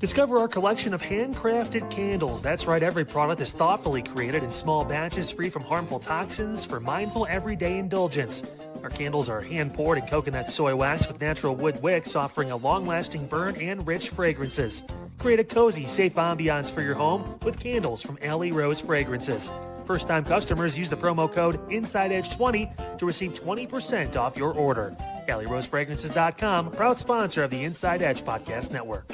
Discover our collection of handcrafted candles. That's right, every product is thoughtfully created in small batches free from harmful toxins for mindful everyday indulgence. Our candles are hand-poured in coconut soy wax with natural wood wicks, offering a long-lasting burn and rich fragrances. Create a cozy, safe ambiance for your home with candles from Alley Rose Fragrances. First-time customers use the promo code InsideEdge20 to receive 20% off your order. AlleyRoseFragrances.com, proud sponsor of the Inside Edge Podcast Network.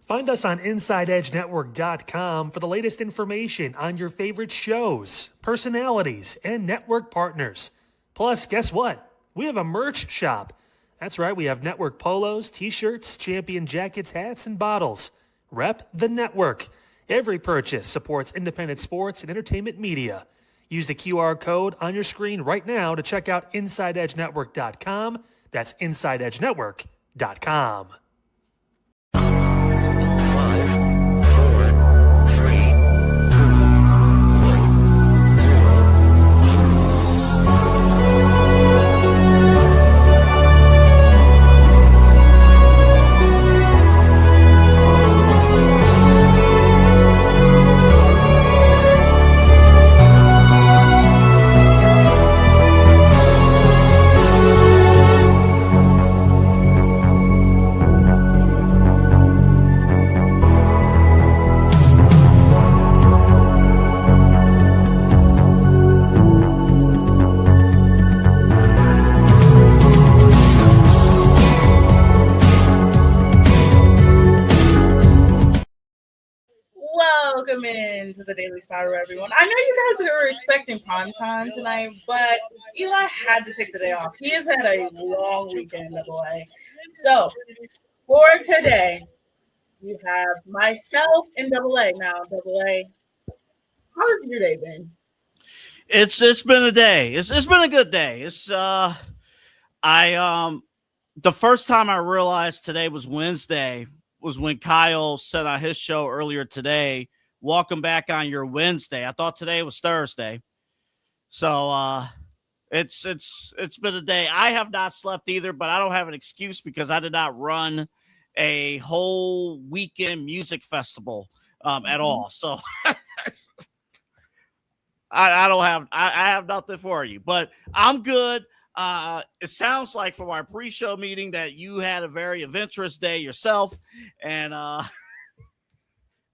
Find us on InsideEdgeNetwork.com for the latest information on your favorite shows, personalities, and network partners. Plus, guess what? We have a merch shop. That's right, we have network polos, t-shirts, champion jackets, hats, and bottles. Rep the network. Every purchase supports independent sports and entertainment media. Use the QR code on your screen right now to check out InsideEdgeNetwork.com. That's InsideEdgeNetwork.com. Welcome into the Daily Spiral, everyone. I know you guys are expecting prime time tonight, but Eli had to take the day off. He has had a long weekend, boy. So for today, we have myself and Double A. Now, Double A, how has your day been? It's been a day. It's been a good day. The first time I realized today was Wednesday was when Kyle said on his show earlier today, welcome back on your Wednesday. I thought today was Thursday. So it's been a day. I have not slept either, but I don't have an excuse because I did not run a whole weekend music festival at all. So I have nothing for you, but I'm good. It sounds like from our pre-show meeting that you had a very adventurous day yourself, and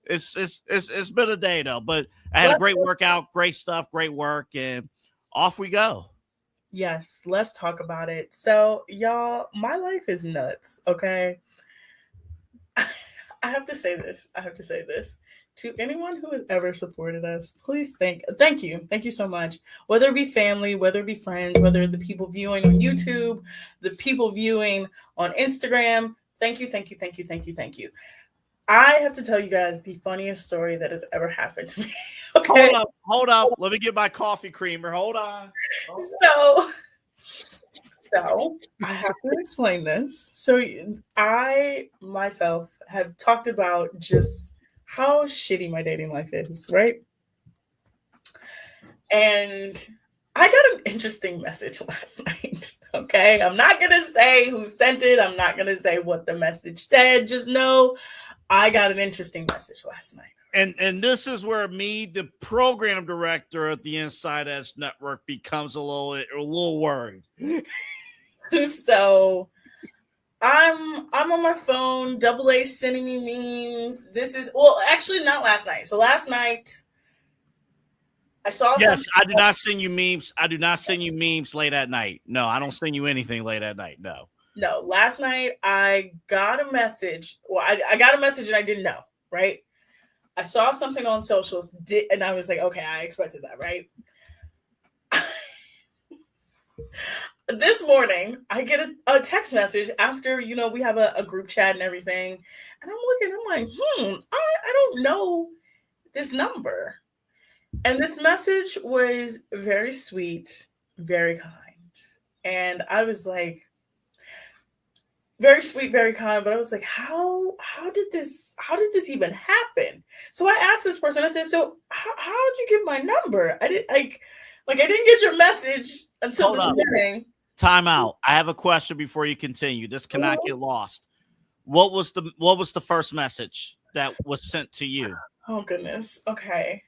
it's been a day though. But I had a great workout, great stuff, great work, and off we go. Yes, let's talk about it. So, y'all, my life is nuts. Okay, I have to say this. To anyone who has ever supported us, please thank you so much. Whether it be family, whether it be friends, whether the people viewing on YouTube, the people viewing on Instagram, thank you. I have to tell you guys the funniest story that has ever happened to me. Okay? Hold up. Let me get my coffee creamer. Hold on. So I have to explain this. So I myself have talked about just how shitty my dating life is, right? And I got an interesting message last night, okay? I'm not going to say who sent it. I'm not going to say what the message said. Just know I got an interesting message last night. And this is where me, the program director at the Inside Edge Network, becomes a little worried. So I'm on my phone, Double A sending me memes. Actually not last night. So last night I saw Yes, I do not send you memes. I do not send you memes late at night. No, I don't send you anything late at night. No, last night I got a message. Well, I got a message and I didn't know, right? I saw something on socials and I was like, okay, I expected that, right? This morning, I get a text message after, we have a group chat and everything. And I'm like, I don't know this number. And this message was very sweet, very kind. And I was like, very sweet, very kind. But I was like, how did this even happen? So I asked this person, I said, so how did you get my number? I didn't get your message until this morning. Time out. I have a question before you continue. This cannot get lost. What was the first message that was sent to you? Oh goodness. Okay.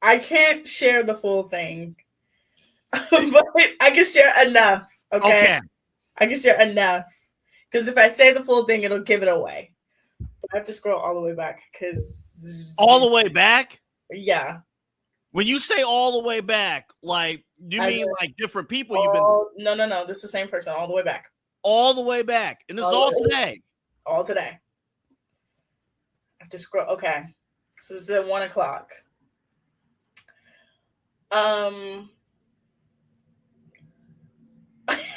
I can't share the full thing, but I can share enough. Okay. I can share enough because if I say the full thing, it'll give it away. But I have to scroll all the way back because All the way back? Yeah. When you say all the way back, like you mean like different people you've been? No. This is the same person all the way back. All the way back, and this is all today. All today. I have to scroll. Okay, so this is at 1:00.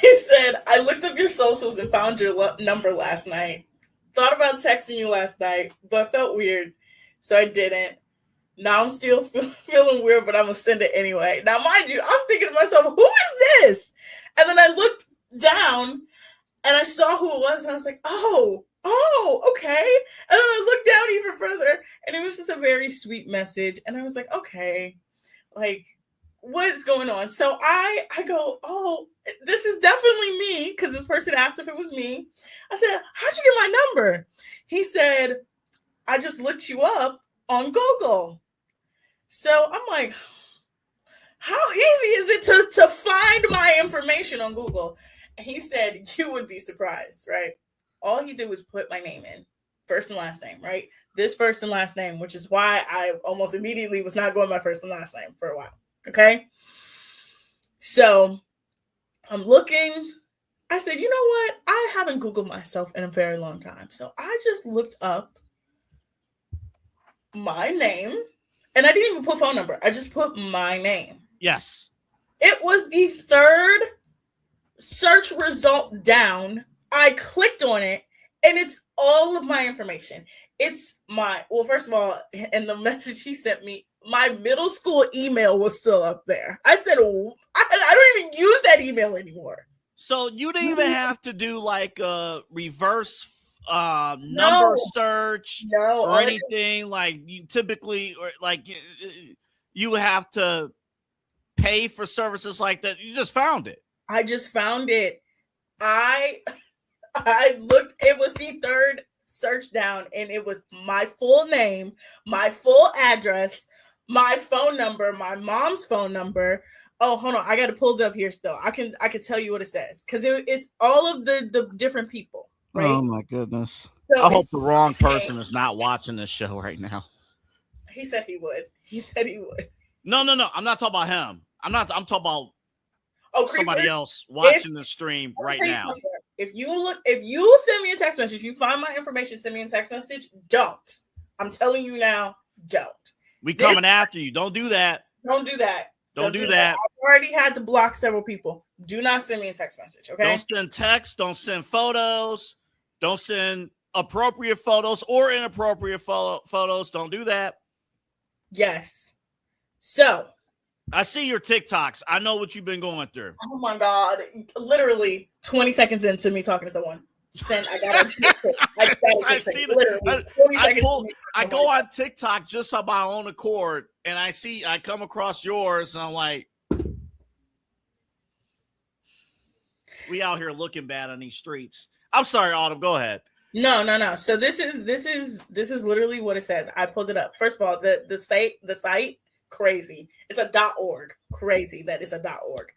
He said, I looked up your socials and found your number last night. Thought about texting you last night, but felt weird, so I didn't. Now I'm still feeling weird, but I'm going to send it anyway. Now, mind you, I'm thinking to myself, who is this? And then I looked down and I saw who it was, and I was like, oh, okay. And then I looked down even further, and it was just a very sweet message. And I was like, okay, like, what's going on? So I go, oh, this is definitely me, because this person asked if it was me. I said, how'd you get my number? He said, I just looked you up on Google. So I'm like, how easy is it to find my information on Google? And he said, you would be surprised, right? All he did was put my name in, first and last name, right? This first and last name, which is why I almost immediately was not going my first and last name for a while. Okay. So I'm looking. I said, you know what? I haven't Googled myself in a very long time. So I just looked up my name, and I didn't even put phone number. I just put my name. Yes. It was the third search result down. I clicked on it, and it's all of my information. It's first of all, in the message he sent me, my middle school email was still up there. I said, I don't even use that email anymore. So you didn't even have to do like a reverse number search or anything. Like you typically, or like you have to pay for services like that. You just found it. I just found it. I looked, it was the third search down, and it was my full name, my full address, my phone number, my mom's phone number. Oh, hold on. I got to pull it up here still. I can tell you what it says, because it's all of the different people. Right? Oh my goodness. So I hope the wrong person is not watching this show right now. He said he would. No. I'm not talking about him. I'm talking about somebody else watching the stream right now. If you send me a text message, you find my information, send me a text message. Don't. I'm telling you now, don't. We coming after you. Don't do that. Don't do that. Don't do that. I've already had to block several people. Do not send me a text message, okay? Don't send text. Don't send photos. Don't send appropriate photos or inappropriate photos. Don't do that. Yes. So. I see your TikToks. I know what you've been going through. Oh, my God. Literally 20 seconds into me talking to someone. I go on TikTok just on my own accord, and I come across yours, and I'm like, we out here looking bad on these streets. I'm sorry, Autumn. Go ahead. No. So this is literally what it says. I pulled it up. First of all, the site crazy. It's a .org. Crazy that it's a .org,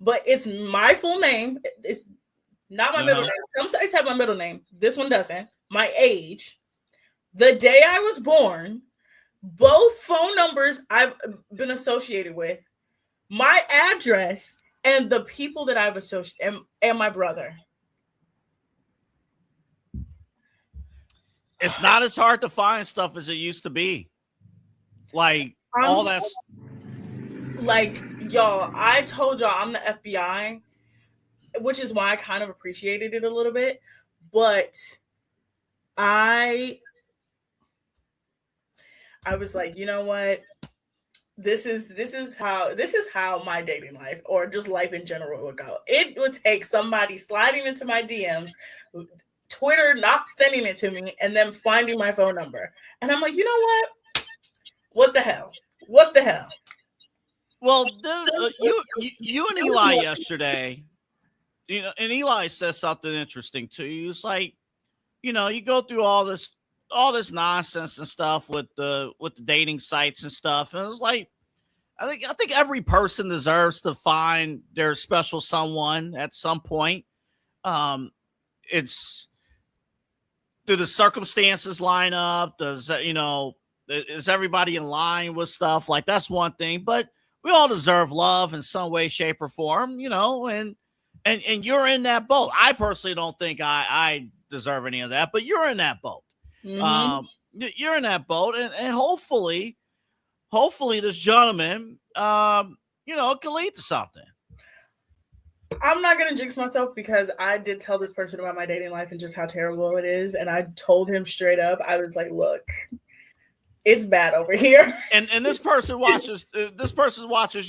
but it's my full name. It's not my middle name. Some sites have my middle name. This one doesn't. My age, the day I was born, both phone numbers I've been associated with, my address, and the people that I've associated, and my brother. It's not as hard to find stuff as it used to be. Like, all that. Like, y'all, I told y'all I'm the FBI, which is why I kind of appreciated it a little bit, but I was like, you know what? This is how my dating life, or just life in general, would go. It would take somebody sliding into my DMs, Twitter not sending it to me, and then finding my phone number. And I'm like, you know what? What the hell? Well, you and Eli yesterday, and Eli says something interesting too. He was like, you go through all this nonsense and stuff with the dating sites and stuff, and it's like I think every person deserves to find their special someone at some point. It's do the circumstances line up? Does is everybody in line with stuff? Like, that's one thing, but we all deserve love in some way, shape, or form, and you're in that boat. I personally don't think I deserve any of that, but you're in that boat. Mhm. You're in that boat, and hopefully this gentleman, can lead to something. I'm not gonna jinx myself because I did tell this person about my dating life and just how terrible it is, and I told him straight up. I was like, "Look, it's bad over here." And this person watches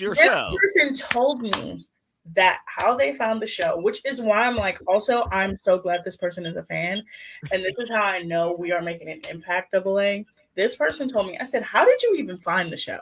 your This show. person told me that how they found the show, which is why I'm like, also, I'm so glad this person is a fan, and this is how I know we are making an impact. Double A. This person told me. I said, "How did you even find the show?"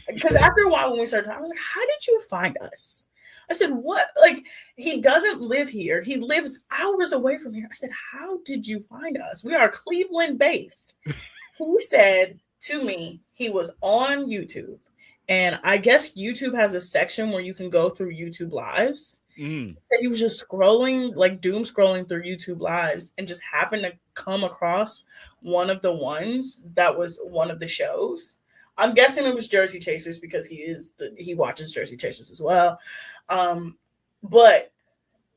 Because after a while, when we started talking, I was like, "How did you find us?" I said, "What? Like, he doesn't live here. He lives hours away from here." I said, "How did you find us? We are Cleveland based." He said to me, he was on YouTube. And I guess YouTube has a section where you can go through YouTube lives. Mm. He said he was just scrolling, like doom scrolling through YouTube lives, and just happened to come across one of the ones that was one of the shows. I'm guessing it was Jersey Chasers because he watches Jersey Chasers as well. But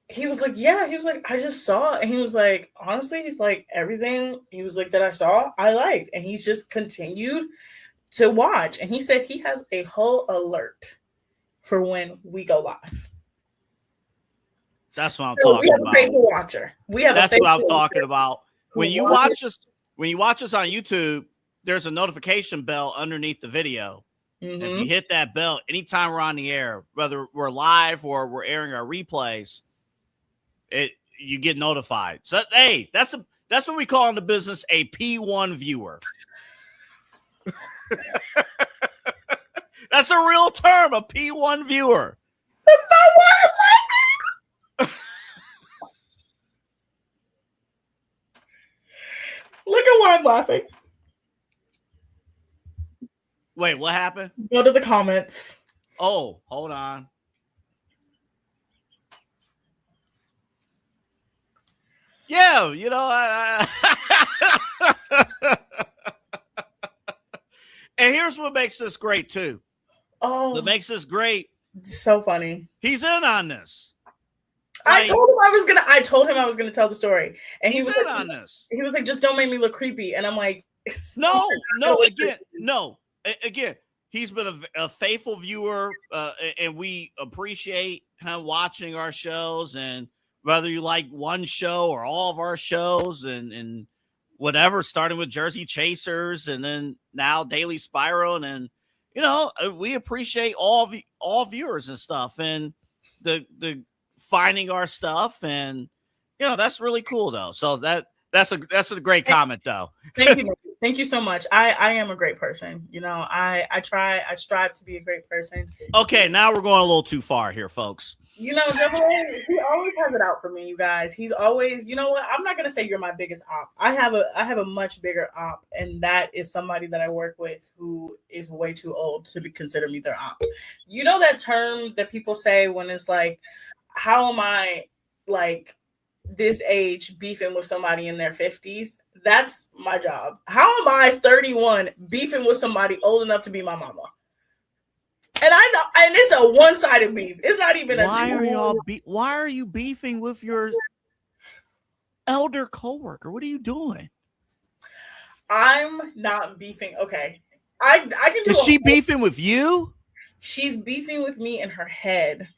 he was like, yeah, he was like, I just saw it. And he was like, honestly, he's like, everything he was like that I saw, I liked. And he's just continued to watch. And he said he has a whole alert for when we go live. That's what I'm So talking we have about. a faithful watcher. That's what I'm talking about. who When you watches- watch us on YouTube, there's a notification bell underneath the video. Mhm. If you hit that bell, anytime we're on the air, whether we're live or we're airing our replays, you get notified. So hey, that's what we call in the business a P1 viewer. That's a real term, a P1 viewer. That's not why I'm laughing. Look at why I'm laughing. Wait, what happened? Go to the comments. Oh, hold on. Yeah, and here's what makes this great too. Oh, What makes this great? so funny. He's in on this. I told him I was gonna tell the story, and he He's was in like, on this. he was like, just don't make me look creepy. And I'm like, Again, he's been a faithful viewer, and we appreciate him watching our shows. And whether you like one show or all of our shows, and whatever, starting with Jersey Chasers and then now Daily Spiral, and we appreciate all viewers and stuff, and the finding our stuff, and that's really cool though. So that's a great comment though. Thank you so much. I am a great person. I strive to be a great person. Okay, now we're going a little too far here, folks. Double A, he always has it out for me, you guys. He's always, you know what? I'm not gonna say you're my biggest op. I have a much bigger op, and that is somebody that I work with who is way too old to consider me their op. You know that term that people say when it's like, how am I like this age beefing with somebody in their 50s? That's my job. How am I 31 beefing with somebody old enough to be my mama? And I know, and it's a one-sided beef. It's not even why are you beefing with your elder coworker? What are you doing? I'm not beefing. Okay. I can do. Is she beefing with you? She's beefing with me in her head.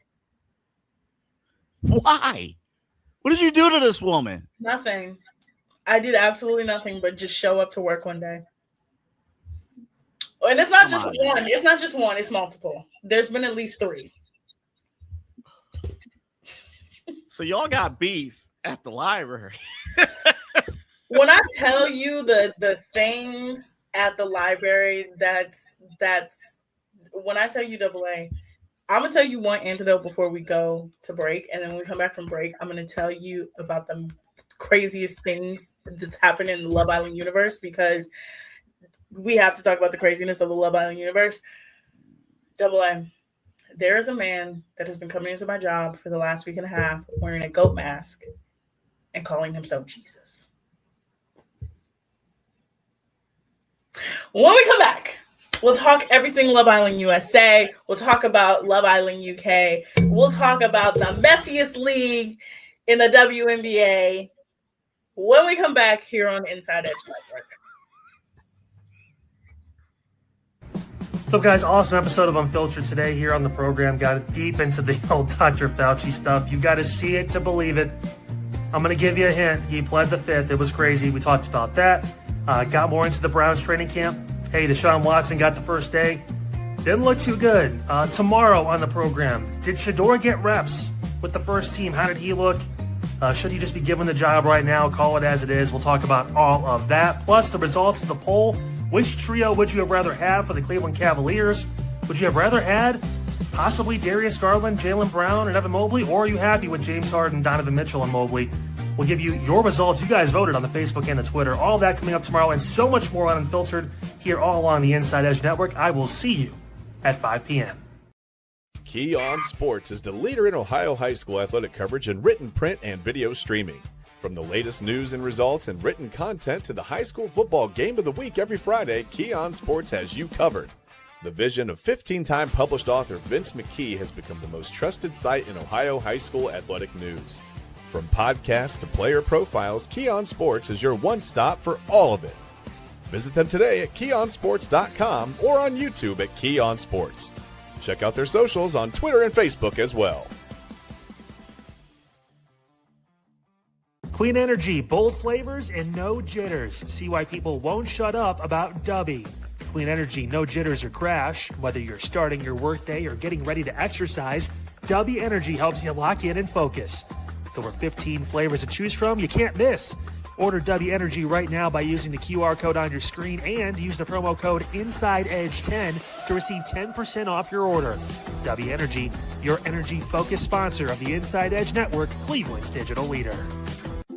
Why? What did you do to this woman? Nothing. I did absolutely nothing but just show up to work one day. And it's not just one. It's not just one. It's multiple. There's been at least 3. So y'all got beef at the library. When I tell you the things at the library, that's when I tell you, Double A, I'm gonna tell you one antidote before we go to break, and then when we come back from break, I'm gonna tell you about the craziest things that's happened in the Love Island universe, because we have to talk about the craziness of the Love Island universe. Double M. There is a man that has been coming into my job for the last week and a half wearing a goat mask and calling himself Jesus. When we come back, we'll talk everything Love Island USA. We'll talk about Love Island UK. We'll talk about the messiest league in the WNBA when we come back here on Inside Edge Network. So, guys, awesome episode of Unfiltered today here on the program. Got deep into the old Dr. Fauci stuff. You got to see it to believe it. I'm going to give you a hint. He pled the fifth. It was crazy. We talked about that. Got more into the Browns training camp. Hey, Deshaun Watson got the first day. Didn't look too good. Tomorrow on the program, did Shedeur get reps with the first team? How did he look? Should he just be given the job right now? Call it as it is. We'll talk about all of that. Plus the results of the poll. Which trio would you have rather had for the Cleveland Cavaliers? Would you have rather had possibly Darius Garland, Jaylen Brown, and Evan Mobley? Or are you happy with James Harden, Donovan Mitchell, and Mobley? We'll give you your results. You guys voted on the Facebook and the Twitter. All that coming up tomorrow and so much more on Unfiltered here all on the Inside Edge Network. I will see you at 5 p.m. Keon Sports is the leader in Ohio high school athletic coverage in written, print, and video streaming. From the latest news and results and written content to the high school football game of the week every Friday, Keon Sports has you covered. The vision of 15-time published author Vince McKee has become the most trusted site in Ohio high school athletic news. From podcasts to player profiles, Keon Sports is your one-stop for all of it. Visit them today at keonsports.com or on YouTube at Keon Sports. Check out their socials on Twitter and Facebook as well. Clean energy, bold flavors, and no jitters. See why people won't shut up about Dubby. Clean energy, no jitters or crash. Whether you're starting your workday or getting ready to exercise, Dubby Energy helps you lock in and focus. With over 15 flavors to choose from, you can't miss. Order Dubby Energy right now by using the QR code on your screen and use the promo code INSIDEEDGE10 to receive 10% off your order. Dubby Energy, your energy-focused sponsor of the Inside Edge Network, Cleveland's digital leader.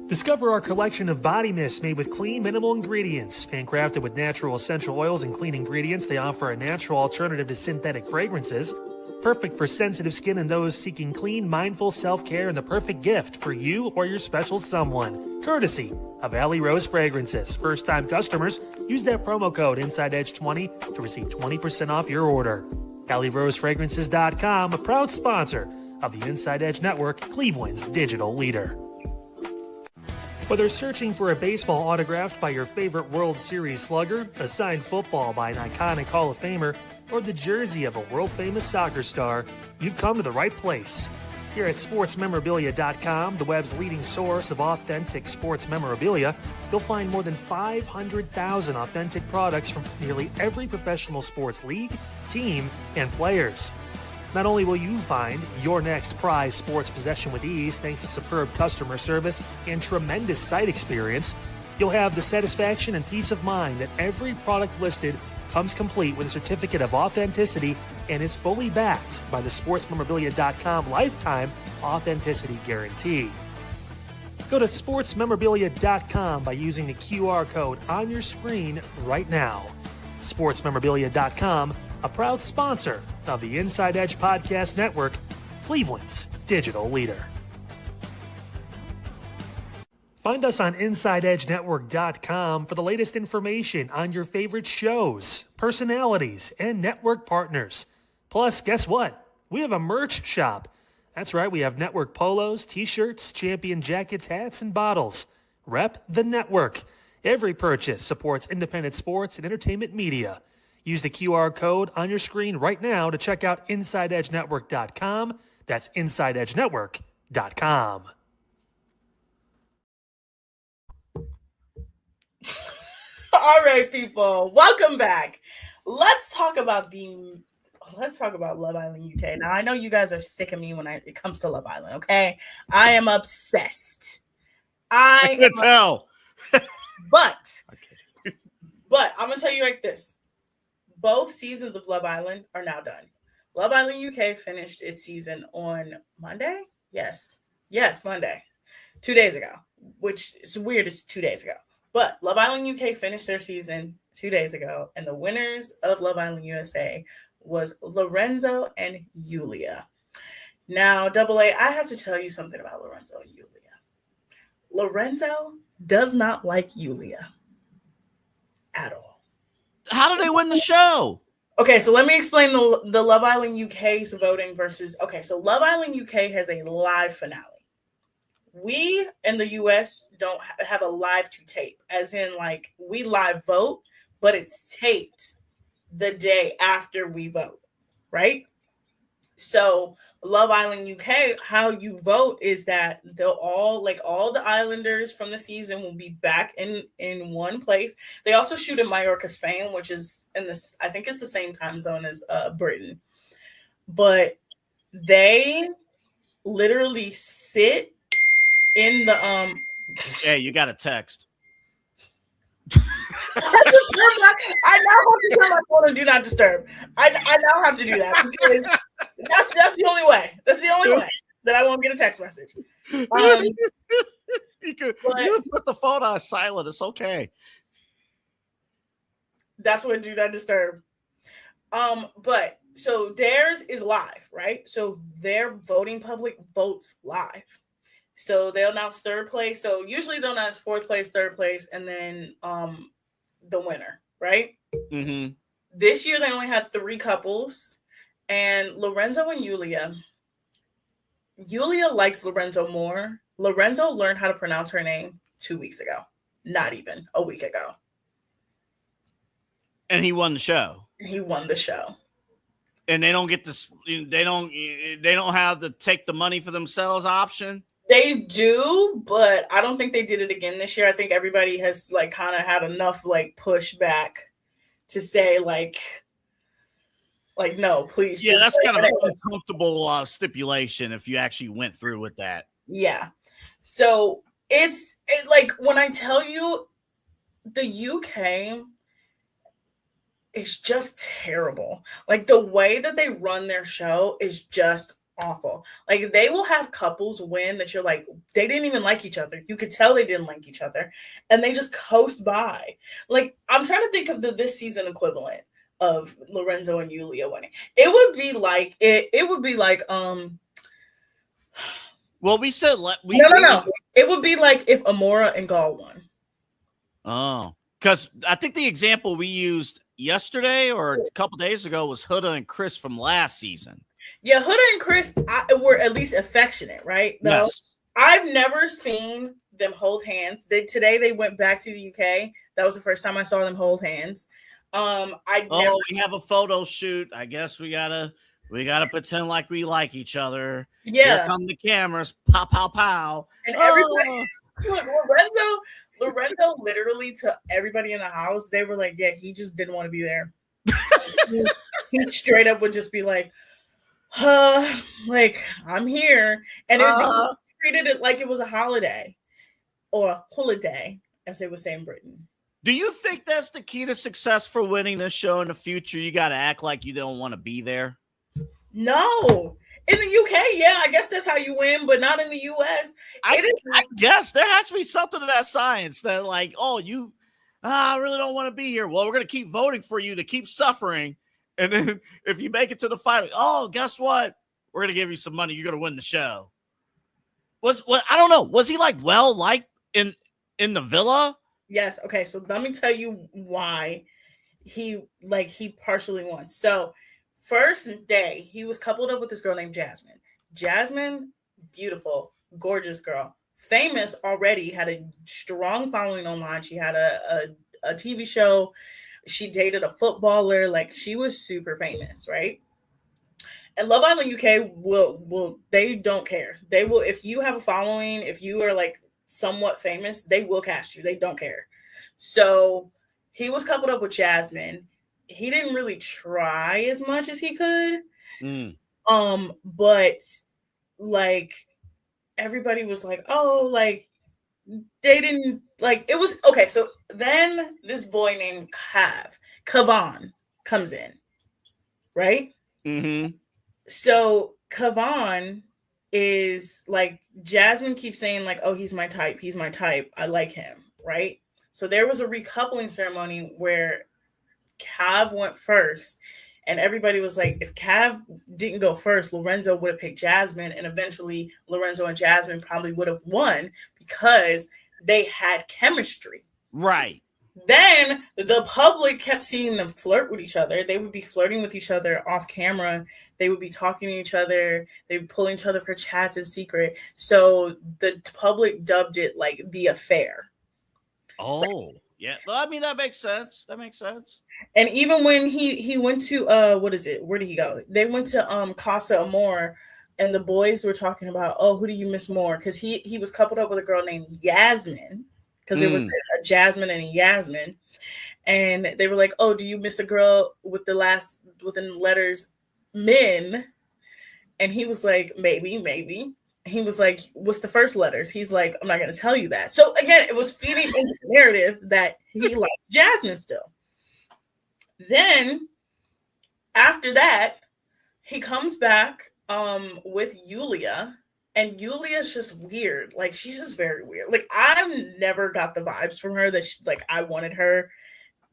Discover our collection of body mists made with clean, minimal ingredients. Handcrafted with natural essential oils and clean ingredients, they offer a natural alternative to synthetic fragrances. Perfect for sensitive skin and those seeking clean, mindful self-care, and the perfect gift for you or your special someone. Courtesy of Alley Rose Fragrances. First-time customers, use that promo code INSIDEEDGE20 to receive 20% off your order. AlleyRoseFragrances.com, a proud sponsor of the Inside Edge Network, Cleveland's digital leader. Whether searching for a baseball autographed by your favorite World Series slugger, a signed football by an iconic Hall of Famer, or the jersey of a world-famous soccer star, you've come to the right place. Here at SportsMemorabilia.com, the web's leading source of authentic sports memorabilia, you'll find more than 500,000 authentic products from nearly every professional sports league, team, and players. Not only will you find your next prized sports possession with ease thanks to superb customer service and tremendous site experience, you'll have the satisfaction and peace of mind that every product listed comes complete with a certificate of authenticity and is fully backed by the SportsMemorabilia.com lifetime authenticity guarantee. Go to SportsMemorabilia.com by using the QR code on your screen right now. SportsMemorabilia.com, a proud sponsor of the Inside Edge Podcast Network, Cleveland's digital leader. Find us on InsideEdgeNetwork.com for the latest information on your favorite shows, personalities, and network partners. Plus, guess what? We have a merch shop. That's right, we have network polos, t-shirts, champion jackets, hats, and bottles. Rep the network. Every purchase supports independent sports and entertainment media. Use the QR code on your screen right now to check out InsideEdgeNetwork.com. That's InsideEdgeNetwork.com. All right, people, welcome back. Let's talk about Love Island UK. Now, I know you guys are sick of me when it comes to Love Island, okay? I am obsessed. I can tell. But I'm going to tell you like this. Both seasons of Love Island are now done. Love Island UK finished its season on Monday. Yes, Monday, 2 days ago. Which is weird. It's 2 days ago. But Love Island UK finished their season 2 days ago, and the winners of Love Island USA was Lorenzo and Yulia. Now, Double A, I have to tell you something about Lorenzo and Yulia. Lorenzo does not like Yulia at all. How do they win the show? Okay, so let me explain the Love Island UK's voting versus. Okay, so Love Island UK has a live finale. We in the US don't have a live to tape, as in like we live vote, but it's taped the day after we vote, right? So Love Island UK, how you vote is that they'll all the islanders from the season will be back in one place. They also shoot in Mallorca, Spain, which is in this, I think it's the same time zone as Britain. But they literally sit in the Hey, you got a text. I now have to turn my phone and do not disturb. I now have to do that because that's the only way. That's the only way that I won't get a text message. You can put the phone on silent. It's okay. That's what do not disturb. But so theirs is live, right? So their voting public votes live. So they'll announce third place. So usually they'll announce fourth place, third place, and then the winner, right? Mm-hmm. This year they only had 3 couples, and Lorenzo and Yulia. Yulia likes Lorenzo more. Lorenzo learned how to pronounce her name 2 weeks ago, not even a week ago, and he won the show. He won the show, and they don't get this. They don't have the take the money for themselves option. They do, but I don't think they did it again this year. I think everybody has like kind of had enough like pushback to say like no, please. Yeah, that's kind of an uncomfortable stipulation if you actually went through with that. Yeah. So it's like when I tell you the UK is just terrible. Like the way that they run their show is just awful. Like they will have couples win that you're like, they didn't even like each other. You could tell they didn't like each other, and they just coast by. Like I'm trying to think of this season equivalent of Lorenzo and Yulia winning. It would be like it would be like well, we said no. It would be like if Amora and Gall won. Oh, because I think the example we used yesterday or a couple days ago was Huda and Chris from last season. Yeah, Huda and Chris were at least affectionate, right? Though yes. I've never seen them hold hands. Today they went back to the UK. That was the first time I saw them hold hands. We have a photo shoot. I guess we gotta pretend like we like each other. Yeah. Here come the cameras. Pow, pow, pow. And everybody, Lorenzo literally to everybody in the house, they were like, yeah, he just didn't want to be there. He straight up would just be like, like I'm here. And it treated it like it was a holiday or a holiday, as they would say in Britain. Do you think that's the key to success for winning this show in the future? You got to act like you don't want to be there. No. In the UK, yeah, I guess that's how you win, but not in the US. I guess there has to be something to that science that like, I really don't want to be here. Well, we're going to keep voting for you to keep suffering. And then if you make it to the final, guess what? We're going to give you some money. You're going to win the show. I don't know. Was he like liked in the villa? Yes. Okay. So let me tell you why he partially won. So first day, he was coupled up with this girl named Jasmine. Jasmine, beautiful, gorgeous girl, famous already, had a strong following online. She had a TV show. She dated a footballer. Like she was super famous, right? And Love Island UK will they don't care. They will, if you have a following, if you are like somewhat famous, they will cast you. They don't care. So he was coupled up with Jasmine. He didn't really try as much as he could. But like everybody was like, oh, like they didn't like it was okay. So then this boy named Kavan comes in, right? Mm-hmm. So Kavan is like, Jasmine keeps saying like, oh, he's my type, I like him, right? So there was a recoupling ceremony where Cav went first, and everybody was like, if Cav didn't go first, Lorenzo would have picked Jasmine, and eventually Lorenzo and Jasmine probably would have won because they had chemistry. Right. Then the public kept seeing them flirt with each other. They would be flirting with each other off camera. They would be talking to each other. They would pull each other for chats in secret. So the public dubbed it like the affair. Oh, yeah. Well, I mean, that makes sense. And even when he went to what is it? Where did he go? They went to Casa Amor, and the boys were talking about, oh, who do you miss more? Because he was coupled up with a girl named Yasmin, because it was a Jasmine and a Yasmin. And they were like, oh, do you miss a girl with the letters Min? And he was like, maybe. He was like, what's the first letters? He's like, I'm not going to tell you that. So again, it was feeding into the narrative that he liked Jasmine still. Then after that, he comes back with Yulia, and Yulia's just weird. Like, she's just very weird. Like, I've never got the vibes from her that I wanted her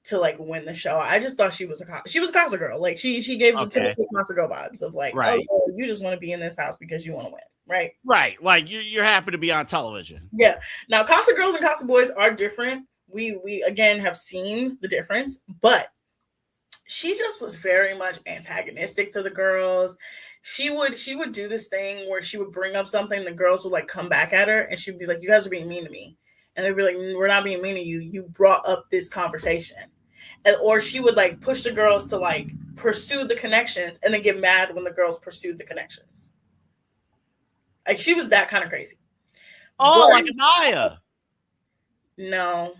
to like win the show. I just thought she was a Casa girl. Like, she gave the typical Casa girl vibes of like, right. Oh, you just want to be in this house because you want to win. Right. Right. Like you're happy to be on television. Yeah. Now, Casa girls and Casa boys are different. We again have seen the difference, but she just was very much antagonistic to the girls. She would do this thing where she would bring up something, the girls would like come back at her, and she'd be like, you guys are being mean to me. And they'd be like, we're not being mean to you. You brought up this conversation. Or she would like push the girls to like pursue the connections and then get mad when the girls pursued the connections. Like, she was that kind of crazy. Oh, but, like Anaya. No.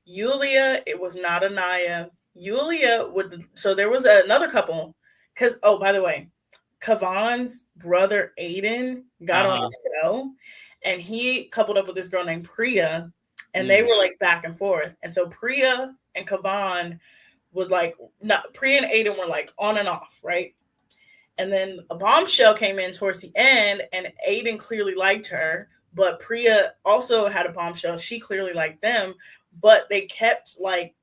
Yulia, it was not Anaya. Yulia would, so there was another couple, because, oh, by the way, Kavan's brother Aiden got on the show, and he coupled up with this girl named Priya, and they were like back and forth. And so Priya and Kavan would like, Priya and Aiden were like on and off, right? And then a bombshell came in towards the end, and Aiden clearly liked her, but Priya also had a bombshell. She clearly liked them, but they kept like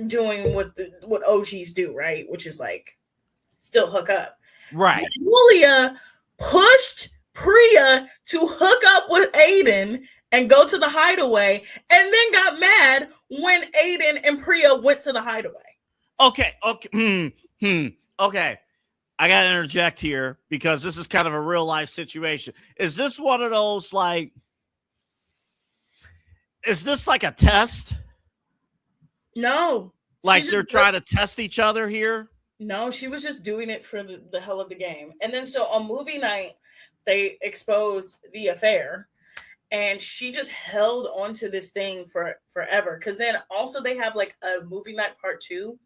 doing what OGs do, right? Which is like still hook up. Right. But Yulia pushed Priya to hook up with Aiden and go to the hideaway, and then got mad when Aiden and Priya went to the hideaway. Okay. Okay. I got to interject here because this is kind of a real life situation. Is this one of those, like, is this like a test? No. Like they're trying to test each other here? No, she was just doing it for the hell of the game. And then so on movie night, they exposed the affair, and she just held on to this thing for forever. Because then also they have like a movie night part 2,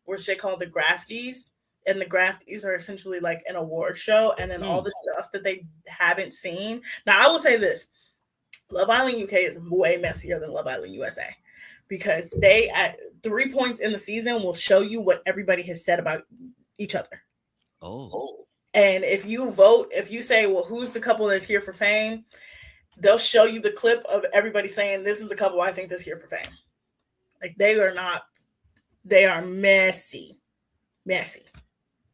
which they call the Grafties. And the Grafties are essentially like an award show, and then all the stuff that they haven't seen. Now, I will say this. Love Island UK is way messier than Love Island USA, because they, at 3 points in the season, will show you what everybody has said about each other. Oh. And if you vote, if you say, well, who's the couple that's here for fame, they'll show you the clip of everybody saying, this is the couple I think that's here for fame. Like, they are messy.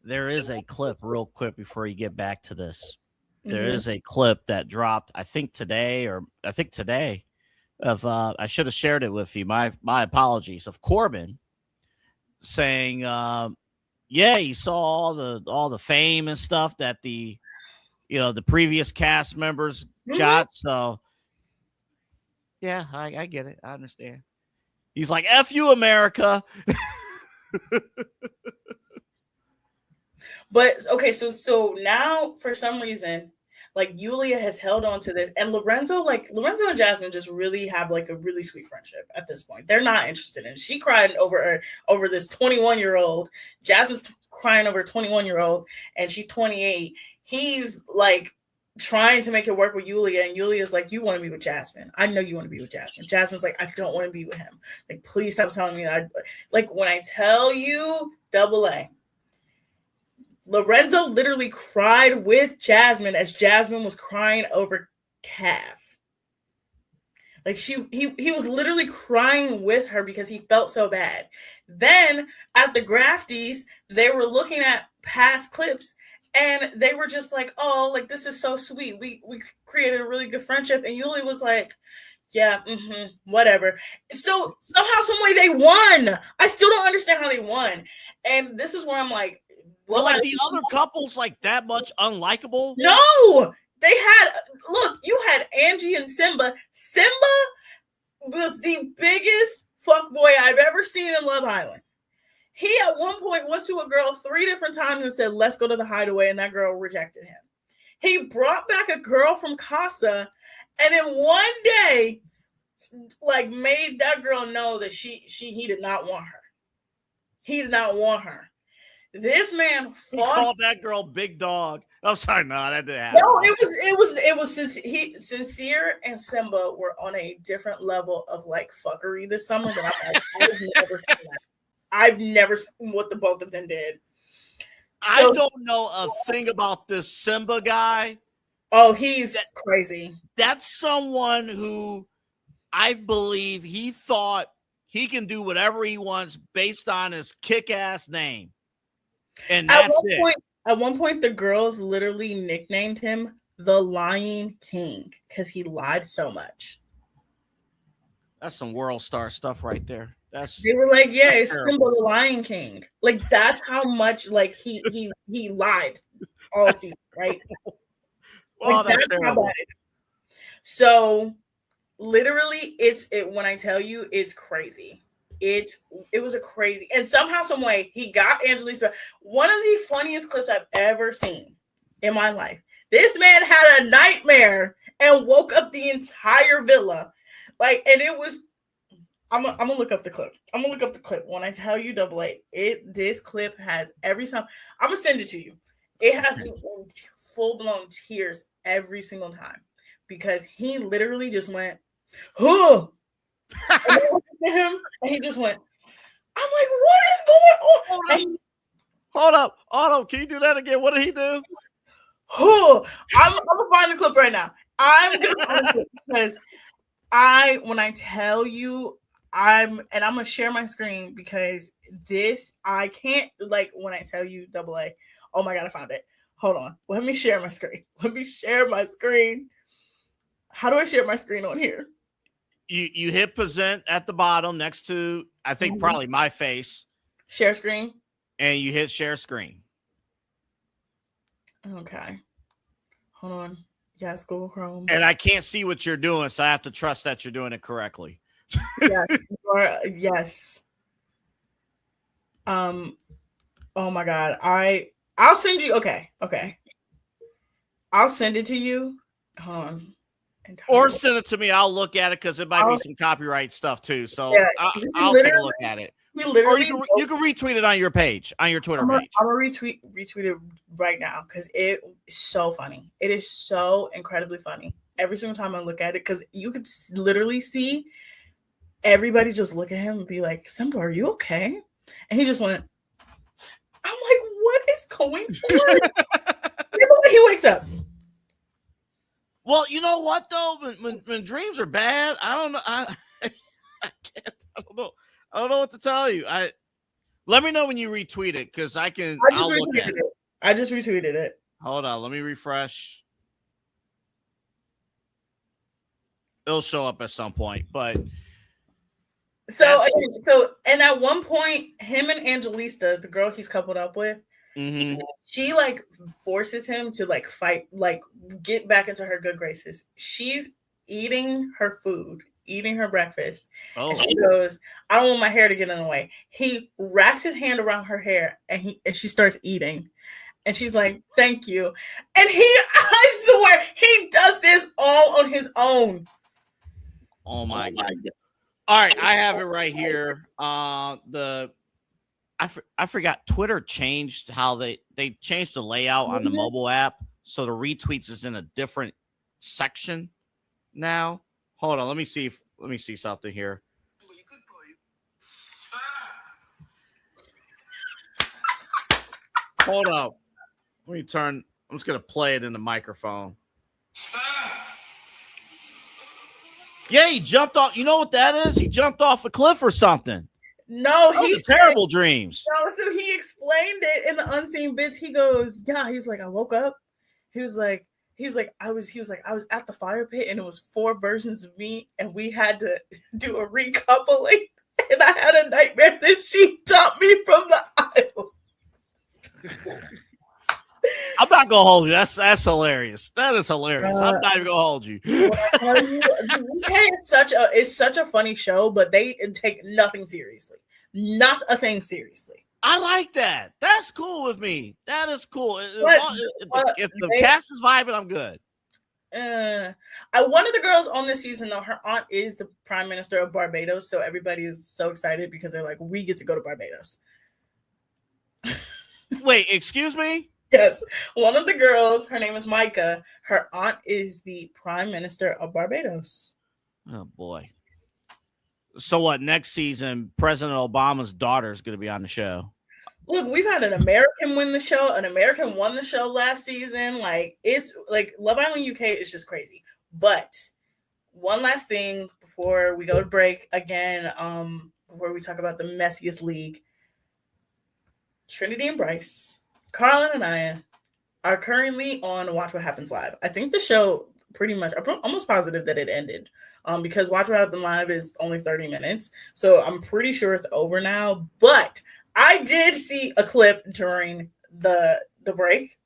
There is a clip, real quick, before you get back to this. There is a clip that dropped, I think today, of I should have shared it with you. My apologies. Of Corbin saying, he saw all the fame and stuff that the previous cast members got. So yeah, I get it. I understand. He's like, F you, America. But okay, so now for some reason, like, Yulia has held on to this, and Lorenzo and Jasmine just really have like a really sweet friendship at this point. They're not interested in it. She cried over this 21-year-old. Jasmine's crying over a 21-year-old, and she's 28. He's like trying to make it work with Yulia, and Yulia's like, you want to be with Jasmine. I know you want to be with Jasmine. Jasmine's like, I don't want to be with him. Like, please stop telling me that. Like, when I tell you, double A. Lorenzo literally cried with Jasmine as Jasmine was crying over Cav. Like he was literally crying with her because he felt so bad. Then at the Grafties, they were looking at past clips and they were just like, "Oh, like this is so sweet. We created a really good friendship." And Yuli was like, "Yeah, whatever." So somehow, some way, they won. I still don't understand how they won. And this is where I'm like, well, like the other couples, like that much unlikable. No, they had you had Angie and Simba. Simba was the biggest fuckboy I've ever seen in Love Island. He at one point went to a girl 3 different times and said, "Let's go to the hideaway," and that girl rejected him. He brought back a girl from Casa, and in one day, like made that girl know that he did not want her. He did not want her. This man fought. He called that girl Big Dog. I'm sorry, no, that didn't happen. No, it was Sincere and Simba were on a different level of like fuckery this summer that I've never seen what the both of them did. I don't know a thing about this Simba guy. Oh, he's crazy. That's someone who I believe he thought he can do whatever he wants based on his kick-ass name. And that's it. At one point, the girls literally nicknamed him the Lying King because he lied so much. That's some world star stuff right there. They were like, "Yeah, it's Simba the Lion King." Like that's how much like he lied all season, right? Well, like, that's terrible. So literally, when I tell you, it's crazy. It was a crazy, and somehow, some way, he got Angelique's back. One of the funniest clips I've ever seen in my life. This man had a nightmare and woke up the entire villa. Like, and it was. I'm gonna look up the clip. I'm gonna look up the clip. When I tell you, Double A, this clip has every time. I'm gonna send it to you. It has full blown tears every single time because he literally just went, "Huh." Him and he just went. I'm like, what is going on? Hold up, Otto. Can you do that again? What did he do? I'm gonna find the clip right now. I'm gonna find the clip because when I tell you, I'm gonna share my screen because I can't like when I tell you Double A. Oh my god, I found it. Hold on. Let me share my screen. How do I share my screen on here? You hit present at the bottom next to, I think, probably my face. Share screen. And you hit share screen. Okay. Hold on. Yes, Google Chrome. And I can't see what you're doing, so I have to trust that you're doing it correctly. Yes. Oh my god. I'll send you. Okay. I'll send it to you. Hold on. Or send it to me. I'll look at it because it might be some copyright stuff too. So yeah, I'll take a look at it. Or you can retweet it on your page, on your Twitter page. I'm gonna retweet it right now because it is so funny. It is so incredibly funny. Every single time I look at it, because you could literally see everybody just look at him and be like, "Simba, are you okay?" And he just went. I'm like, what is going on? He wakes up. Well, you know what though? When dreams are bad, I don't know. I don't know what to tell you. Let me know when you retweet it because I'll look at it. I just retweeted it. Hold on, let me refresh. It'll show up at some point, but so and at one point, him and Angelista, the girl he's coupled up with, she like forces him to like fight, like get back into her good graces. She's eating her food, eating her breakfast. And she goes, "I don't want my hair to get in the way." He wraps his hand around her hair and she starts eating. And she's like, "Thank you." And I swear, he does this all on his own. Oh my God. All right, I have it right here. I forgot Twitter changed how they changed the layout on the mobile app, so the retweets is in a different section now. Hold on, let me see something here. Hold up. I'm just going to play it in the microphone. Yeah, he jumped off. You know what that is? He jumped off a cliff or something. No, he's terrible dreams. No, so he explained it in the unseen bits. He goes, yeah, he's like, I woke up. I was at the fire pit and it was 4 versions of me and we had to do a recoupling and I had a nightmare that she dumped me from the aisle. I'm not gonna hold you. That's hilarious. That is hilarious. I'm not even gonna hold you. UK is such a funny show, but they take nothing seriously. Not a thing seriously. I like that. That's cool with me. That is cool. If the cast is vibing, I'm good. One of the girls on this season, though, her aunt is the Prime Minister of Barbados, so everybody is so excited because they're like, we get to go to Barbados. Wait, excuse me? Yes. One of the girls, her name is Micah. Her aunt is the Prime Minister of Barbados. Oh, boy. So what, next season, President Obama's daughter is going to be on the show? Look, we've had an American win the show. An American won the show last season. It's like Love Island UK is just crazy. But one last thing before we go to break again, before we talk about the messiest league. Trinity and Bryce, Carl and Anaya are currently on Watch What Happens Live. I think the show pretty much, I'm almost positive that it ended because Watch What Happens Live is only 30 minutes. So I'm pretty sure it's over now. But I did see a clip during the break.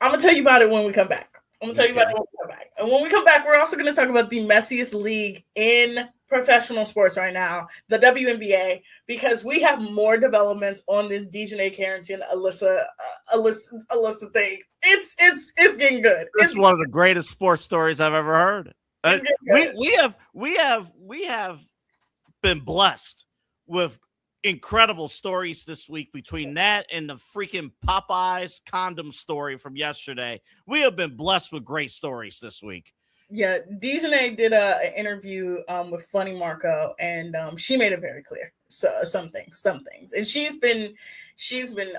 I'm going to tell you about it when we come back. And when we come back, we're also going to talk about the messiest league in professional sports right now, the WNBA, because we have more developments on this Dejanay Carrington, Alyssa thing. It's getting good. This is one of the greatest sports stories I've ever heard. We have been blessed with incredible stories this week between that and the freaking Popeyes condom story from yesterday. We have been blessed with great stories this week. Yeah, Dejanay did an interview with Funny Marco, and she made it very clear. So some things, and she's been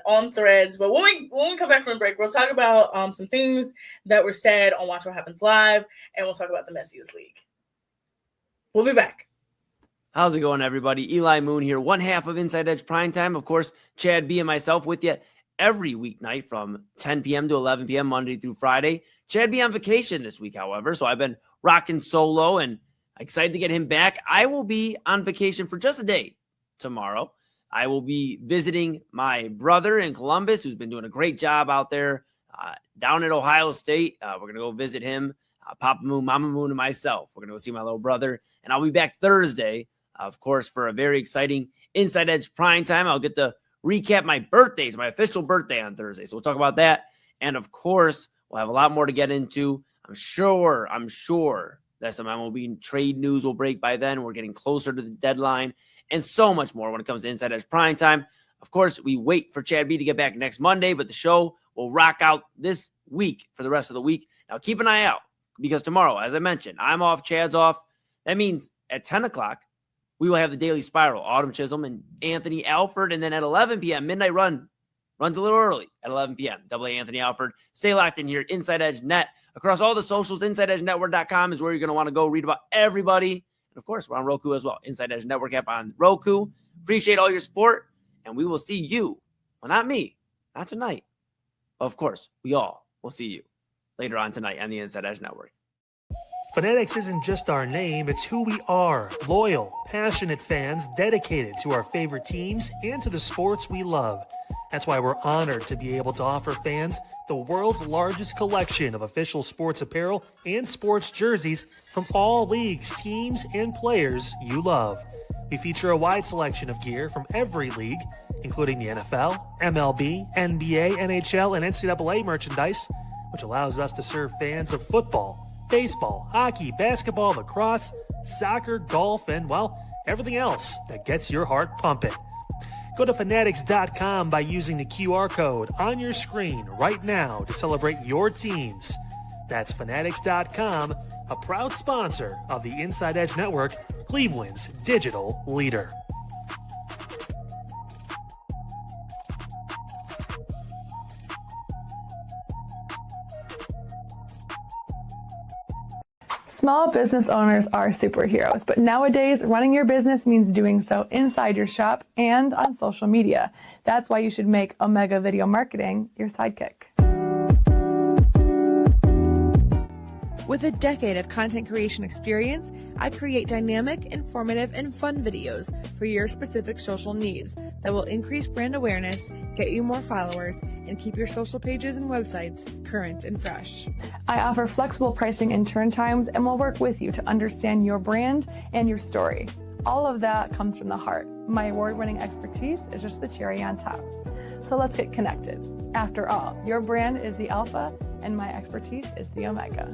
on Threads. But when we come back from the break, we'll talk about some things that were said on Watch What Happens Live, and we'll talk about the messiest league. We'll be back. How's it going, everybody? Eli Moon here, one half of Inside Edge Primetime. Of course, Chad B and myself with you every weeknight from 10 p.m. to 11 p.m. Monday through Friday. Chad be on vacation this week, however, so I've been rocking solo and excited to get him back. I will be on vacation for just a day tomorrow. I will be visiting my brother in Columbus, who's been doing a great job out there down at Ohio State. We're going to go visit him, Papa Moon, Mama Moon, and myself. We're going to go see my little brother, and I'll be back Thursday, of course, for a very exciting Inside Edge Primetime. I'll get to recap my birthday. It's my official birthday on Thursday, so we'll talk about that. And, of course, we'll have a lot more to get into. I'm sure that some MLB trade news will break by then. We're getting closer to the deadline and so much more when it comes to Inside Edge Primetime. Of course, we wait for Chad B to get back next Monday, but the show will rock out this week for the rest of the week. Now, keep an eye out because tomorrow, as I mentioned, I'm off, Chad's off. That means at 10 o'clock, we will have the Daily Spiral, Autumn Chisholm and Anthony Alford. And then at 11 p.m., Midnight Run runs a little early at 11 p.m. Double A Anthony Alford. Stay locked in here at Inside Edge Net. Across all the socials, InsideEdgeNetwork.com is where you're going to want to go read about everybody. And, of course, we're on Roku as well. Inside Edge Network app on Roku. Appreciate all your support. And we will see you. Well, not me. Not tonight. But, of course, we all will see you later on tonight on the Inside Edge Network. Fanatics isn't just our name, it's who we are. Loyal, passionate fans dedicated to our favorite teams and to the sports we love. That's why we're honored to be able to offer fans the world's largest collection of official sports apparel and sports jerseys from all leagues, teams, and players you love. We feature a wide selection of gear from every league, including the NFL, MLB, NBA, NHL, and NCAA merchandise, which allows us to serve fans of football, baseball, hockey, basketball, lacrosse, soccer, golf, and, well, everything else that gets your heart pumping. Go to Fanatics.com by using the QR code on your screen right now to celebrate your teams. That's Fanatics.com, a proud sponsor of the Inside Edge Network, Cleveland's digital leader. Small business owners are superheroes, but nowadays running your business means doing so inside your shop and on social media. That's why you should make Omega Video Marketing your sidekick. With a decade of content creation experience, I create dynamic, informative, and fun videos for your specific social needs that will increase brand awareness, get you more followers, and keep your social pages and websites current and fresh. I offer flexible pricing and turn times and will work with you to understand your brand and your story. All of that comes from the heart. My award-winning expertise is just the cherry on top. So let's get connected. After all, your brand is the alpha and my expertise is the omega.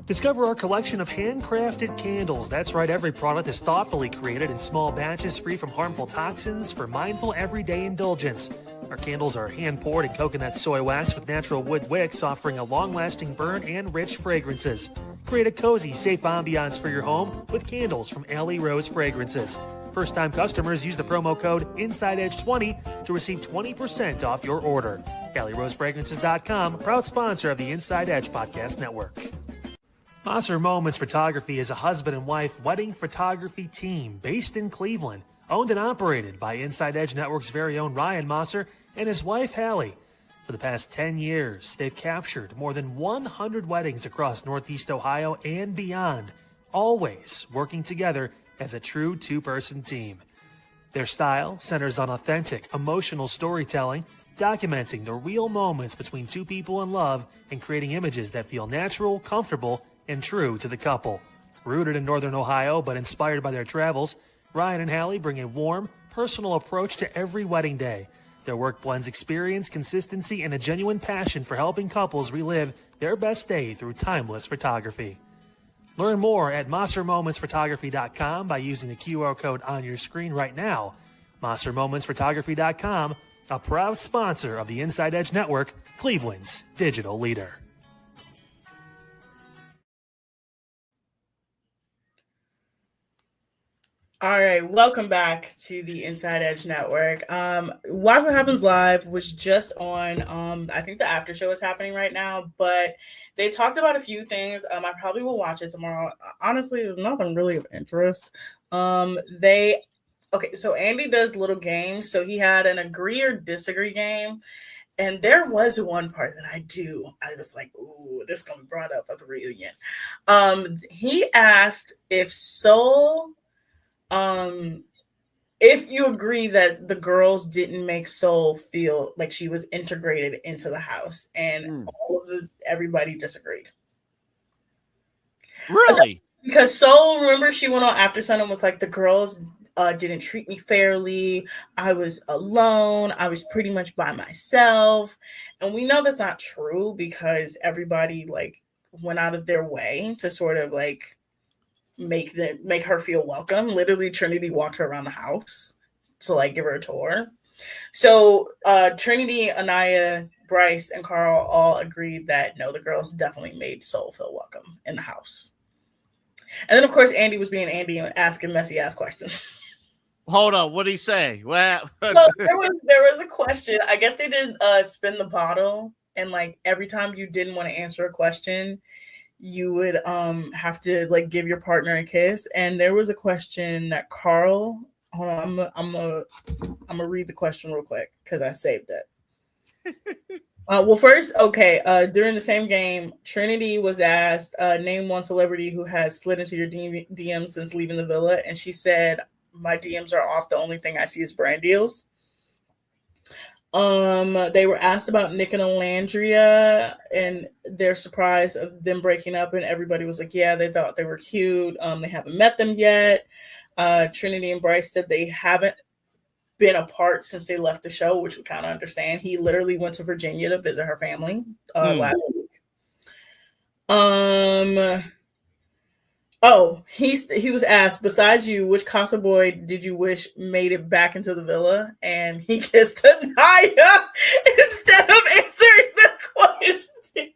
Discover our collection of handcrafted candles. That's right, every product is thoughtfully created in small batches free from harmful toxins for mindful everyday indulgence. Our candles are hand-poured in coconut soy wax with natural wood wicks, offering a long-lasting burn and rich fragrances. Create a cozy, safe ambiance for your home with candles from Alley Rose Fragrances. First-time customers use the promo code InsideEdge20 to receive 20% off your order. AlleyRoseFragrances.com, proud sponsor of the Inside Edge Podcast Network. Mosser Moments Photography is a husband and wife wedding photography team based in Cleveland, owned and operated by Inside Edge Network's very own Ryan Mosser and his wife Hallie. For the past 10 years, they've captured more than 100 weddings across Northeast Ohio and beyond, always working together as a true two-person team. Their style centers on authentic, emotional storytelling, documenting the real moments between two people in love and creating images that feel natural, comfortable, and true to the couple. Rooted in Northern Ohio but inspired by their travels, Ryan and Hallie bring a warm, personal approach to every wedding day. Their work blends experience, consistency, and a genuine passion for helping couples relive their best day through timeless photography. Learn more at MosserMomentsPhotography.com by using the QR code on your screen right now. MosserMomentsPhotography.com, a proud sponsor of the Inside Edge Network, Cleveland's digital leader. All right, welcome back to the Inside Edge Network. Watch What Happens Live was just on, I think the after show is happening right now, but they talked about a few things. I probably will watch it tomorrow. Honestly, there's nothing really of interest. So Andy does little games. So he had an agree or disagree game. And there was one part that I was like, ooh, this is going to be brought up at the reunion. He asked if if you agree that the girls didn't make Soul feel like she was integrated into the house, and everybody disagreed. Really? Because Soul, remember, she went on After Sun and was like, the girls didn't treat me fairly. I was alone. I was pretty much by myself. And we know that's not true because everybody like went out of their way to sort of like make her feel welcome. Literally, Trinity walked her around the house to like give her a tour. So Trinity, Anaya, Bryce, and Carl all agreed that no, the girls definitely made Soul feel welcome in the house. And then of course Andy was being Andy and asking messy ass questions. Hold on, what did he say? Well, there was a question. I guess they did spin the bottle, and like every time you didn't want to answer a question, you would have to like give your partner a kiss. And there was a question that Carl, hold on, I'm gonna read the question real quick because I saved it. Well, first, okay, during the same game, Trinity was asked, name one celebrity who has slid into your DM since leaving the villa, and she said, my DMs are off. The only thing I see is brand deals. They were asked about Nick and Alandria and their surprise of them breaking up, and everybody was like, yeah, they thought they were cute. They haven't met them yet. Trinity and Bryce said they haven't been apart since they left the show, which we kind of understand. He literally went to Virginia to visit her family last week. He was asked, besides you, which Casa Boy did you wish made it back into the villa? And he kissed Anaya instead of answering the question.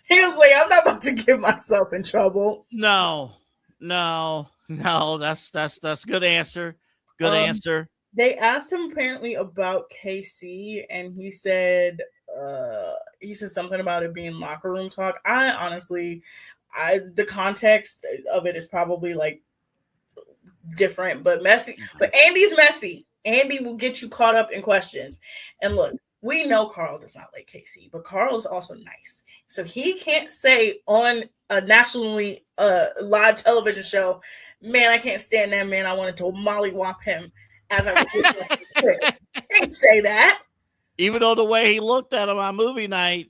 He was like, I'm not about to get myself in trouble. No. That's good answer. Good answer. They asked him apparently about KC, and he said something about it being locker room talk. I honestly, the context of it is probably like different, but messy. But Andy's messy. Andy will get you caught up in questions. And look, we know Carl does not like Casey, but Carl is also nice. So he can't say on a nationally live television show, man, I can't stand that man. I wanted to mollywop him as I was can't say that. Even though the way he looked at him on movie night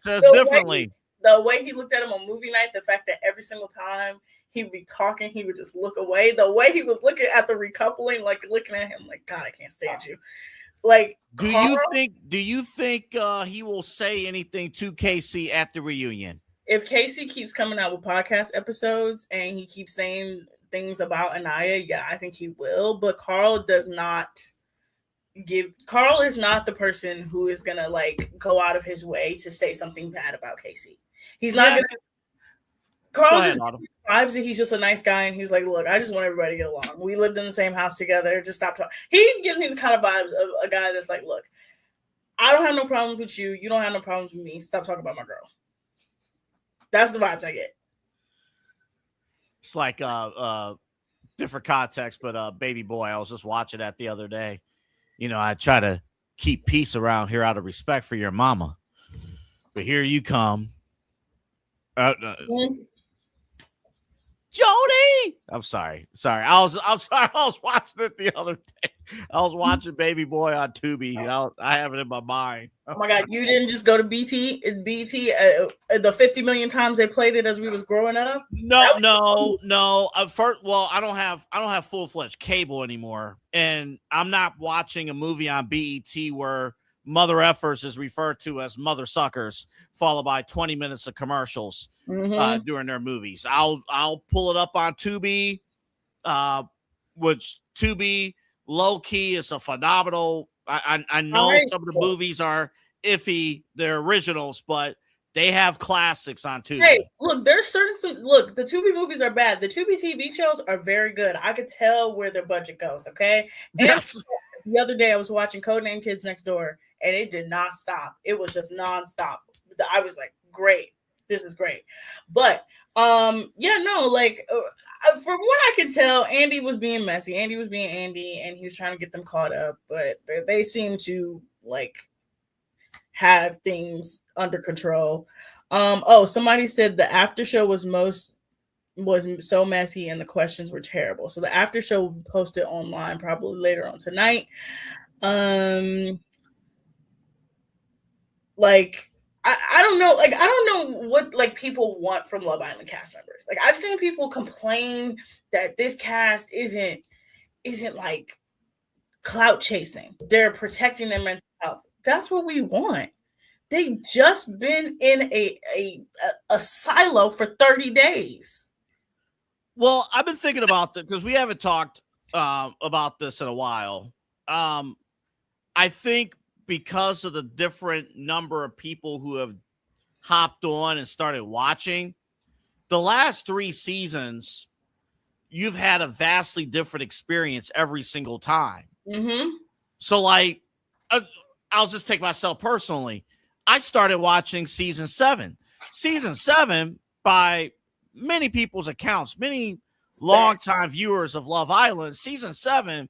says differently. The way he looked at him on movie night, the fact that every single time he'd be talking, he would just look away. The way he was looking at the recoupling, like looking at him, like, God, I can't stand you. Like, do you think he will say anything to Casey at the reunion? If Casey keeps coming out with podcast episodes and he keeps saying things about Anaya, yeah, I think he will. But Carl is not the person who is gonna like go out of his way to say something bad about Casey. He's not gonna. Carl just vibes that he's just a nice guy, and he's like, look, I just want everybody to get along. We lived in the same house together. Just stop talking. He gives me the kind of vibes of a guy that's like, look, I don't have no problems with you. You don't have no problems with me. Stop talking about my girl. That's the vibes I get. It's like different context, but Baby Boy, I was just watching that the other day. You know, I try to keep peace around here out of respect for your mama. But here you come. Jody! I'm sorry. I was watching it the other day. I was watching Baby Boy on Tubi. I have it in my mind. Oh my God, you didn't just go to BT the 50 million times they played it as we was growing up? No. First, well, I don't have full-fledged cable anymore, and I'm not watching a movie on BET where Mother Effers is referred to as Mother Suckers, followed by 20 minutes of commercials during their movies. I'll pull it up on Tubi, which Tubi low key is a phenomenal. I know some of the movies are iffy, they're originals, but they have classics on Tubi. Hey, look, the Tubi movies are bad. The Tubi TV shows are very good. I could tell where their budget goes. Okay. Yes. And the other day I was watching Codename Kids Next Door, and it did not stop. It was just nonstop. I was like, great. This is great. But from what I could tell, Andy was being messy. Andy was being Andy, and he was trying to get them caught up. But they seem to like have things under control. Somebody said the after show was so messy and the questions were terrible. So the after show will be posted online probably later on tonight. I don't know. Like, I don't know what like people want from Love Island cast members. Like, I've seen people complain that this cast isn't like clout chasing. They're protecting their mental health. That's what we want. They just been in a silo for 30 days. Well, I've been thinking about this because we haven't talked about this in a while. I think because of the different number of people who have hopped on and started watching, the last 3 seasons, you've had a vastly different experience every single time. Mm-hmm. So, like, I'll just take myself personally. I started watching season 7. Season 7, by many people's accounts, many longtime viewers of Love Island, season 7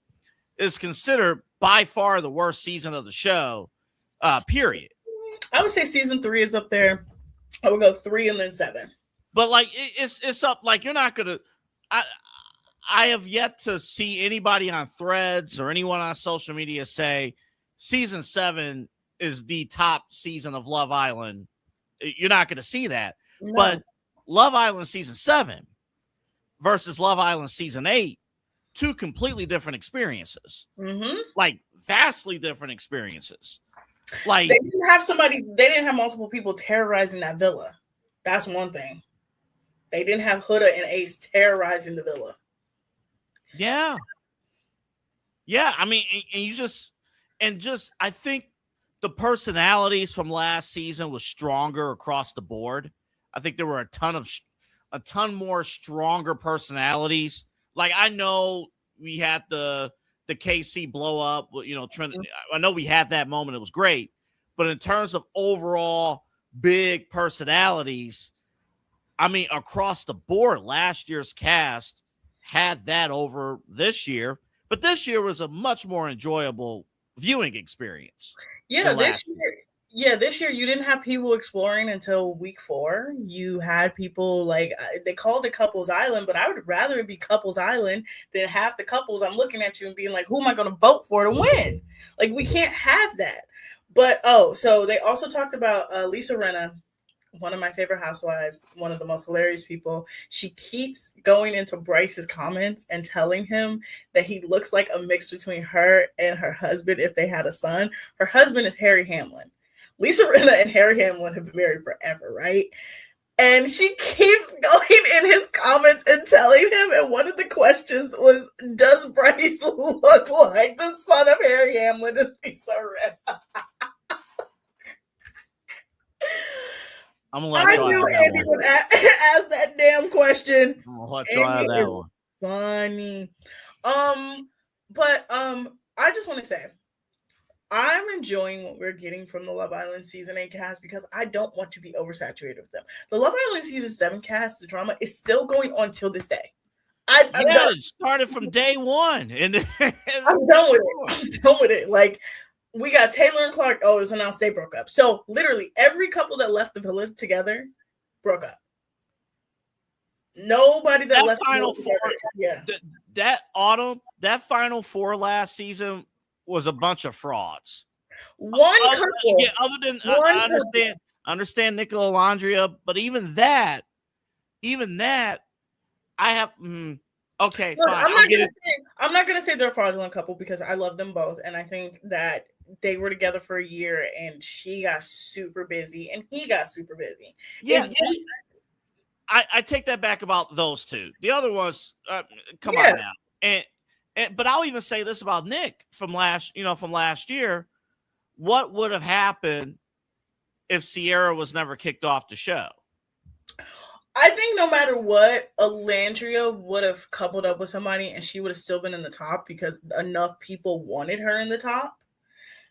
is considered by far the worst season of the show, period. I would say season 3 is up there. I would go 3 and then 7. But like it's up, like you're not gonna. I have yet to see anybody on Threads or anyone on social media say season 7 is the top season of Love Island. You're not going to see that. No. But Love Island season 7 versus Love Island season 8, 2 completely different experiences. Mm-hmm. Like vastly different experiences. Like they didn't have multiple people terrorizing that villa. That's one thing. They didn't have Huda and Ace terrorizing the villa. Yeah. Yeah. I mean, I think the personalities from last season was stronger across the board. I think there were a ton more stronger personalities. Like, I know we had the KC blow up, Trinity. I know we had that moment. It was great. But in terms of overall big personalities, I mean, across the board, last year's cast had that over this year, but this year was a much more enjoyable viewing experience. Yeah, than last this year you didn't have people exploring until week 4. You had people like they called it Couples Island, but I would rather it be Couples Island than half the couples I'm looking at you and being like, who am I going to vote for to win? Like, we can't have that. But so they also talked about Lisa Rinna, one of my favorite housewives, one of the most hilarious people. She keeps going into Bryce's comments and telling him that he looks like a mix between her and her husband if they had a son. Her husband is Harry Hamlin. Lisa Rinna and Harry Hamlin have been married forever, right? And she keeps going in his comments and telling him, and one of the questions was, does Bryce look like the son of Harry Hamlin and Lisa Rinna? I'm gonna let I y'all knew have that Andy one. would ask that damn question. I'm gonna let y'all have Andy that is one. funny. But I just want to say, I'm enjoying what we're getting from the Love Island season 8 cast because I don't want to be oversaturated with them. The Love Island season 7 cast, the drama is still going on till this day. I'm done. It started from day one, and I'm done with it. I'm done with it. Like, we got Taylor and Clark. Oh, it was announced they broke up. So literally every couple that left the villa together broke up. Nobody that left final the four, villa together. that final 4 last season was a bunch of frauds. One Other couple. than I understand Nicola Landria, but even that, I have okay. Look, Fine. I'm not gonna say they're a fraudulent couple because I love them both, and I think that they were together for a year, and she got super busy, and he got super busy. Yeah, I take that back about those two. The other ones, come on now, and but I'll even say this about Nick from last year. What would have happened if Sierra was never kicked off the show? I think no matter what, Alandria would have coupled up with somebody and she would have still been in the top because enough people wanted her in the top.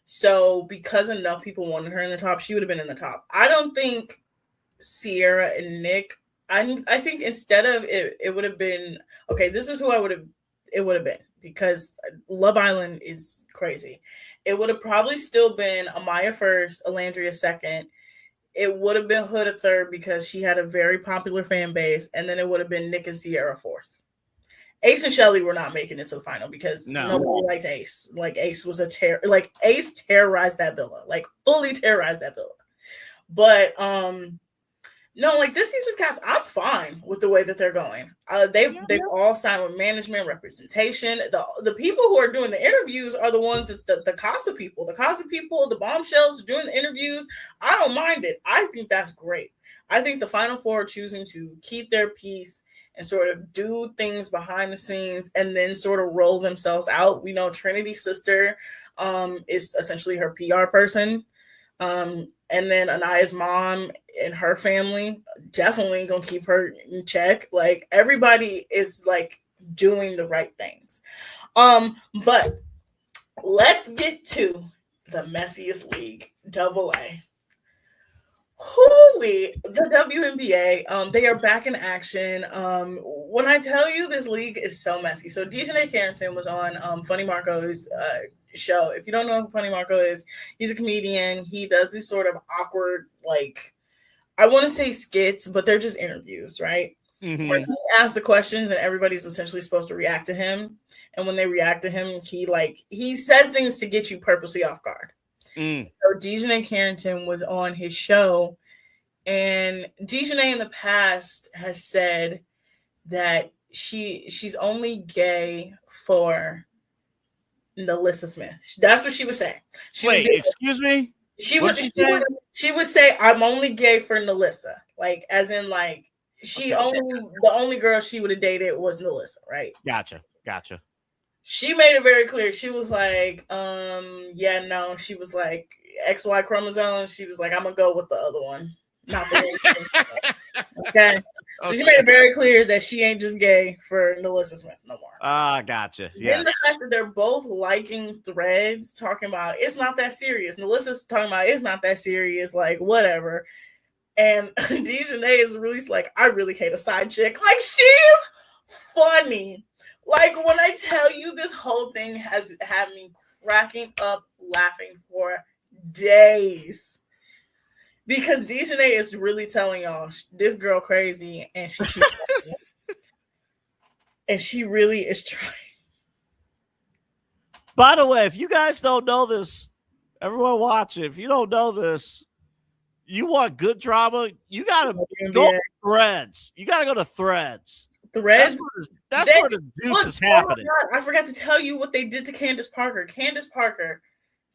So because enough people wanted her in the top, she would have been in the top. I don't think Sierra and Nick, I think instead of it would have been, okay, this is who it would have been because Love Island is crazy. It would have probably still been Amaya first, Alandria second. It would have been Hood a third because she had a very popular fan base, and then it would have been Nick and Sierra fourth. Ace and Shelly were not making it to the final because nobody liked Ace. Like Ace was Ace terrorized that villa, like fully terrorized that villa. But no, like this season's cast, I'm fine with the way that they're going. They've all signed with management, representation. The people who are doing the interviews are the ones that's the Casa people. The Casa people, the Bombshells doing the interviews. I don't mind it. I think that's great. I think the Final Four are choosing to keep their peace and sort of do things behind the scenes and then sort of roll themselves out. We know Trinity's sister is essentially her PR person. And then Anaya's mom and her family definitely gonna keep her in check. Like everybody is like doing the right things. But let's get to the messiest league, AA. The WNBA, they are back in action. When I tell you this league is so messy. So Dejanay Carrington was on Funny Marco's show. If you don't know who Funny Marco is, he's a comedian. He does these sort of awkward, like, I want to say skits, but they're just interviews, right? Mm-hmm. Where he asks the questions and everybody's essentially supposed to react to him. And when they react to him, he says things to get you purposely off guard. So Dejanay Carrington was on his show, and Dejanay in the past has said that she's only gay for NaLyssa Smith. That's what she would say. Excuse me? She would say, I'm only gay for NaLyssa. Like, as in, like, the only girl she would have dated was NaLyssa, right? Gotcha. She made it very clear. She was like, no. She was like, XY chromosomes. She was like, I'm going to go with the other one. Not the okay. So she made it very clear that she ain't just gay for NaLyssa Smith no more. Gotcha. Then the fact that they're both liking threads talking about it's not that serious. NaLyssa's talking about it's not that serious, like whatever. And Dejanay is really like, I really hate a side chick. Like, she's funny. Like, when I tell you, this whole thing has had me cracking up laughing for days. Because Dejanay is really telling y'all this girl crazy and she and she really is trying. By the way, if you guys don't know this, everyone watch it. If you don't know this, you want good drama, you gotta go to Threads. You gotta go to Threads. Threads. That's where the juice is happening. I forgot to tell you what they did to Candace Parker. Candace Parker,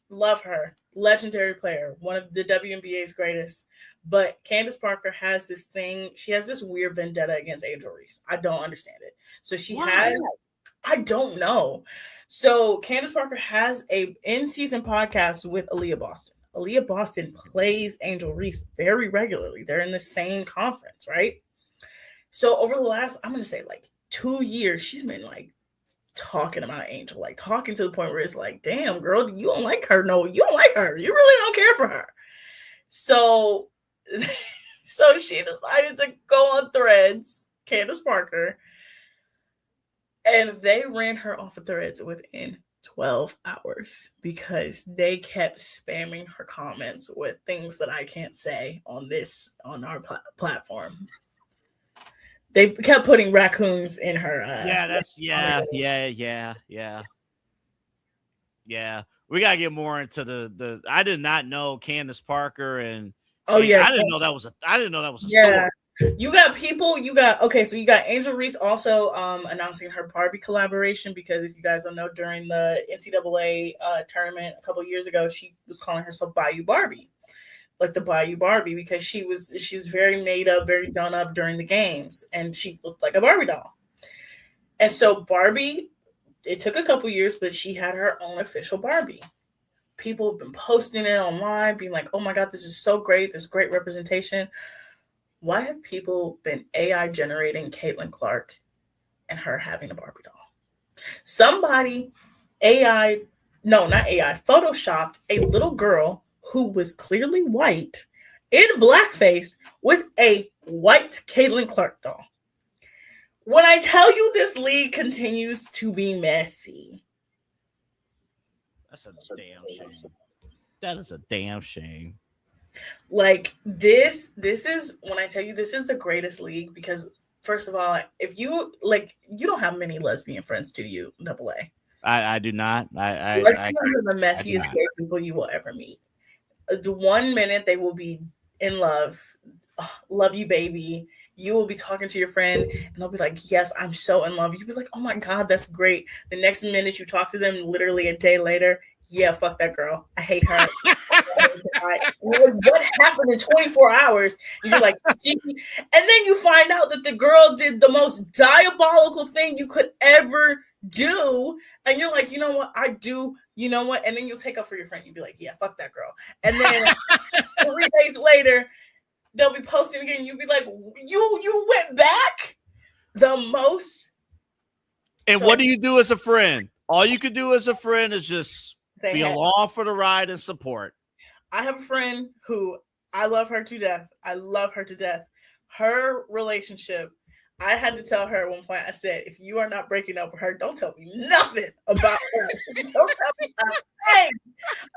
love her, legendary player, one of the WNBA's greatest. But Candace Parker has this thing. She has this weird vendetta against Angel Reese. I don't understand it. So she has. I don't know. So Candace Parker has a in-season podcast with Aaliyah Boston. Aaliyah Boston plays Angel Reese very regularly. They're in the same conference, right? So over the last, I'm going to say like 2 years, she's been like talking about Angel, like talking to the point where it's like, damn, girl, you don't like her. No, you don't like her. You really don't care for her. So she decided to go on Threads, Candace Parker, and they ran her off of Threads within 12 hours because they kept spamming her comments with things that I can't say on our platform. They kept putting raccoons in her. Yeah. We gotta get more into the. I did not know Candace Parker and. I didn't know that was a story. You got people. You got Angel Reese also announcing her Barbie collaboration because if you guys don't know, during the NCAA tournament a couple years ago, she was calling herself Bayou Barbie. Like the Bayou Barbie, because she was very made up, very done up during the games, and she looked like a Barbie doll. And so Barbie, it took a couple years, but she had her own official Barbie. People have been posting it online, being like, "Oh my God, this is so great! This great representation." Why have people been AI generating Caitlin Clark and her having a Barbie doll? Somebody photoshopped a little girl who was clearly white in blackface with a white Caitlin Clark doll. When I tell you this league continues to be messy. That's a damn shame. That is a damn shame. Like this is when I tell you this is the greatest league because first of all, if you you don't have many lesbian friends, do you? AA. I do not. Lesbians are the messiest gay people you will ever meet. The 1 minute they will be in love, love you, baby. You will be talking to your friend and they'll be like, yes, I'm so in love. You'll be like, oh my God, that's great. The next minute you talk to them, literally a day later, yeah, fuck that girl. I hate her. What happened in 24 hours? And you're like, gee. And then you find out that the girl did the most diabolical thing you could ever do. And you're like, you know what? I do. You know what? And then you'll take up for your friend. You'll be like, yeah, fuck that girl. And then 3 days later, they'll be posting again. You'll be like, you went back the most. And what do you do as a friend? All you could do as a friend is just be along for the ride and support. I have a friend who I love her to death. I love her to death. Her relationship, I had to tell her at one point, I said, if you are not breaking up with her, don't tell me nothing about her. Don't tell me a thing.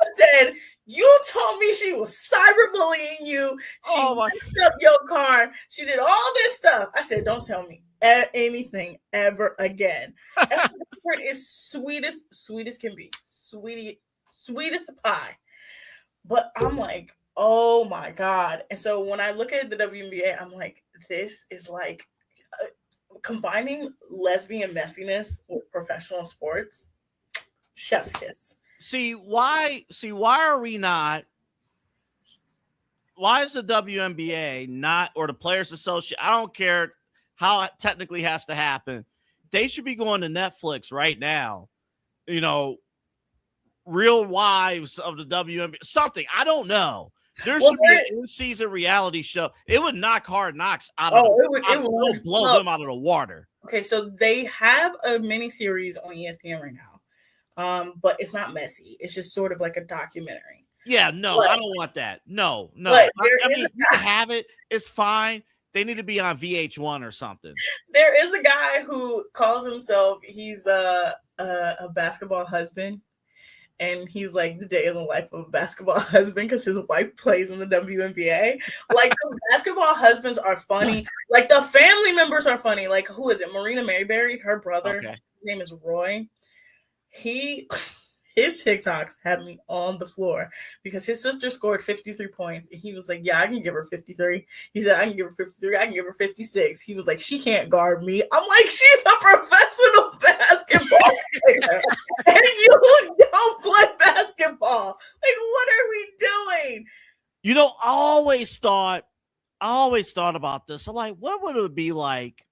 I said, you told me she was cyberbullying you. She messed up your car. She did all this stuff. I said, don't tell me anything ever again. And her is sweetest can be. Sweetest pie. But I'm like, oh my God. And so when I look at the WNBA, I'm like, this is like combining lesbian messiness with professional sports. Chef's kiss. Why are we not? Why is the WNBA not, or the Players Association? I don't care how it technically has to happen. They should be going to Netflix right now. You know, Real Wives of the WNBA, something. I don't know. There should be an in-season reality show. It would knock Hard Knocks out of it would blow them out of the water. Okay, so they have a miniseries on ESPN right now. But it's not messy. It's just sort of like a documentary. Yeah, no, But- I don't want that. No. But I there is mean, a you can have it. It's fine. They need to be on VH1 or something. There is a guy who calls himself, he's a basketball husband. And he's like the day in the life of a basketball husband because his wife plays in the WNBA. Like the basketball husbands are funny. Like the family members are funny. Like who is it? Marina Maryberry, her brother. Okay. His name is Roy. His TikToks had me on the floor because his sister scored 53 points and he was like, yeah, I can give her 53. He said, I can give her 53. I can give her 56. He was like, she can't guard me. I'm like, she's a professional basketball player and you don't play basketball. Like, what are we doing? You know, I always thought about this. I'm like, what would it be like,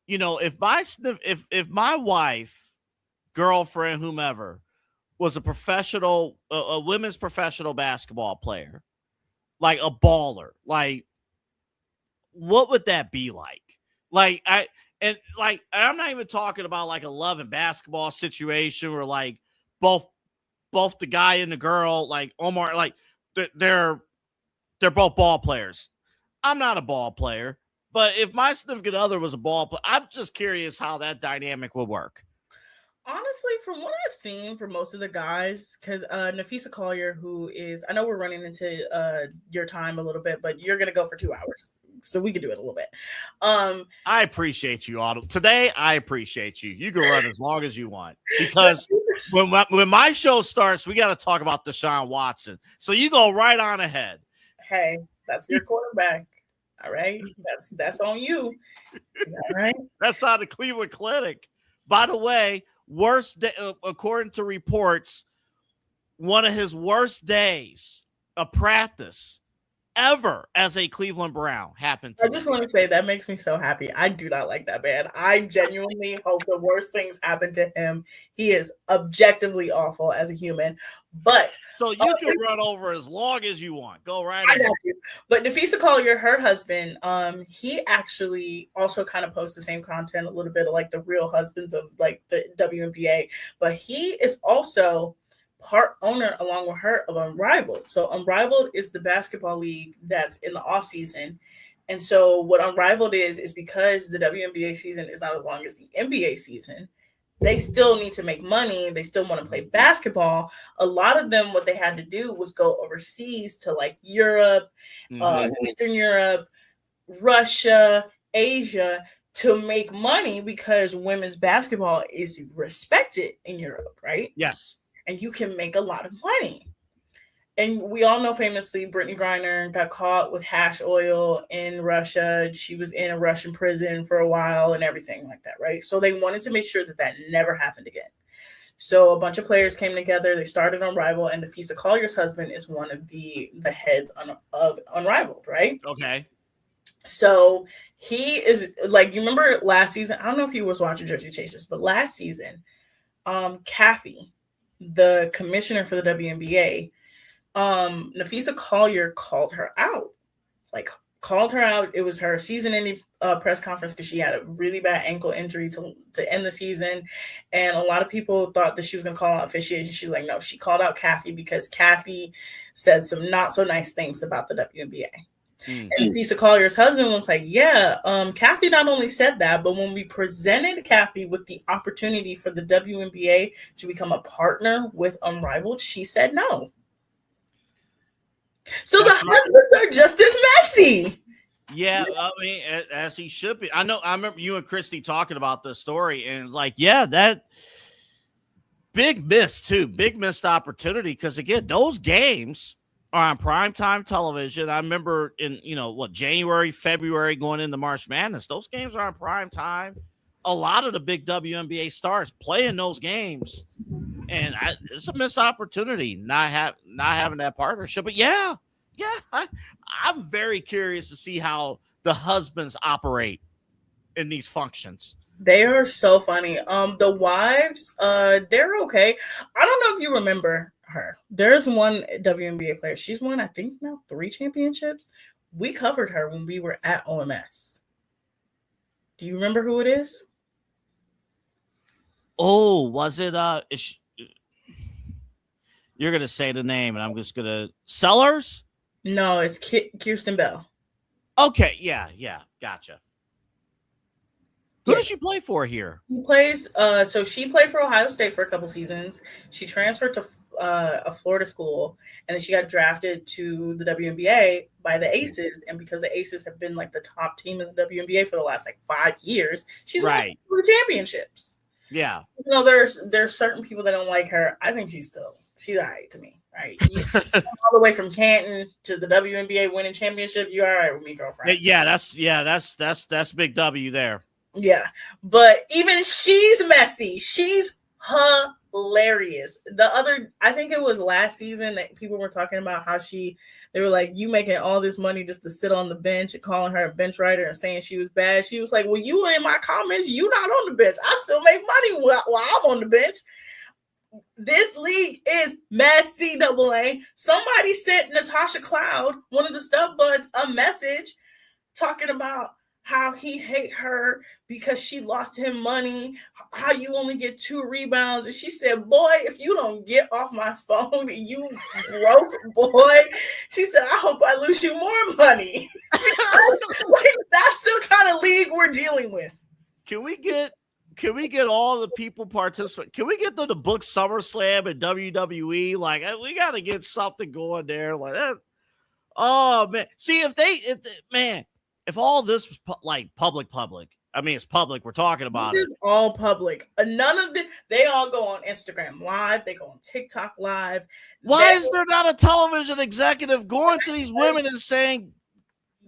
you know, if my wife, girlfriend, whomever, was a professional, a women's professional basketball player, like a baller, like what would that be like? Like I'm not even talking about like a love and basketball situation where like both the guy and the girl, like Omar, like they're both ball players. I'm not a ball player, but if my significant other was a ball player, I'm just curious how that dynamic would work. Honestly, from what I've seen for most of the guys, because Nafisa Collier, who is, I know we're running into your time a little bit, but you're going to go for 2 hours. So we can do it a little bit. I appreciate you, Otto. Today, I appreciate you. You can run as long as you want because when my show starts, we got to talk about Deshaun Watson. So you go right on ahead. Hey, that's your quarterback. All right. That's on you. All right. That's on the Cleveland Clinic. By the way, worst day, according to reports, one of his worst days of practice ever as a Cleveland Brown happened to I just want to say that makes me so happy. I do not like that man. I genuinely hope the worst things happen to him. He is objectively awful as a human. But so you can run over as long as you want. Go right I ahead. got you. But Nafisa Collier, her husband, he actually also kind of posts the same content, a little bit of like the real husbands of like the WNBA. But he is also part owner along with her of Unrivaled. So Unrivaled is the basketball league that's in the off season. And so what Unrivaled is because the WNBA season is not as long as the NBA season, they still need to make money. They still want to play basketball. A lot of them, what they had to do was go overseas to like Europe, Eastern Europe, Russia, Asia to make money because women's basketball is respected in Europe, right? Yes. And you can make a lot of money. And we all know famously Brittany Griner got caught with hash oil in Russia. She was in a Russian prison for a while and everything like that, right? So they wanted to make sure that that never happened again. So a bunch of players came together. They started Unrivaled, and Nafisa Collier's husband is one of the heads of Unrivaled, right? Okay. So he is like, you remember last season? I don't know if you was watching Jersey Chasers, but last season, Kathy, the commissioner for the WNBA, Nafisa Collier called her out. It was her season-ending press conference because she had a really bad ankle injury to end the season, and a lot of people thought that she was going to call out officiation. She's like, no, she called out Kathy because Kathy said some not so nice things about the WNBA. And Nafisa Collier's husband was like, yeah, Kathy not only said that, but when we presented Kathy with the opportunity for the WNBA to become a partner with Unrivaled, she said no. So the husbands are just as messy. Yeah, I mean, as he should be. I remember you and Christy talking about this story, and like, yeah, that big missed opportunity. Because again, those games are on primetime television. I remember in January, February, going into March Madness, those games are on prime time. A lot of the big WNBA stars playing those games, and it's a missed opportunity not having that partnership. But yeah, I'm very curious to see how the husbands operate in these functions. They are so funny. The wives, they're okay. I don't know if you remember her. There's one WNBA player. She's won, I think, now 3 championships. We covered her when we were at OMS. Do you remember who it is? Oh, was it? You're gonna say the name, and I'm just gonna Sellers. No, it's Kirsten Bell. Okay, yeah, gotcha. Who Yeah. does she play for here? She plays. So she played for Ohio State for a couple seasons. She transferred to a Florida school, and then she got drafted to the WNBA by the Aces. And because the Aces have been like the top team in the WNBA for the last like 5 years, she's won the championships. Yeah. You know, there's certain people that don't like her. I think she's all right to me. Right, all the way from Canton to the WNBA winning championship. You all right with me, girlfriend? Yeah, that's big W there. Yeah, but even she's messy. She's hilarious. I think it was last season that people were talking about how they were like, you making all this money just to sit on the bench and calling her a bench writer and saying she was bad. She was like, well, you in my comments, you not on the bench. I still make money while I'm on the bench. This league is messy, AA. Somebody sent Natasha Cloud, one of the Stub Buds, a message talking about how he hate her because she lost him money, how you only get 2 rebounds. And she said, boy, if you don't get off my phone, you broke boy. She said, I hope I lose you more money. Like, that's the kind of league we're dealing with. Can we get all the people participate? Can we get them to book SummerSlam and WWE? Like, we got to get something going there. Like that. Oh man. See, if all this was like public, I mean, it's public. We're talking about this is all public. None of they all go on Instagram Live. They go on TikTok Live. Why is there not a television executive going to these women and saying,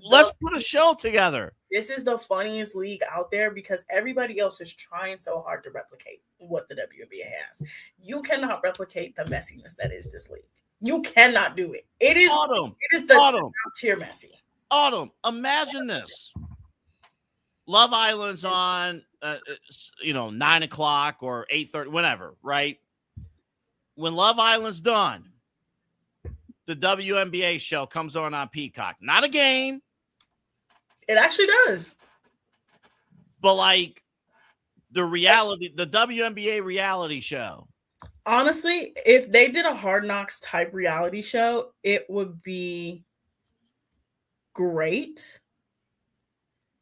let's put a show together? This is the funniest league out there because everybody else is trying so hard to replicate what the WNBA has. You cannot replicate the messiness that is this league. You cannot do it. It is the top tier messy. Autumn, imagine this. Love Island's on, 9 o'clock or 8:30, whatever, right? When Love Island's done, the WNBA show comes on Peacock. Not a game. It actually does. But like the WNBA reality show. Honestly, if they did a Hard Knocks type reality show, it would be great.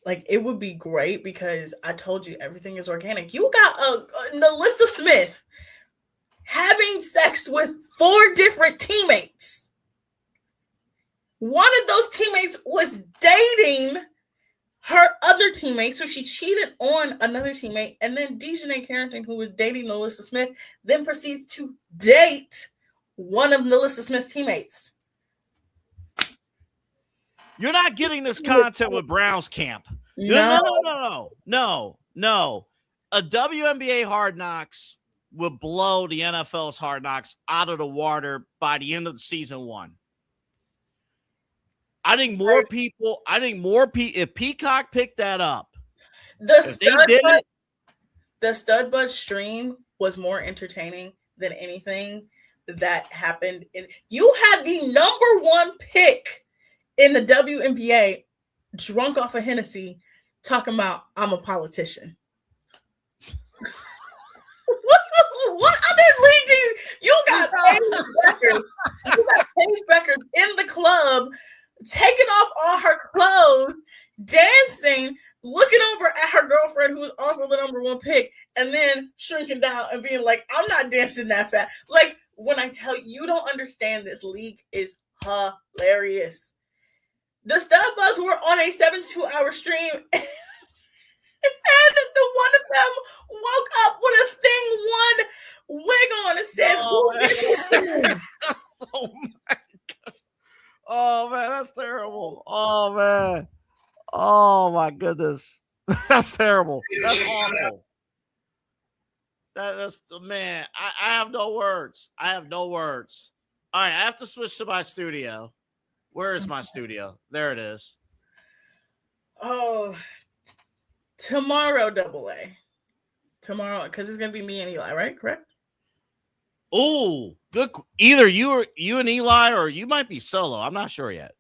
Like, it would be great because I told you everything is organic. You got a Nalissa Smith having sex with 4 different teammates. One of those teammates was dating her other teammate, so she cheated on another teammate. And then Dejanay Carrington, who was dating Nalissa Smith, then proceeds to date one of Nalissa Smith's teammates. You're not getting this content with Browns camp. No. A WNBA Hard Knocks will blow the NFL's Hard Knocks out of the water by the end of season 1. I think more people, if Peacock picked that up, the Stud Bud stream was more entertaining than anything that happened. You had the number 1 pick in the WNBA drunk off of Hennessy talking about, I'm a politician. What other league do you got Paige Beckers? You got Paige Beckers in the club, taking off all her clothes, dancing, looking over at her girlfriend, who was also the number 1 pick, and then shrinking down and being like, I'm not dancing that fast. Like, when I tell you don't understand, this league is hilarious. The Stud Buds were on a 72-hour stream, and the one of them woke up with a thing 1 wig on and said, oh my God. Oh man, that's terrible. Oh man. Oh my goodness. That's terrible. That's awful. That's man. I have no words. All right, I have to switch to my studio. Where is my studio? There it is. Oh, tomorrow, AA. Tomorrow, because it's gonna be me and Eli, right? Correct? Oh, good. Either you and Eli, or you might be solo. I'm not sure yet.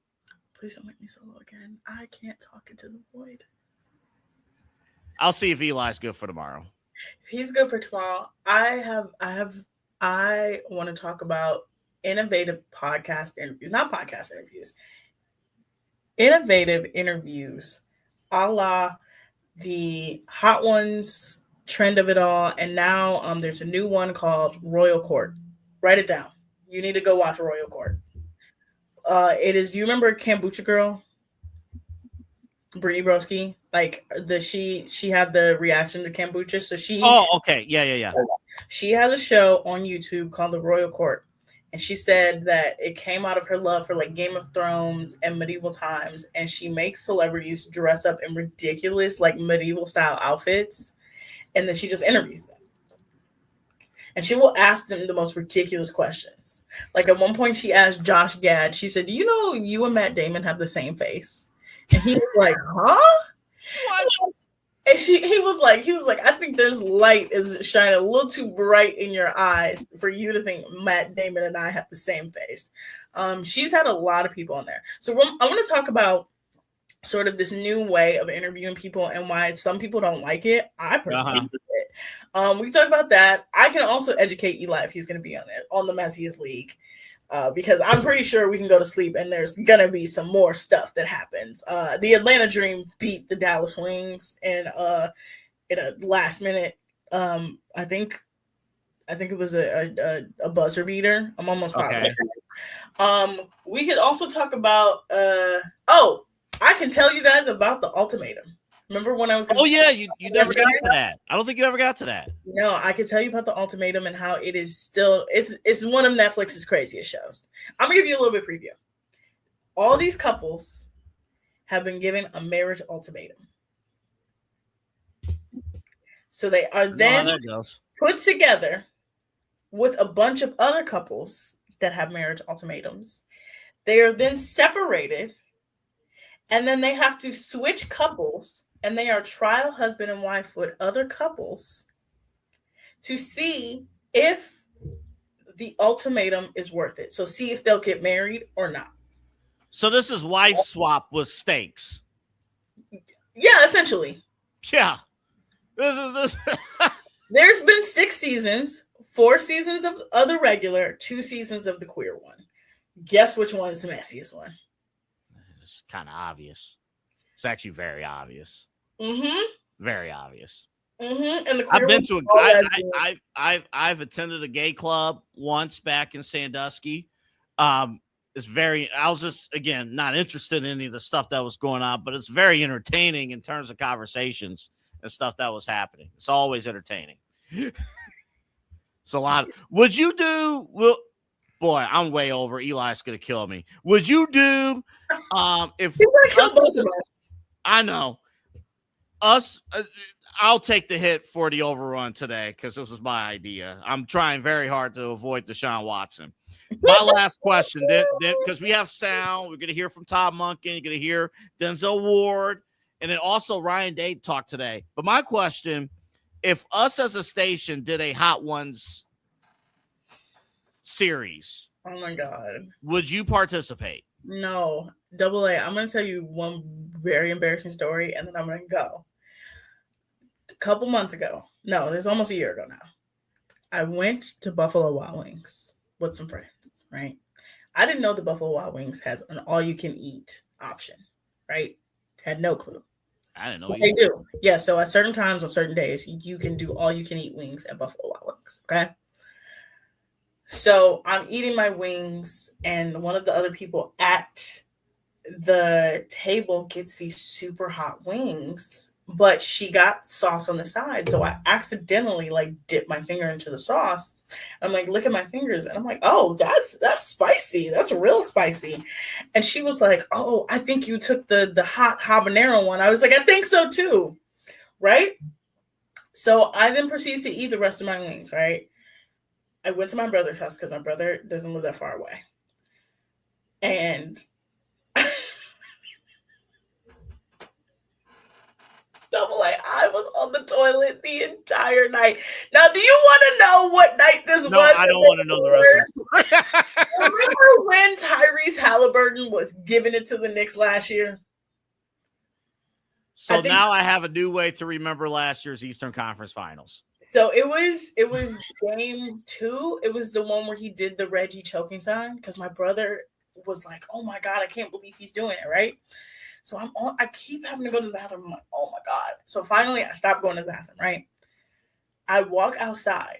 Please don't make me solo again. I can't talk into the void. I'll see if Eli's good for tomorrow. If he's good for tomorrow, I want to talk about innovative podcast interviews, not podcast interviews, innovative interviews, a la the Hot Ones trend of it all. And now there's a new one called Royal Court. Write it down. You need to go watch Royal Court. It is, you remember Kombucha Girl? Brittany Broski? Like she had the reaction to kombucha. So okay. Yeah. She has a show on YouTube called The Royal Court. And she said that it came out of her love for like Game of Thrones and medieval times. And she makes celebrities dress up in ridiculous, like medieval style outfits. And then she just interviews them. And she will ask them the most ridiculous questions. Like at one point she asked Josh Gad, she said, "Do you know you and Matt Damon have the same face?" And he was like, "Huh?" What? And he was like, "I think there's light is shining a little too bright in your eyes for you to think Matt Damon and I have the same face." She's had a lot of people on there. So I want to talk about sort of this new way of interviewing people and why some people don't like it. I personally do it. We can talk about that. I can also educate Eli if he's going to be on the Messiest League. Because I'm pretty sure we can go to sleep and there's gonna be some more stuff that happens. The Atlanta Dream beat the Dallas Wings in a last minute. I think it was a buzzer beater. I'm almost positive. Okay. We could also talk about. I can tell you guys about the ultimatum. Remember when I was? You never got to that. I don't think you ever got to that. No, I can tell you about the ultimatum and how it is still. It's one of Netflix's craziest shows. I'm gonna give you a little bit of preview. All these couples have been given a marriage ultimatum, so they are then put together with a bunch of other couples that have marriage ultimatums. They are then separated, and then they have to switch couples. And they are trial husband and wife with other couples to see if the ultimatum is worth it. So see if they'll get married or not. So this is wife swap with stakes. Yeah, essentially. Yeah. This. There's been 6 seasons, 4 seasons of the regular, 2 seasons of the queer one. Guess which one is the messiest one? It's kind of obvious. It's actually very obvious. Mm-hmm. Very obvious. Mm-hmm. And I've been to I've attended a gay club once back in Sandusky. It's very. I was just again not interested in any of the stuff that was going on, but it's very entertaining in terms of conversations and stuff that was happening. It's always entertaining. It's a lot. Would you do? Boy, I'm way over. Eli's gonna kill me. Would you do? If I know us, I'll take the hit for the overrun today because this was my idea. I'm trying very hard to avoid Deshaun Watson. My last question, then because we have sound, we're gonna hear from Todd Monken, you're gonna hear Denzel Ward, and then also Ryan Day talked today. But my question: if us as a station did a Hot Ones series, oh my God, would you participate? No. Double A, I'm going to tell you one very embarrassing story, and then I'm going to go. A couple months ago, no, it's almost a year ago now, I went to Buffalo Wild Wings with some friends, right? I didn't know the Buffalo Wild Wings has an all-you-can-eat option, right? Had no clue. I didn't know they do. Yeah, so at certain times on certain days, you can do all-you-can-eat wings at Buffalo Wild Wings, okay? So I'm eating my wings, and one of the other people at the table gets these super hot wings, but she got sauce on the side. So I accidentally dipped my finger into the sauce. I'm like, look at my fingers. And I'm like, oh, that's spicy. That's real spicy. And she was like, oh, I think you took the hot habanero one. I was like, I think so too. Right. So I then proceeded to eat the rest of my wings. Right. I went to my brother's house because my brother doesn't live that far away. And Double A, I was on the toilet the entire night. Now, do you want to know what night this was? No, I don't want to know the rest of it. Remember when Tyrese Halliburton was giving it to the Knicks last year? So now I have a new way to remember last year's Eastern Conference Finals. So it was game 2. It was the one where he did the Reggie choking sign because my brother was like, "Oh my God, I can't believe he's doing it," right? So I keep having to go to the bathroom. I'm like, "Oh my God." So finally I stopped going to the bathroom, right? I walk outside.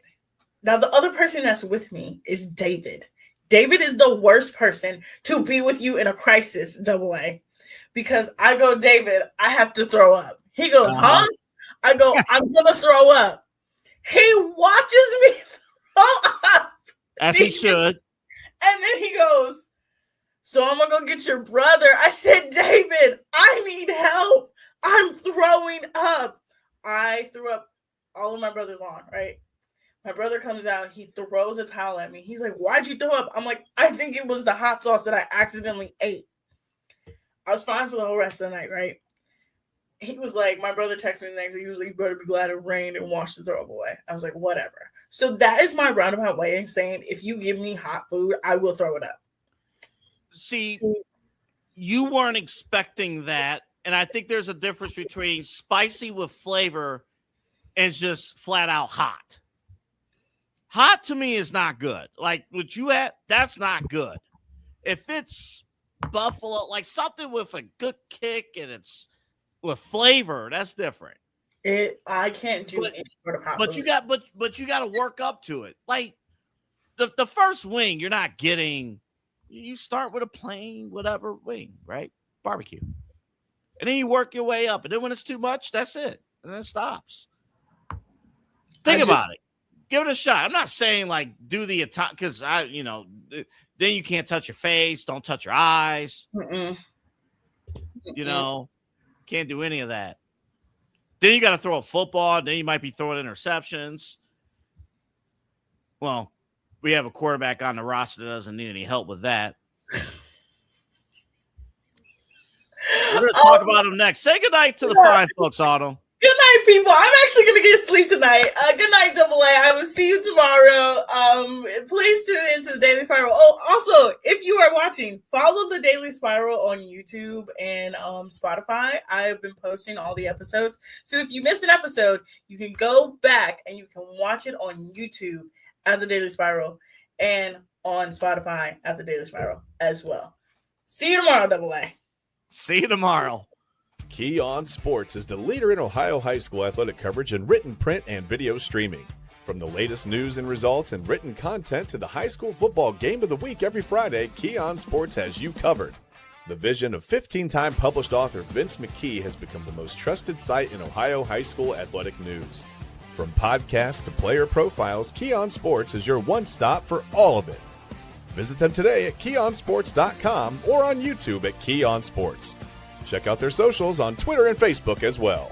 Now the other person that's with me is David. David is the worst person to be with you in a crisis, AA. Because I go, "David, I have to throw up." He goes, "Huh?" I go, "I'm going to throw up." He watches me throw up. As he should. And then he goes, "So I'm going to go get your brother." I said, "David, I need help. I'm throwing up." I threw up all of my brother's lawn, right? My brother comes out. He throws a towel at me. He's like, "Why'd you throw up?" I'm like, "I think it was the hot sauce that I accidentally ate." I was fine for the whole rest of the night, right? He was like, my brother texted me the next day. He was like, "You better be glad it rained and washed the throw up away." I was like, whatever. So that is my roundabout way of saying, if you give me hot food, I will throw it up. See, you weren't expecting that. And I think there's a difference between spicy with flavor and just flat out hot. Hot to me is not good. Like what you had, that's not good. If it's buffalo, like something with a good kick and it's with flavor, that's different. I can't do any sort of hot But food. you got to work up to it. Like the first wing, you're not getting. You start with a plain whatever wing, right? Barbecue, and then you work your way up, and then when it's too much, that's it, and then it stops. Think about it. Give it a shot. I'm not saying like do the attack because then you can't touch your face. Don't touch your eyes. Can't do any of that. Then you got to throw a football. Then you might be throwing interceptions. Well, we have a quarterback on the roster that doesn't need any help with that. We're going to talk about him next. Say goodnight to the fine folks, Autumn. Good night, people. I'm actually going to get sleep tonight. Good night, AA. I will see you tomorrow. Please tune into the Daily Spiral. Oh, also, if you are watching, follow the Daily Spiral on YouTube and Spotify. I have been posting all the episodes. So if you miss an episode, you can go back and you can watch it on YouTube at the Daily Spiral and on Spotify at the Daily Spiral as well. See you tomorrow, AA. See you tomorrow. Key On Sports is the leader in Ohio high school athletic coverage in written, print, and video streaming. From the latest news and results and written content to the high school football game of the week every Friday, Key On Sports has you covered. The vision of 15-time published author Vince McKee has become the most trusted site in Ohio high school athletic news. From podcasts to player profiles, Key On Sports is your one-stop for all of it. Visit them today at keyonsports.com or on YouTube at Key On Sports. Check out their socials on Twitter and Facebook as well.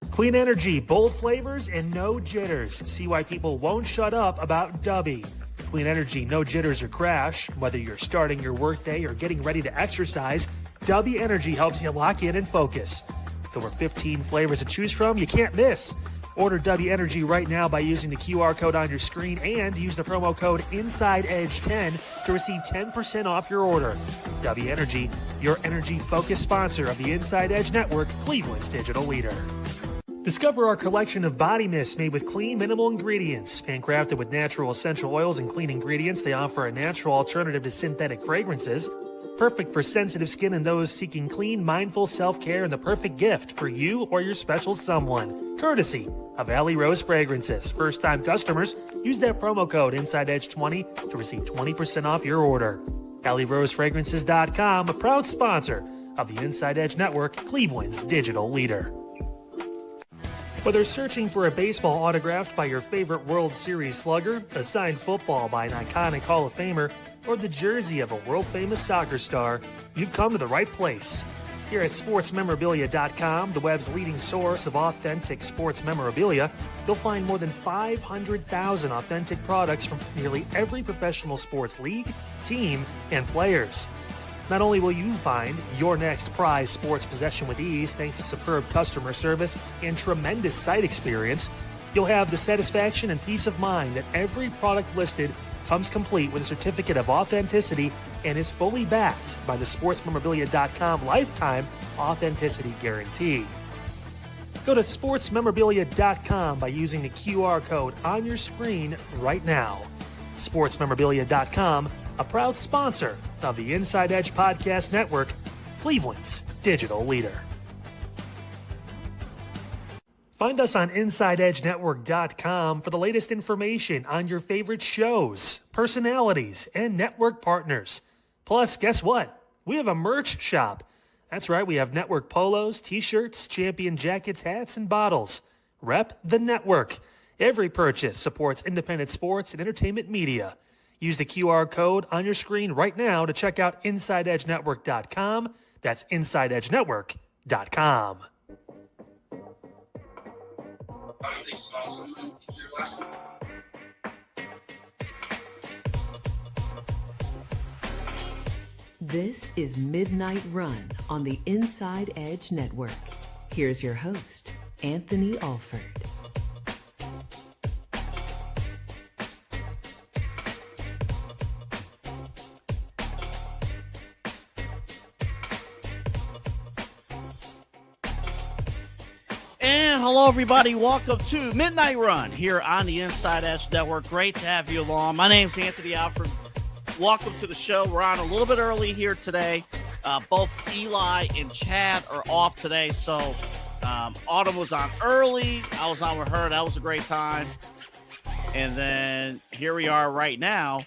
Clean energy, bold flavors, and no jitters. See why people won't shut up about Dubby. Clean energy, no jitters or crash. Whether you're starting your workday or getting ready to exercise, Dubby Energy helps you lock in and focus. With over 15 flavors to choose from, you can't miss. Order Dubby Energy right now by using the QR code on your screen and use the promo code InsideEdge10 to receive 10% off your order. Dubby Energy, your energy-focused sponsor of the Inside Edge Network, Cleveland's digital leader. Discover our collection of body mists made with clean, minimal ingredients. Handcrafted with natural essential oils and clean ingredients, they offer a natural alternative to synthetic fragrances. Perfect for sensitive skin and those seeking clean, mindful self-care, and the perfect gift for you or your special someone. Courtesy of Alley Rose Fragrances. First-time customers, use that promo code InsideEdge20 to receive 20% off your order. AlleyRoseFragrances.com, a proud sponsor of the Inside Edge Network, Cleveland's digital leader. Whether searching for a baseball autographed by your favorite World Series slugger, a signed football by an iconic Hall of Famer, or the jersey of a world-famous soccer star, you've come to the right place. Here at SportsMemorabilia.com, the web's leading source of authentic sports memorabilia, you'll find more than 500,000 authentic products from nearly every professional sports league, team, and players. Not only will you find your next prized sports possession with ease thanks to superb customer service and tremendous site experience, you'll have the satisfaction and peace of mind that every product listed comes complete with a certificate of authenticity and is fully backed by the sportsmemorabilia.com lifetime authenticity guarantee. Go to sportsmemorabilia.com by using the QR code on your screen right now. Sportsmemorabilia.com, a proud sponsor of the Inside Edge Podcast Network, Cleveland's digital leader. Find us on InsideEdgeNetwork.com for the latest information on your favorite shows, personalities, and network partners. Plus, guess what? We have a merch shop. That's right, we have network polos, t-shirts, champion jackets, hats, and bottles. Rep the network. Every purchase supports independent sports and entertainment media. Use the QR code on your screen right now to check out InsideEdgeNetwork.com. That's InsideEdgeNetwork.com. This is Midnight Run on the Inside Edge Network. Here's your host, Anthony Alford. And hello, everybody. Welcome to Midnight Run here on the Inside Edge Network. Great to have you along. My name's Anthony Alford. Welcome to the show. We're on a little bit early here today. Both Eli and Chad are off today, so Autumn was on early. I was on with her. That was a great time. And then here we are right now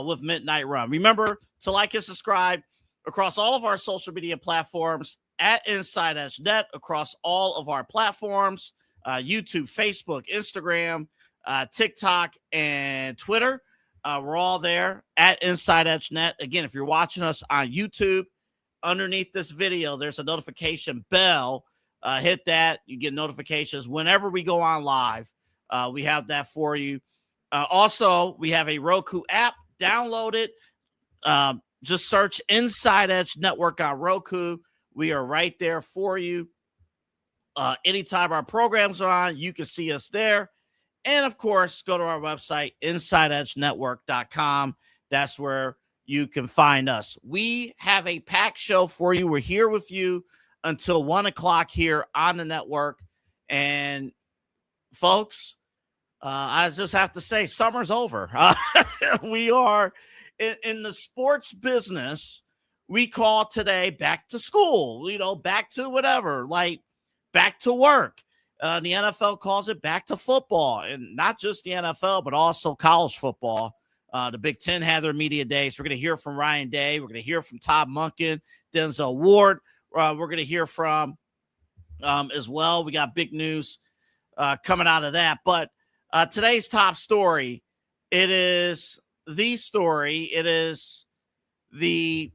with Midnight Run. Remember to like and subscribe across all of our social media platforms at Inside Edge Net, across all of our platforms, YouTube, Facebook, Instagram, TikTok, and Twitter. We're all there at Inside Edge Net. Again, if you're watching us on YouTube, underneath this video, there's a notification bell. Hit that. You get notifications whenever we go on live. We have that for you. Also, we have a Roku app. Download it. Just search Inside Edge Network on Roku. We are right there for you. Anytime our programs are on, you can see us there. And, of course, go to our website, InsideEdgeNetwork.com. That's where you can find us. We have a packed show for you. We're here with you until 1 o'clock here on the network. And, folks, I just have to say, summer's over. We are in the sports business. We call today back to school, back to whatever, like back to work. The NFL calls it back to football, and not just the NFL, but also college football. The Big Ten had their media days. We're going to hear from Ryan Day. We're going to hear from Todd Monken, Denzel Ward. We're going to hear from as well. We got big news coming out of that. But today's top story, it is the story. It is the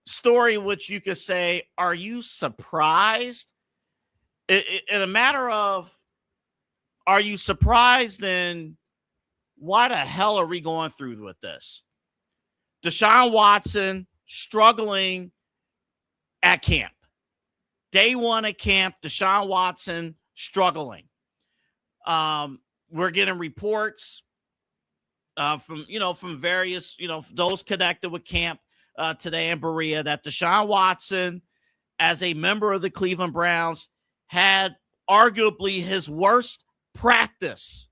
story which you could say, are you surprised? In a matter of, are you surprised, and why the hell are we going through with this? Deshaun Watson struggling at camp. Day one at camp, Deshaun Watson struggling. We're getting reports from various, those connected with camp today in Berea that Deshaun Watson, as a member of the Cleveland Browns, had arguably his worst practice.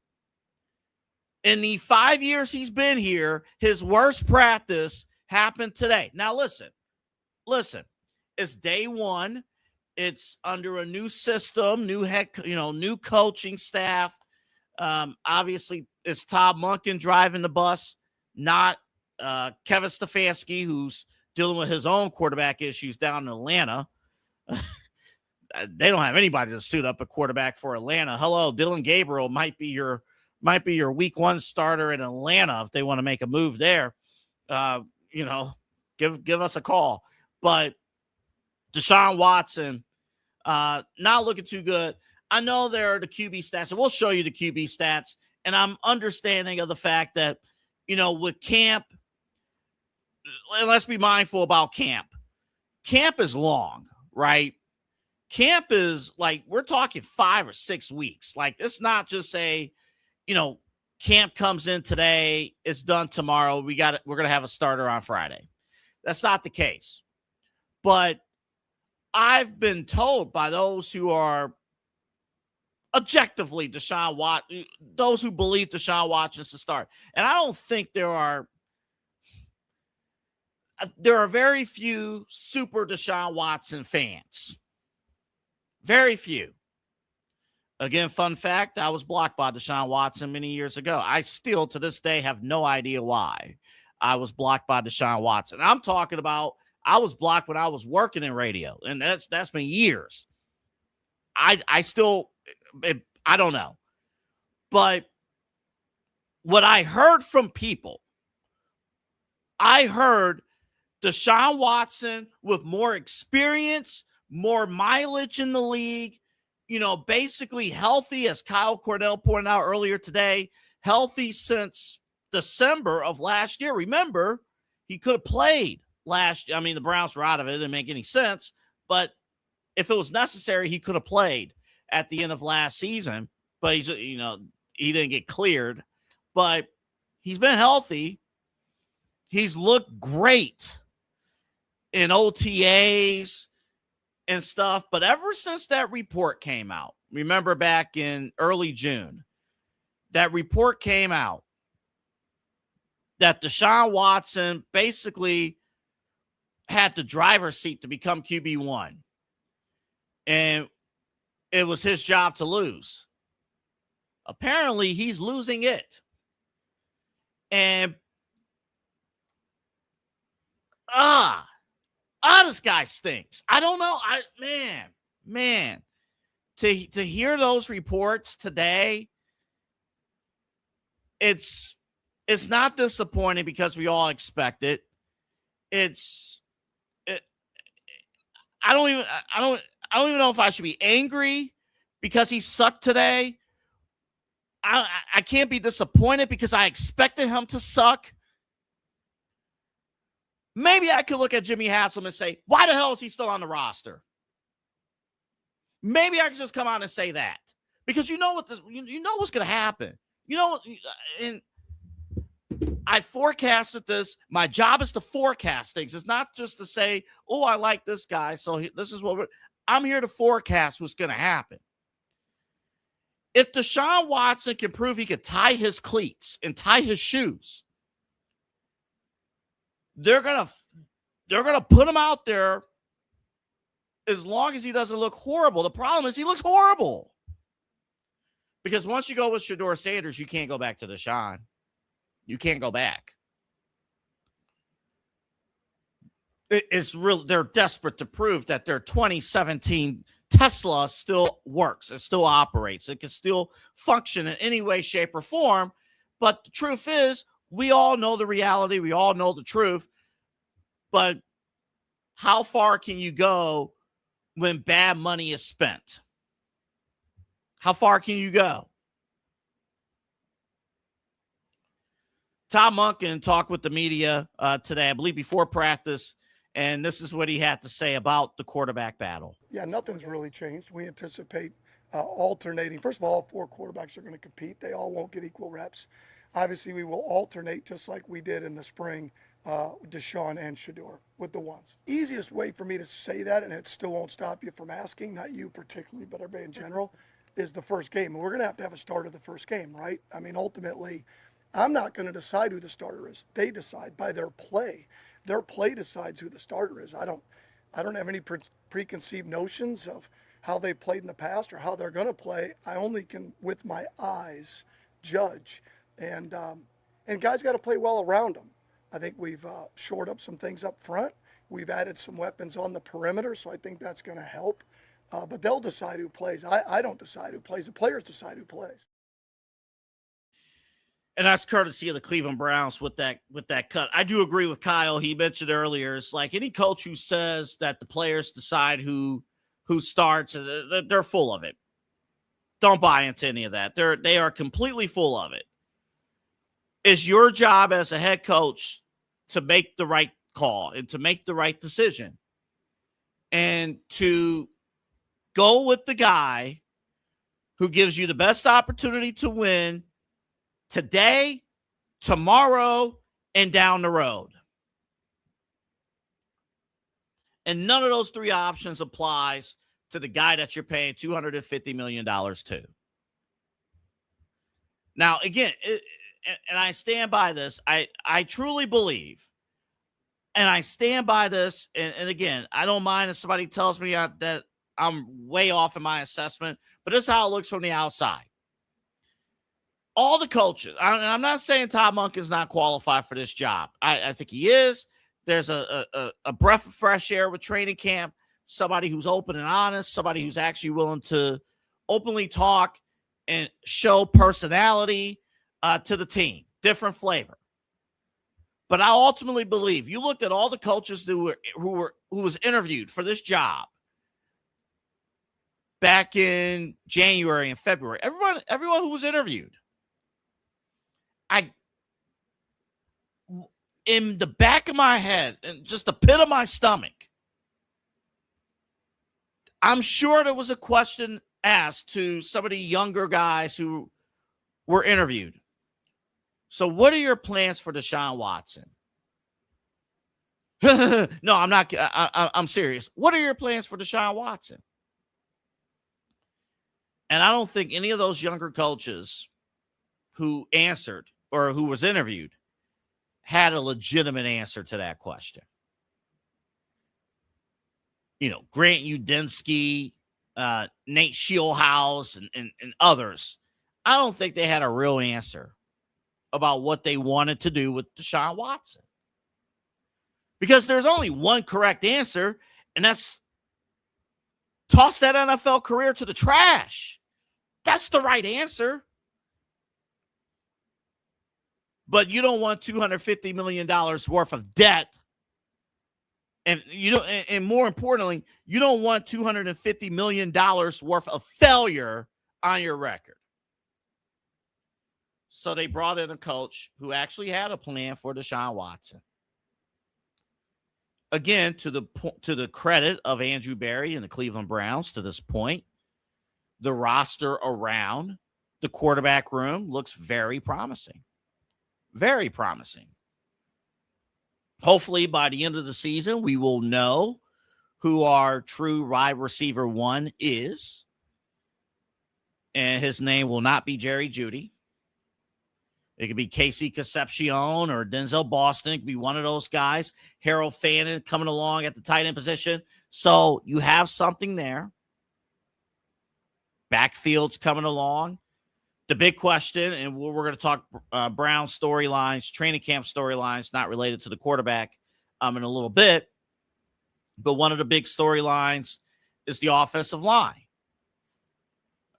In the 5 years he's been here, his worst practice happened today. Now, listen, it's day one. It's under a new system, new coaching staff. Obviously, it's Todd Monken driving the bus, not Kevin Stefanski, who's dealing with his own quarterback issues down in Atlanta. They don't have anybody to suit up a quarterback for Atlanta. Hello, Dylan Gabriel might be your week one starter in Atlanta if they want to make a move there. Give us a call. But Deshaun Watson, not looking too good. I know there are the QB stats, and we'll show you the QB stats. And I'm understanding of the fact that, with camp, and let's be mindful about camp. Camp is long, right? Camp is like, we're talking 5 or 6 weeks. Like, it's not just camp comes in today, it's done tomorrow. We're going to have a starter on Friday. That's not the case. But I've been told by those who are objectively Deshaun Watson, those who believe Deshaun Watson's the start. And I don't think there are very few super Deshaun Watson fans. Very few. Again, fun fact, I was blocked by Deshaun Watson many years ago. I still, to this day, have no idea why I was blocked by Deshaun Watson. I'm talking about I was blocked when I was working in radio, and that's been years. I still, I don't know. But what I heard from people, I heard Deshaun Watson with more experience, more mileage in the league, basically healthy, as Kyle Cordell pointed out earlier today, healthy since December of last year. Remember, he could have played last year. I mean, the Browns were out of it. It didn't make any sense. But if it was necessary, he could have played at the end of last season. But he didn't get cleared. But he's been healthy. He's looked great in OTAs and stuff. But ever since that report came out, remember back in early June, that report came out that Deshaun Watson basically had the driver's seat to become QB1. And it was his job to lose. Apparently, he's losing it. And this guy stinks. I don't know. Man, to hear those reports today, it's not disappointing because we all expect it. I don't even know if I should be angry because he sucked today. I can't be disappointed because I expected him to suck. Maybe I could look at Jimmy Haslam and say, why the hell is he still on the roster? Maybe I could just come out and say that. Because you know what's going to happen. And I forecasted this. My job is to forecast things. It's not just to say, oh, I like this guy, so this is what I'm here to forecast what's going to happen. If Deshaun Watson can prove he could tie his cleats and tie his shoes, they're gonna put him out there as long as he doesn't look horrible. The problem is he looks horrible. Because once you go with Shedeur Sanders, you can't go back to Deshaun. You can't go back. It's real. They're desperate to prove that their 2017 Tesla still works. It still operates. It can still function in any way, shape, or form. But the truth is, we all know the reality. We all know the truth. But how far can you go when bad money is spent? How far can you go? Tom Monken talked with the media today, I believe before practice, and this is what he had to say about the quarterback battle. Yeah, nothing's really changed. We anticipate alternating. First of all 4 quarterbacks are going to compete. They all won't get equal reps. Obviously, we will alternate just like we did in the spring, Deshaun and Shedeur with the ones. Easiest way for me to say that, and it still won't stop you from asking, not you particularly, but everybody in general, is the first game. And we're going to have a starter the first game, right? I mean, ultimately, I'm not going to decide who the starter is. They decide by their play. Their play decides who the starter is. I don't have any preconceived notions of how they played in the past or how they're going to play. I only can, with my eyes, judge. And guys got to play well around them. I think we've shored up some things up front. We've added some weapons on the perimeter, so I think that's going to help. But they'll decide who plays. I don't decide who plays. The players decide who plays. And that's courtesy of the Cleveland Browns with that cut. I do agree with Kyle. He mentioned earlier, it's like any coach who says that the players decide who starts, they're full of it. Don't buy into any of that. They are completely full of it. It's your job as a head coach to make the right call and to make the right decision and to go with the guy who gives you the best opportunity to win today, tomorrow, and down the road. And none of those three options applies to the guy that you're paying $250 million to. Now, again, and I stand by this. I truly believe, and I stand by this, and again, I don't mind if somebody tells me that I'm way off in my assessment, but this is how it looks from the outside. All the coaches, I'm not saying Todd Monk is not qualified for this job. I think he is. There's a breath of fresh air with training camp, somebody who's open and honest, somebody who's actually willing to openly talk and show personality to the team, different flavor. But I ultimately believe you looked at all the coaches who was interviewed for this job back in January and February. Everyone who was interviewed, in the back of my head and just the pit of my stomach, I'm sure there was a question asked to some of the younger guys who were interviewed. So what are your plans for Deshaun Watson? No, I'm not. I'm serious. What are your plans for Deshaun Watson? And I don't think any of those younger coaches who answered or who was interviewed had a legitimate answer to that question. You know, Grant Udinski, Nate Scheelhaus, and others. I don't think they had a real answer about what they wanted to do with Deshaun Watson. Because there's only one correct answer, and that's toss that NFL career to the trash. That's the right answer. But you don't want $250 million worth of debt. And and more importantly, you don't want $250 million worth of failure on your record. So they brought in a coach who actually had a plan for Deshaun Watson. Again, to the credit of Andrew Berry and the Cleveland Browns to this point, the roster around the quarterback room looks very promising. Very promising. Hopefully, by the end of the season, we will know who our true wide receiver one is. And his name will not be Jerry Jeudy. It could be Casey Concepcion or Denzel Boston. It could be one of those guys. Harold Fannin coming along at the tight end position. So you have something there. Backfield's coming along. The big question, and we're going to talk Brown storylines, training camp storylines, not related to the quarterback in a little bit. But one of the big storylines is the offensive line.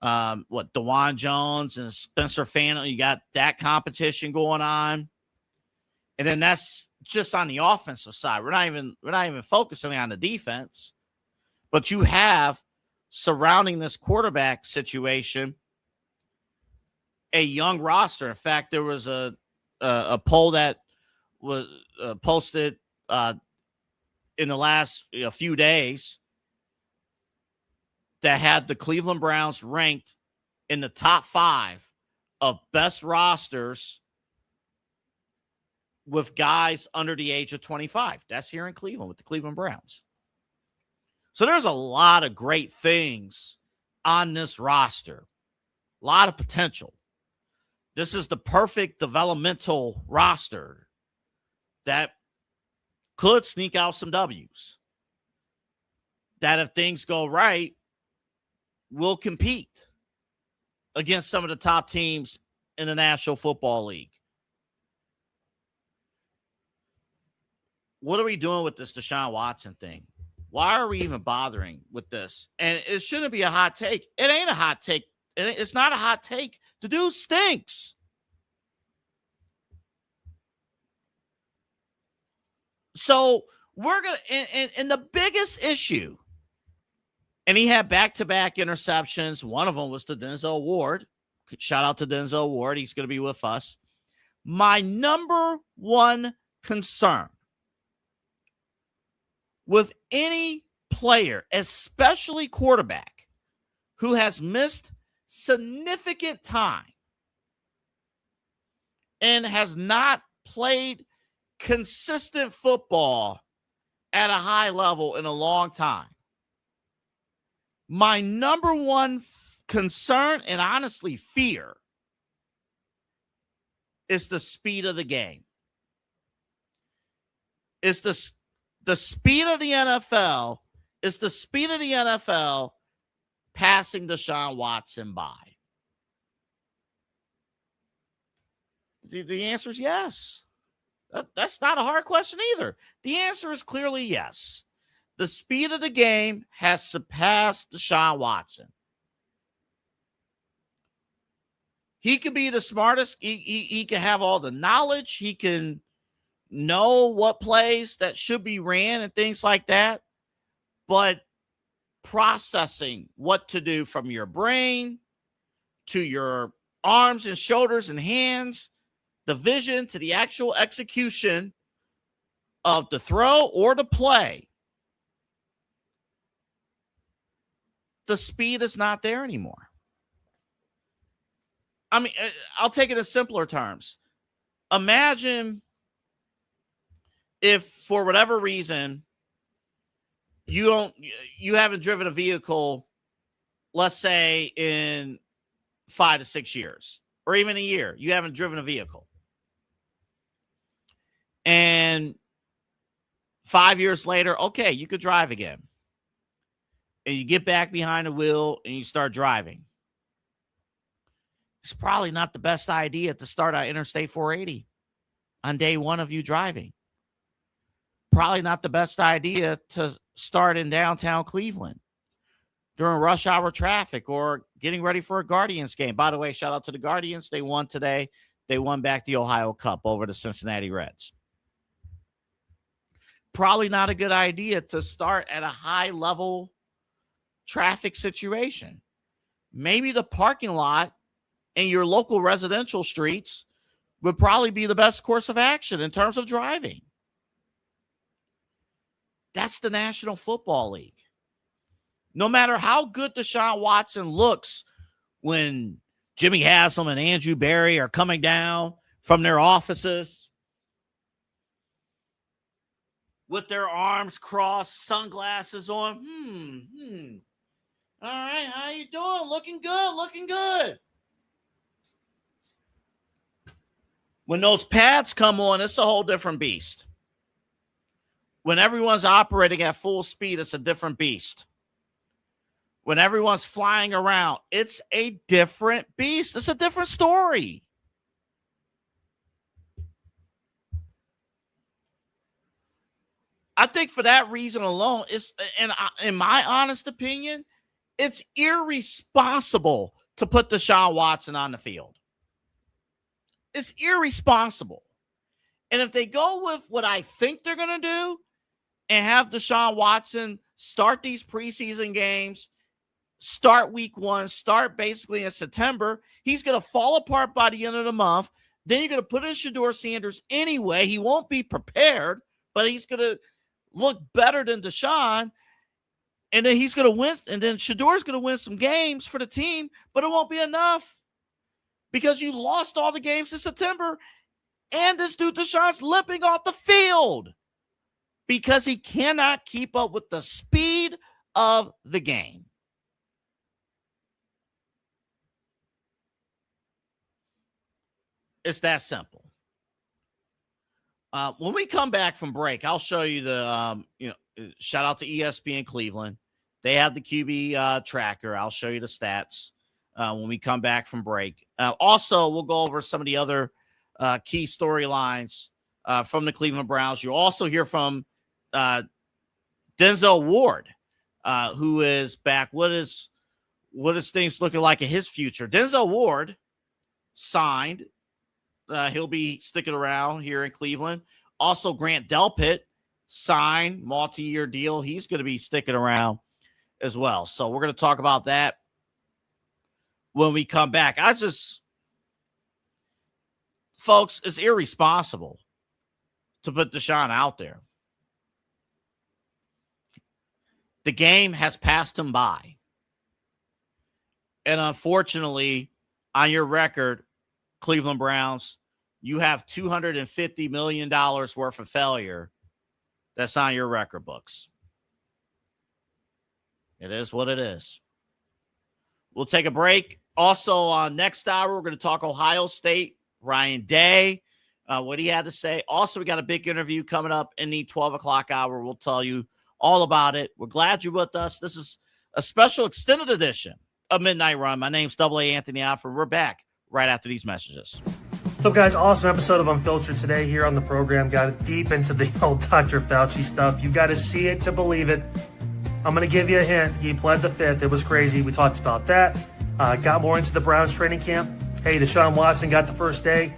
DeJuan Jones and Spencer Fano, you got that competition going on. And then that's just on the offensive side. We're not even focusing on the defense. But you have surrounding this quarterback situation a young roster. In fact, there was a poll that was posted in the last few days that had the Cleveland Browns ranked in the top 5 of best rosters with guys under the age of 25. That's here in Cleveland with the Cleveland Browns. So there's a lot of great things on this roster. A lot of potential. This is the perfect developmental roster that could sneak out some W's. That if things go right, will compete against some of the top teams in the National Football League. What are we doing with this Deshaun Watson thing? Why are we even bothering with this? And it shouldn't be a hot take. It ain't a hot take. It's not a hot take. The dude stinks. So we're going to, and the biggest issue, and he had back-to-back interceptions. One of them was to Denzel Ward. Shout out to Denzel Ward. He's going to be with us. My number one concern with any player, especially quarterback, who has missed significant time and has not played consistent football at a high level in a long time. My number one concern and honestly fear is the speed of the game. It's the speed of the NFL. Is the speed of the NFL passing Deshaun Watson by? The answer is yes. That's not a hard question either. The answer is clearly yes. The speed of the game has surpassed Deshaun Watson. He could be the smartest. He can have all the knowledge. He can know what plays that should be ran and things like that. But processing what to do from your brain to your arms and shoulders and hands, the vision to the actual execution of the throw or the play, the speed is not there anymore. I mean, I'll take it in simpler terms. Imagine if for whatever reason you haven't driven a vehicle, let's say in 5 to 6 years, or even a year, you haven't driven a vehicle. And 5 years later, okay, you could drive again. And you get back behind the wheel and you start driving. It's probably not the best idea to start on Interstate 480 on day one of you driving. Probably not the best idea to start in downtown Cleveland during rush hour traffic or getting ready for a Guardians game. By the way, shout out to the Guardians. They won today. They won back the Ohio Cup over the Cincinnati Reds. Probably not a good idea to start at a high-level traffic situation. Maybe the parking lot in your local residential streets would probably be the best course of action in terms of driving. That's the National Football League. No matter how good Deshaun Watson looks when Jimmy Haslam and Andrew Berry are coming down from their offices with their arms crossed, sunglasses on. All right, how you doing? Looking good. When those pads come on, it's a whole different beast. When everyone's operating at full speed, it's a different beast. When everyone's flying around, it's a different beast. It's a different story. I think for that reason alone, in my honest opinion, it's irresponsible to put Deshaun Watson on the field. It's irresponsible. And if they go with what I think they're going to do and have Deshaun Watson start these preseason games, start week 1, start basically in September, he's going to fall apart by the end of the month. Then you're going to put in Shedeur Sanders anyway. He won't be prepared, but he's going to look better than Deshaun. And then he's going to win. And then Shedeur's going to win some games for the team, but it won't be enough because you lost all the games in September. And this dude Deshaun's limping off the field because he cannot keep up with the speed of the game. It's that simple. When we come back from break, I'll show you the, shout out to ESPN Cleveland. They have the QB tracker. I'll show you the stats when we come back from break. Also, we'll go over some of the other key storylines from the Cleveland Browns. You'll also hear from Denzel Ward, who is back. What is things looking like in his future? Denzel Ward signed. He'll be sticking around here in Cleveland. Also, Grant Delpit signed, multi-year deal. He's going to be sticking around as well. So we're going to talk about that when we come back. Folks, it's irresponsible to put Deshaun out there. The game has passed him by. And unfortunately, on your record, Cleveland Browns, you have $250 million worth of failure that's on your record books. It is what it is. We'll take a break. Also, next hour, we're going to talk Ohio State, Ryan Day, what he had to say. Also, we got a big interview coming up in the 12 o'clock hour. We'll tell you all about it. We're glad you're with us. This is a special extended edition of Midnight Run. My name's AA Anthony Alford. We're back right after these messages. What's up, guys? Awesome episode of Unfiltered today here on the program. Got deep into the old Dr. Fauci stuff. You got to see it to believe it. I'm going to give you a hint. He pled the fifth. It was crazy. We talked about that. Got more into the Browns training camp. Hey, Deshaun Watson got the first day.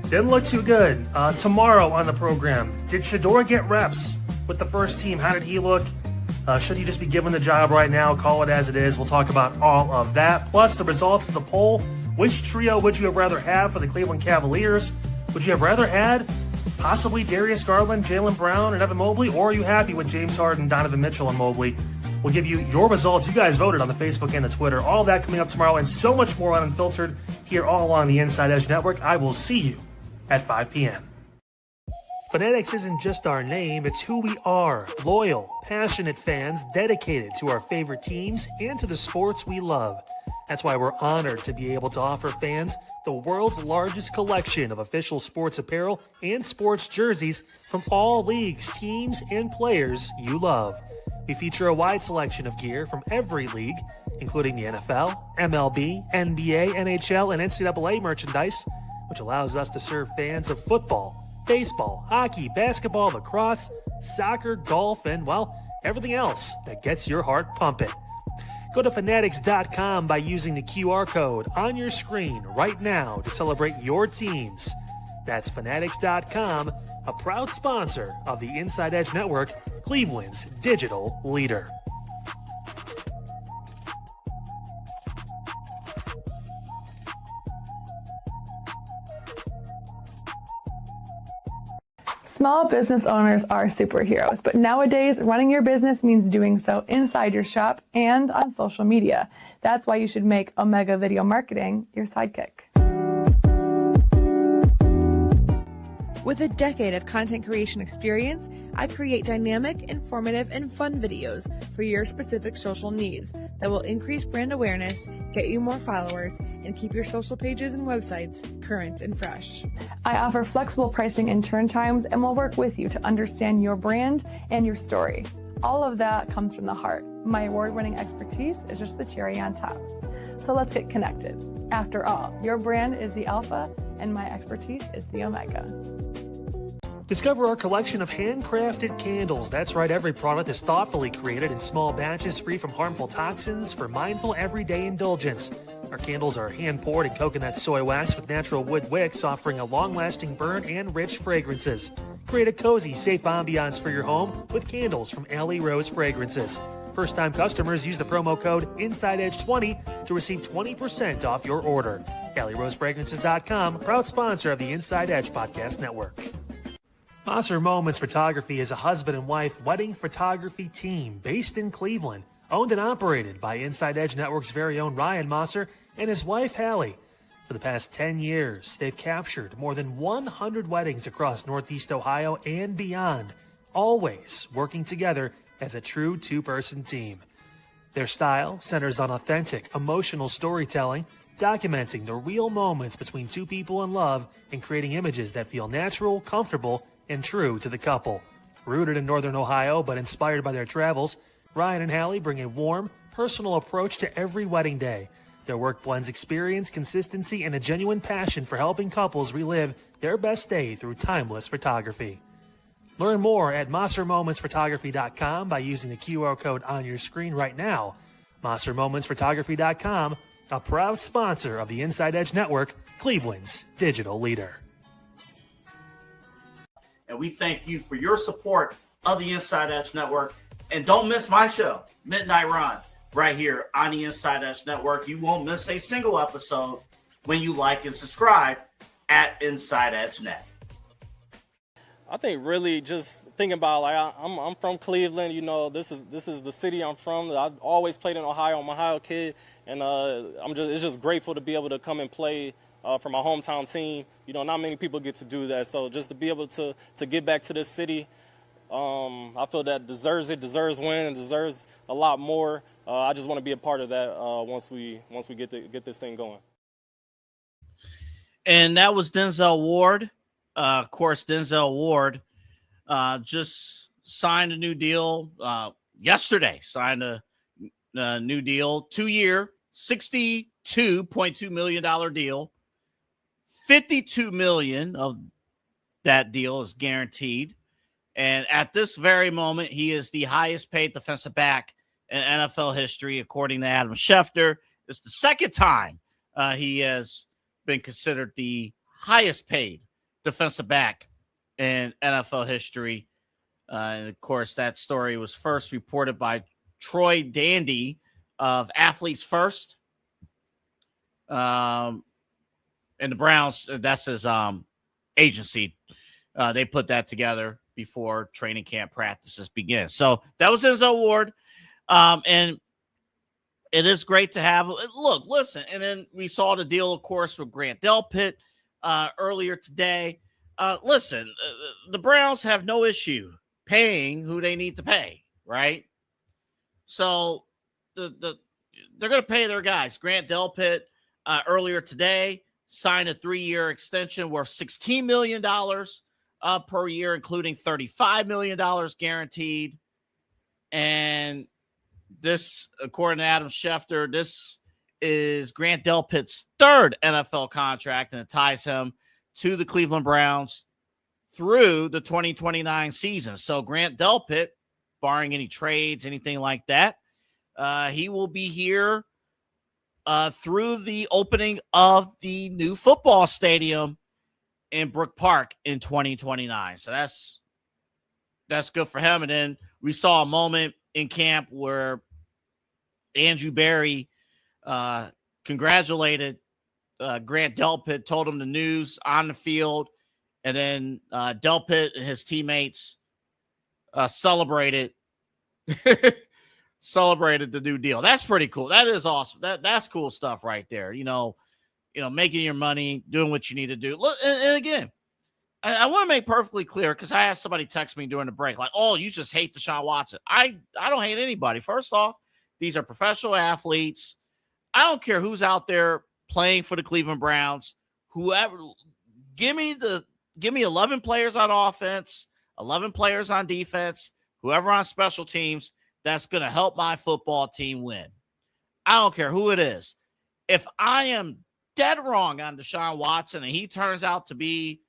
Didn't look too good. Tomorrow on the program, did Shedeur get reps with the first team? How did he look? Should he just be given the job right now? Call it as it is. We'll talk about all of that. Plus the results of the poll. Which trio would you have rather have for the Cleveland Cavaliers? Would you have rather had possibly Darius Garland, Jaylen Brown, and Evan Mobley? Or are you happy with James Harden, Donovan Mitchell, and Mobley? We'll give you your results. You guys voted on the Facebook and the Twitter. All that coming up tomorrow and so much more on Unfiltered here all on the Inside Edge Network. I will see you at 5 p.m. Fanatics isn't just our name, it's who we are. Loyal, passionate fans dedicated to our favorite teams and to the sports we love. That's why we're honored to be able to offer fans the world's largest collection of official sports apparel and sports jerseys from all leagues, teams, and players you love. We feature a wide selection of gear from every league, including the NFL, MLB, NBA, NHL, and NCAA merchandise, which allows us to serve fans of football, baseball, hockey, basketball, lacrosse, soccer, golf, and, well, everything else that gets your heart pumping. Go to Fanatics.com by using the QR code on your screen right now to celebrate your teams. That's Fanatics.com, a proud sponsor of the Inside Edge Network, Cleveland's digital leader. Small business owners are superheroes, but nowadays running your business means doing so inside your shop and on social media. That's why you should make Omega Video Marketing your sidekick. With a decade of content creation experience, I create dynamic, informative, and fun videos for your specific social needs that will increase brand awareness, get you more followers, and keep your social pages and websites current and fresh. I offer flexible pricing and turn times and will work with you to understand your brand and your story. All of that comes from the heart. My award-winning expertise is just the cherry on top. So let's get connected. After all, your brand is the alpha and my expertise is the omega. Discover our collection of handcrafted candles. That's right, every product is thoughtfully created in small batches free from harmful toxins for mindful everyday indulgence. Our candles are hand-poured in coconut soy wax with natural wood wicks, offering a long-lasting burn and rich fragrances. Create a cozy, safe ambiance for your home with candles from Alley Rose Fragrances. First-time customers use the promo code InsideEdge20 to receive 20% off your order. AlleyRoseFragrances.com, proud sponsor of the Inside Edge Podcast Network. Mosser Moments Photography is a husband and wife wedding photography team based in Cleveland, owned and operated by Inside Edge Network's very own Ryan Mosser and his wife, Hallie. For the past 10 years, they've captured more than 100 weddings across Northeast Ohio and beyond, always working together as a true two-person team. Their style centers on authentic, emotional storytelling, documenting the real moments between two people in love and creating images that feel natural, comfortable, and true to the couple. Rooted in Northern Ohio but inspired by their travels, Ryan and Hallie bring a warm, personal approach to every wedding day. Their work blends experience, consistency, and a genuine passion for helping couples relive their best day through timeless photography. Learn more at MosserMomentsPhotography.com by using the QR code on your screen right now. MosserMomentsPhotography.com, a proud sponsor of the Inside Edge Network, Cleveland's digital leader. And we thank you for your support of the Inside Edge Network. And don't miss my show, Midnight Run, right here on the Inside Edge Network. You won't miss a single episode when you like and subscribe at Inside Edge Net. I think really just thinking about, like, I'm from Cleveland, you know, this is the city I'm from. I've always played in Ohio. I'm an Ohio kid, and it's just grateful to be able to come and play for my hometown team. Not many people get to do that. So just to be able to get back to this city, I feel that deserves win and deserves a lot more. I just want to be a part of that once we get this thing going. And that was Denzel Ward. Of course, Denzel Ward just signed a new deal yesterday. Signed a new deal, 2-year, $62.2 million deal. $52 million of that deal is guaranteed. And at this very moment, he is the highest paid defensive back in NFL history, according to Adam Schefter. It's the second time he has been considered the highest paid defensive back in NFL history. And of course, that story was first reported by Troy Dandy of Athletes First. And the Browns, that's his agency. They put that together before training camp practices begin. So that was Denzel Ward. And it is great to have. Look, listen. And then we saw the deal, of course, with Grant Delpit earlier today. Listen, the Browns have no issue paying who they need to pay, right? So they're going to pay their guys. Grant Delpit earlier today signed a 3-year extension worth $16 million per year, including $35 million guaranteed. And this, according to Adam Schefter, this is Grant Delpit's third NFL contract, and it ties him to the Cleveland Browns through the 2029 season. So Grant Delpit, barring any trades, anything like that, he will be here through the opening of the new football stadium in Brook Park in 2029. So that's good for him. And then we saw a moment in camp where Andrew Berry congratulated Grant Delpit, told him the news on the field, and then Delpit and his teammates celebrated the new deal. That's pretty cool. That is awesome. That's cool stuff right there. Making your money, doing what you need to do. Look, and again, I want to make perfectly clear, because I had somebody text me during the break, like, "Oh, you just hate Deshaun Watson." I don't hate anybody. First off, these are professional athletes. I don't care who's out there playing for the Cleveland Browns. Whoever, give me 11 players on offense, 11 players on defense, whoever on special teams that's going to help my football team win. I don't care who it is. If I am dead wrong on Deshaun Watson and he turns out to be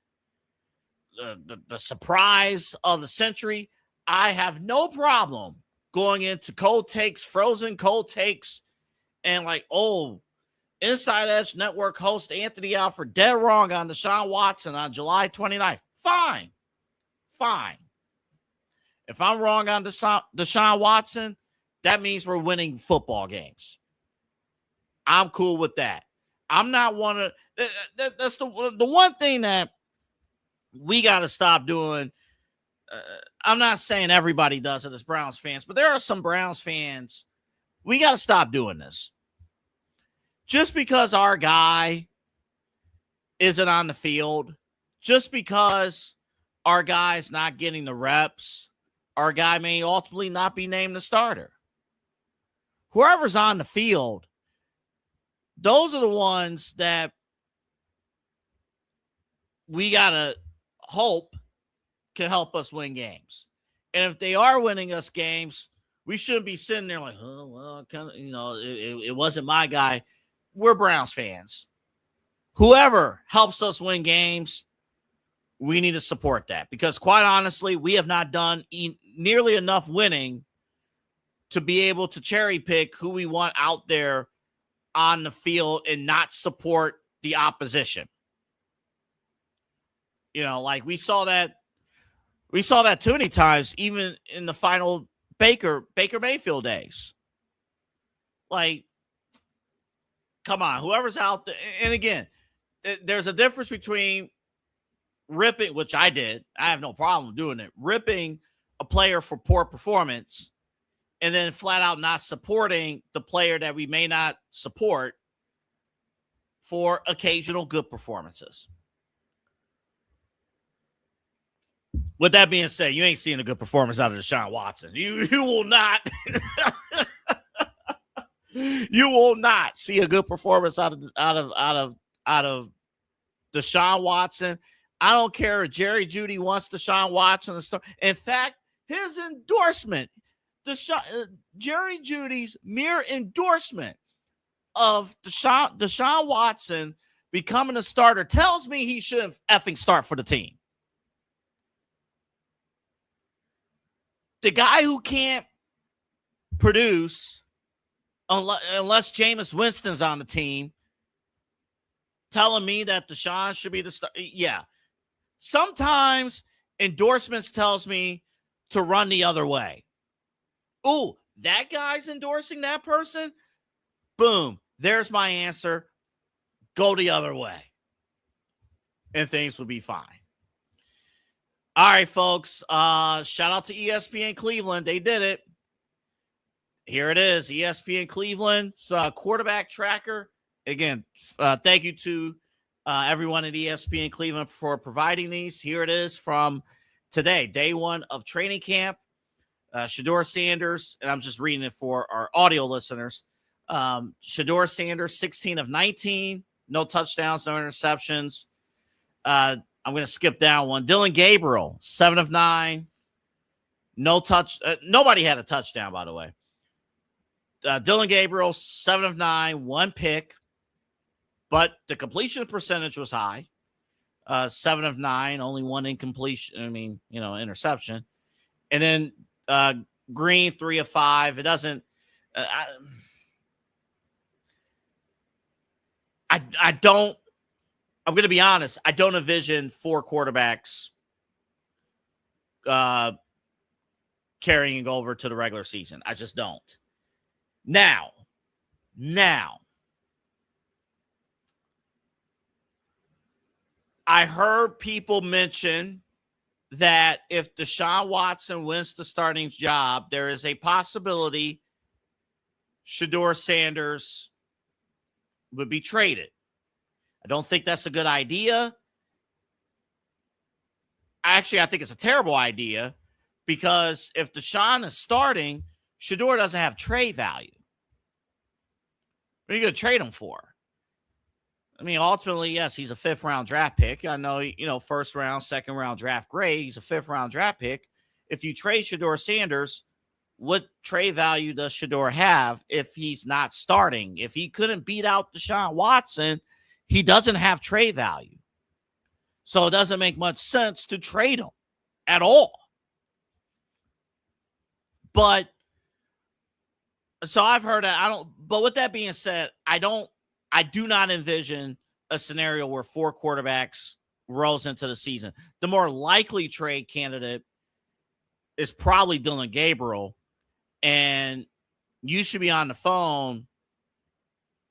the surprise of the century, I have no problem going into cold takes, frozen cold takes, and Inside Edge Network host Anthony Alford dead wrong on Deshaun Watson on July 29th. Fine. If I'm wrong on Deshaun Watson, that means we're winning football games. I'm cool with that. I'm not one of that's the one thing that we got to stop doing. I'm not saying everybody does it as Browns fans, but there are some Browns fans. We got to stop doing this. Just because our guy isn't on the field, just because our guy's not getting the reps, our guy may ultimately not be named the starter. Whoever's on the field, those are the ones that we got to hope can help us win games. And if they are winning us games, we shouldn't be sitting there like, "Oh, well, it wasn't my guy." We're Browns fans. Whoever helps us win games, we need to support that, because quite honestly, we have not done nearly enough winning to be able to cherry pick who we want out there on the field and not support the opposition. We saw that too many times, even in the final Baker Mayfield days. Come on, whoever's out there. And again, there's a difference between ripping, which I did. I have no problem doing it. Ripping a player for poor performance and then flat out not supporting the player that we may not support for occasional good performances. With that being said, you ain't seeing a good performance out of Deshaun Watson. You will not. You will not see a good performance out of Deshaun Watson. I don't care if Jerry Jeudy wants Deshaun Watson to start. In fact, his endorsement, Jerry Jeudy's mere endorsement of Deshaun Watson becoming a starter tells me he should effing start for the team. The guy who can't produce unless Jameis Winston's on the team, telling me that Deshaun should be the star. Yeah. Sometimes endorsements tells me to run the other way. Oh, that guy's endorsing that person? Boom. There's my answer. Go the other way. And things will be fine. All right, folks. Shout out to ESPN Cleveland. They did it. Here it is. ESPN Cleveland's quarterback tracker. Again, thank you to everyone at ESPN Cleveland for providing these. Here it is from today, day one of training camp. Shedeur Sanders, and I'm just reading it for our audio listeners. Shedeur Sanders, 16 of 19. No touchdowns, no interceptions. I'm going to skip down one. Dylan Gabriel, 7 of 9. No touch. Nobody had a touchdown, by the way. Dylan Gabriel, 7 of 9, 1 pick. But the completion percentage was high. 7 of 9, only 1 incompletion. Interception. And then Green, 3 of 5. It doesn't. I don't. I'm going to be honest. I don't envision 4 quarterbacks carrying over to the regular season. I just don't. Now, I heard people mention that if Deshaun Watson wins the starting job, there is a possibility Shedeur Sanders would be traded. I don't think that's a good idea. Actually, I think it's a terrible idea because if Deshaun is starting, Shedeur doesn't have trade value. What are you going to trade him for? I mean, ultimately, yes, he's a 5th-round draft pick. I know, first round, second round draft grade. He's a 5th-round draft pick. If you trade Shedeur Sanders, what trade value does Shedeur have if he's not starting? If he couldn't beat out Deshaun Watson, he doesn't have trade value. So it doesn't make much sense to trade him at all. But so I've heard that but with that being said, I do not envision a scenario where 4 quarterbacks rolls into the season. The more likely trade candidate is probably Dylan Gabriel. And you should be on the phone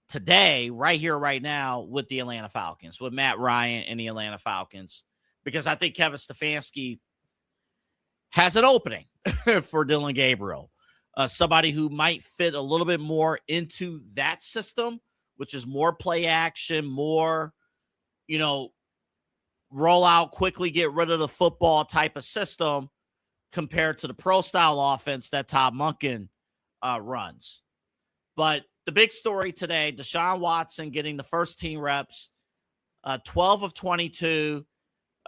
today, right here, right now, with the Atlanta Falcons, with Matt Ryan and the Atlanta Falcons, because I think Kevin Stefanski has an opening for Dylan Gabriel, somebody who might fit a little bit more into that system, which is more play action, more, roll out, quickly get rid of the football type of system compared to the pro style offense that Todd Monken runs. But the big story today, Deshaun Watson getting the first team reps, 12 of 22,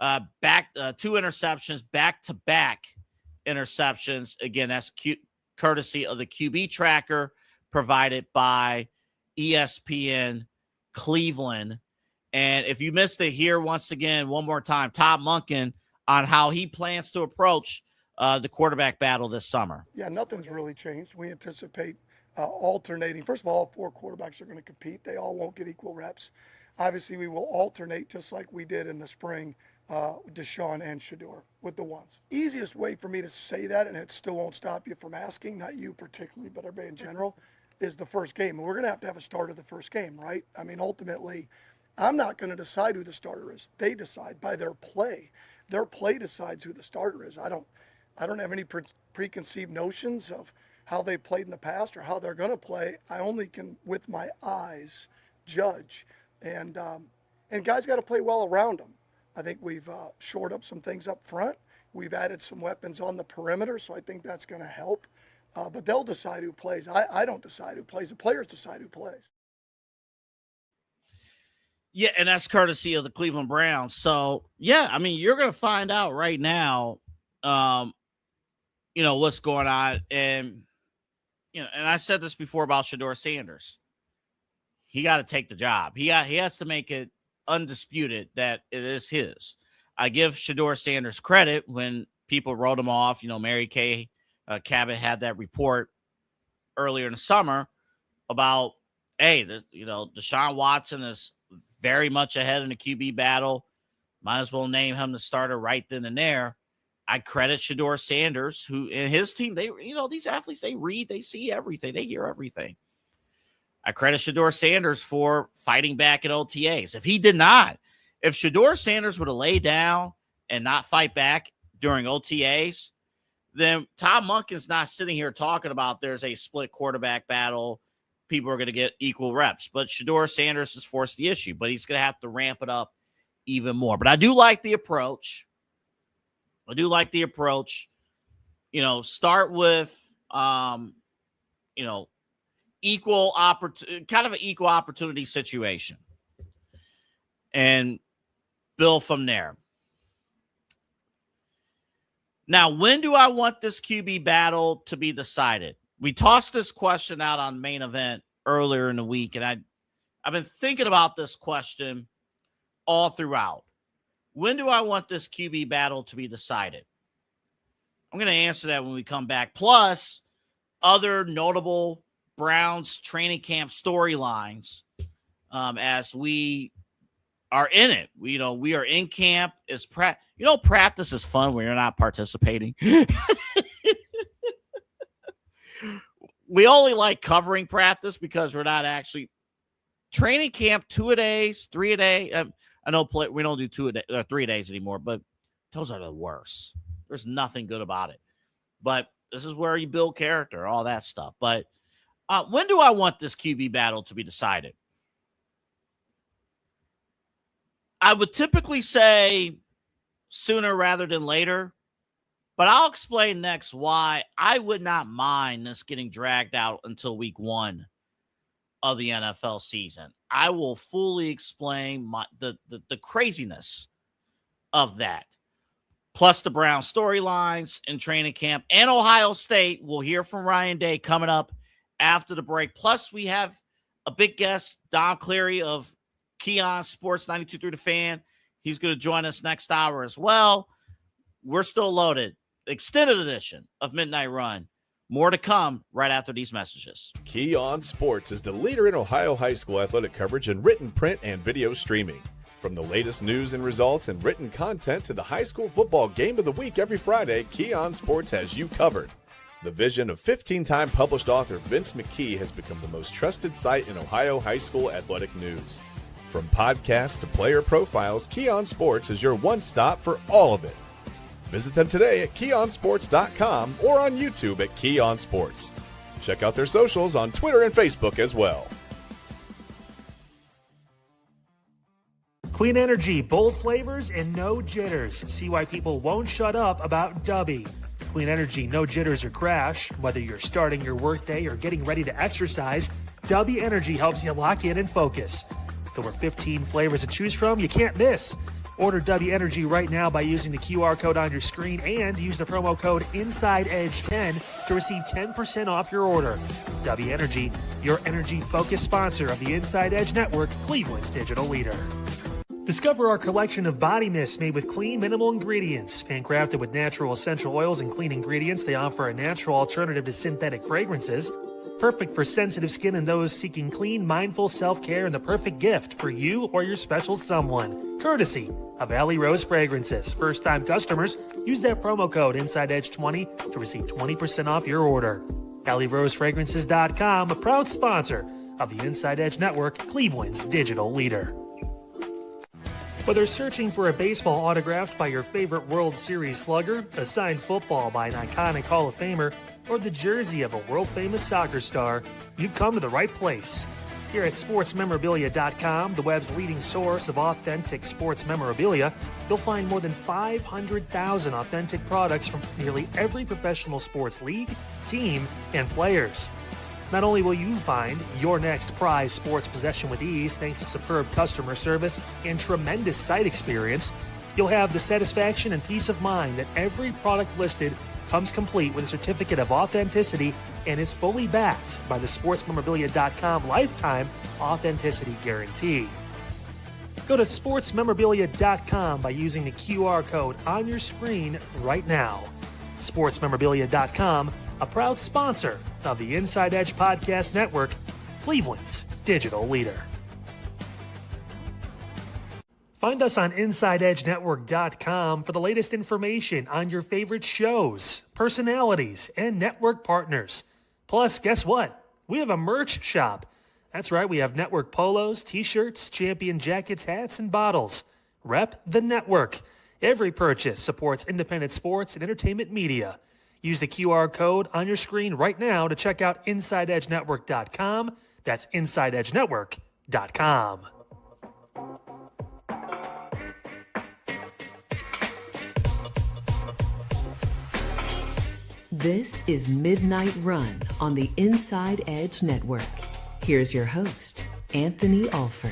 2 interceptions, back-to-back interceptions. Again, that's courtesy of the QB tracker provided by ESPN Cleveland. And if you missed it, here once again, one more time, Todd Monken on how he plans to approach the quarterback battle this summer. Yeah, nothing's really changed. We anticipate alternating. First of all 4 quarterbacks are going to compete. They all won't get equal reps. Obviously, we will alternate just like we did in the spring, Deshaun and Shedeur with the ones. Easiest way for me to say that, and it still won't stop you from asking, not you particularly, but everybody in general, is the first game. And we're going to have a starter the first game, right? I mean, ultimately, I'm not going to decide who the starter is. They decide by their play. Their play decides who the starter is. I don't have any preconceived notions of how they played in the past or how they're going to play. I only can, with my eyes, judge And guys got to play well around them. I think we've shored up some things up front. We've added some weapons on the perimeter, so I think that's going to help. But they'll decide who plays. I don't decide who plays. The players decide who plays. Yeah, and that's courtesy of the Cleveland Browns. So, yeah, I mean, you're going to find out right now, what's going on. And, and I said this before about Shedeur Sanders. He got to take the job. He has to make it undisputed that it is his. I give Shedeur Sanders credit when people wrote him off. Mary Kay Cabot had that report earlier in the summer about, hey, Deshaun Watson is very much ahead in the QB battle. Might as well name him the starter right then and there. I credit Shedeur Sanders, who and his team, these athletes, they read, they see everything, they hear everything. I credit Shedeur Sanders for fighting back at OTAs. If Shedeur Sanders would have laid down and not fight back during OTAs, then Tom Monken's not sitting here talking about there's a split quarterback battle. People are going to get equal reps. But Shedeur Sanders has forced the issue, but he's going to have to ramp it up even more. But I do like the approach. Start with, equal opportunity, kind of an equal opportunity situation, and build from there. Now, when do I want this QB battle to be decided? We tossed this question out on Main Event earlier in the week, and I've been thinking about this question all throughout. When do I want this QB battle to be decided? I'm going to answer that when we come back. Plus, other notable Browns training camp storylines as we are in it. We are in camp. Practice is fun when you're not participating. We only like covering practice because we're not actually training camp 2 a days, 3 a day. I know we don't do 2 a day, 3 days anymore, but those are the worst. There's nothing good about it. But this is where you build character, all that stuff. But when do I want this QB battle to be decided? I would typically say sooner rather than later, but I'll explain next why I would not mind this getting dragged out until week 1 of the NFL season. I will fully explain the craziness of that. Plus the Brown storylines in training camp and Ohio State. We'll hear from Ryan Day coming up after the break. Plus we have a big guest, Don Cleary of Keon Sports 92.3 The Fan. He's going to join us next hour as well. We're still loaded. Extended edition of Midnight Run. More to come right after these messages. Keon Sports is the leader in Ohio high school athletic coverage in written, print, and video streaming. From the latest news and results and written content to the high school football game of the week every Friday, Keon Sports has you covered. The vision of 15-time published author Vince McKee has become the most trusted site in Ohio high school athletic news. From podcasts to player profiles, Keon Sports is your one stop for all of it. Visit them today at KeonSports.com or on YouTube at Keon Sports. Check out their socials on Twitter and Facebook as well. Clean Energy, bold flavors and no jitters. See why people won't shut up about Dubby. Clean Energy, no jitters or crash. Whether you're starting your workday or getting ready to exercise, Dubby Energy helps you lock in and focus. With over 15 flavors to choose from, you can't miss. Order Dubby Energy right now by using the QR code on your screen and use the promo code InsideEdge10 to receive 10% off your order. Dubby Energy, your energy-focused sponsor of the Inside Edge Network, Cleveland's digital leader. Discover our collection of body mists made with clean, minimal ingredients. Handcrafted with natural essential oils and clean ingredients, they offer a natural alternative to synthetic fragrances. Perfect for sensitive skin and those seeking clean, mindful self-care, and the perfect gift for you or your special someone. Courtesy of Alley Rose Fragrances. First-time customers, use that promo code InsideEdge20 to receive 20% off your order. AlleyRoseFragrances.com, a proud sponsor of the Inside Edge Network, Cleveland's digital leader. Whether searching for a baseball autographed by your favorite World Series slugger, a signed football by an iconic Hall of Famer, or the jersey of a world-famous soccer star, you've come to the right place. Here at sportsmemorabilia.com, the web's leading source of authentic sports memorabilia, you'll find more than 500,000 authentic products from nearly every professional sports league, team, and players. Not only will you find your next prized sports possession with ease thanks to superb customer service and tremendous site experience, you'll have the satisfaction and peace of mind that every product listed comes complete with a certificate of authenticity and is fully backed by the sportsmemorabilia.com lifetime authenticity guarantee. Go to sportsmemorabilia.com by using the QR code on your screen right now. Sportsmemorabilia.com, a proud sponsor of the Inside Edge Podcast Network, Cleveland's digital leader. Find us on InsideEdgeNetwork.com for the latest information on your favorite shows, personalities, and network partners. Plus, guess what? We have a merch shop. That's right, we have network polos, t-shirts, champion jackets, hats, and bottles. Rep the network. Every purchase supports independent sports and entertainment media. Use the QR code on your screen right now to check out InsideEdgeNetwork.com. That's InsideEdgeNetwork.com. This is Midnight Run on the Inside Edge Network. Here's your host, Anthony Alford.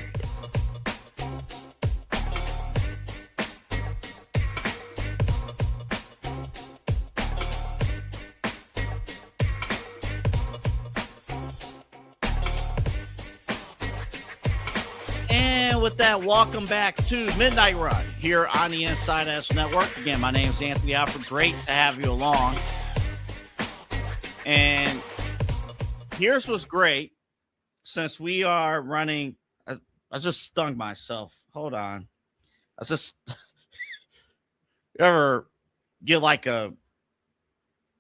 And with that, welcome back to Midnight Run here on the Inside Edge Network. Again, my name is Anthony Alford. Great to have you along. And here's what's great. Since we are running, I just stung myself. Hold on. You ever get like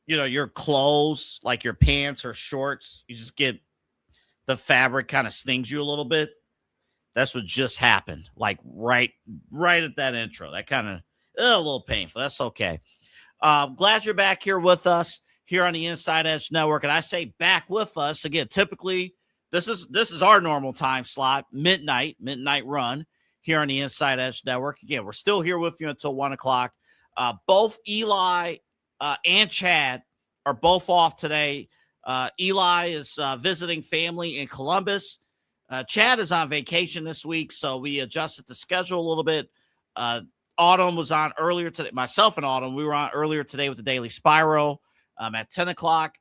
your clothes, like your pants or shorts, you just get the fabric kind of stings you a little bit. That's what just happened. Like right at that intro. That kind of a little painful. That's okay. Glad you're back here with us here on the Inside Edge Network. And I say back with us again. Typically, this is our normal time slot, midnight run here on the Inside Edge Network. Again, we're still here with you until 1 o'clock. Both Eli and Chad are both off today. Eli is visiting family in Columbus. Chad is on vacation this week, so we adjusted the schedule a little bit. Autumn was on earlier today. Myself and Autumn, we were on earlier today with the Daily Spiral at 10 o'clock.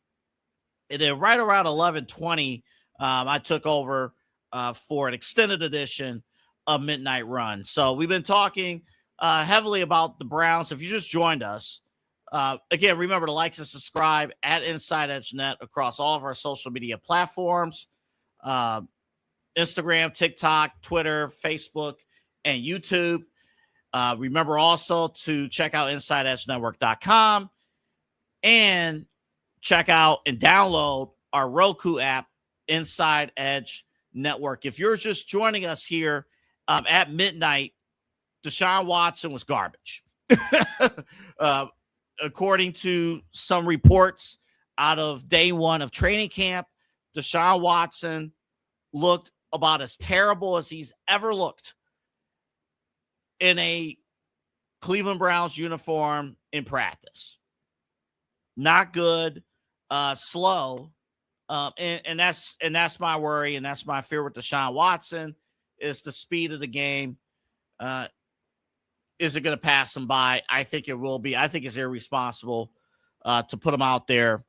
And then right around 11:20, I took over for an extended edition of Midnight Run. So we've been talking heavily about the Browns. If you just joined us, again, remember to like and subscribe at Inside Edge Net across all of our social media platforms, Instagram, TikTok, Twitter, Facebook, and YouTube. Remember also to check out InsideEdgeNetwork.com and check out and download our Roku app, Inside Edge Network. If you're just joining us here at midnight, Deshaun Watson was garbage. According to some reports out of day one of training camp, Deshaun Watson looked about as terrible as he's ever looked in a Cleveland Browns uniform in practice. Not good, slow. And that's my worry, and that's my fear with Deshaun Watson is the speed of the game. Is it going to pass him by? I think it will be. I think it's irresponsible to put him out there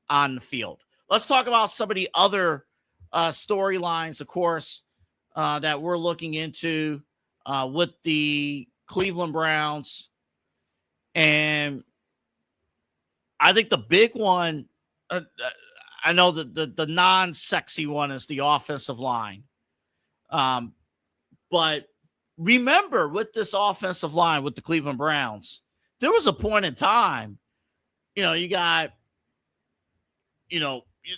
on the field. Let's talk about some of the other storylines, of course, that we're looking into with the Cleveland Browns. And I think the big one, I know that the non-sexy one is the offensive line. But remember, with this offensive line with the Cleveland Browns, there was a point in time, you got,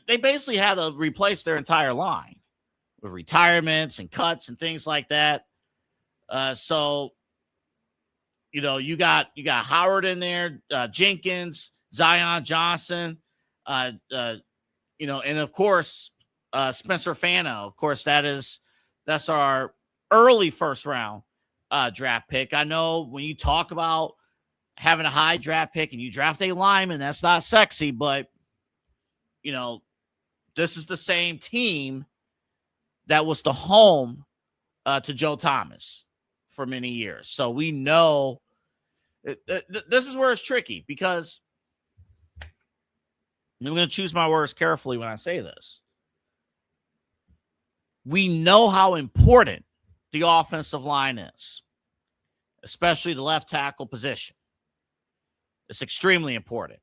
they basically had to replace their entire line with retirements and cuts and things like that. So, you got Howard in there, Jenkins, Zion Johnson, and of course, Spencer Fano. Of course, that's our early first round draft pick. I know when you talk about having a high draft pick and you draft a lineman, that's not sexy, but this is the same team that was the home to Joe Thomas for many years. So we know this is where it's tricky, because I'm going to choose my words carefully when I say this. We know how important the offensive line is, especially the left tackle position. It's extremely important.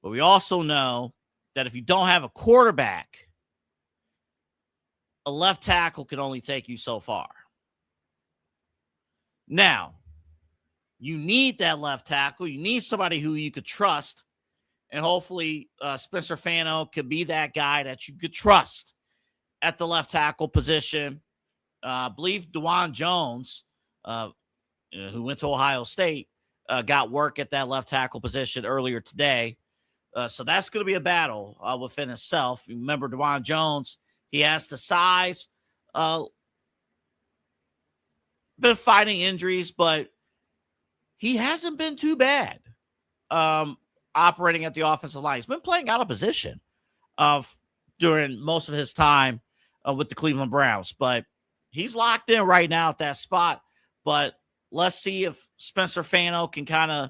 But we also know that if you don't have a quarterback, a left tackle can only take you so far. Now, you need that left tackle. You need somebody who you could trust. And hopefully Spencer Fano could be that guy that you could trust at the left tackle position. I believe DeJuan Jones, who went to Ohio State, got work at that left tackle position earlier today. So that's going to be a battle within itself. You remember DeJuan Jones, he has the size. Been fighting injuries, but he hasn't been too bad operating at the offensive line. He's been playing out of position during most of his time with the Cleveland Browns, but he's locked in right now at that spot. But let's see if Spencer Fano can kind of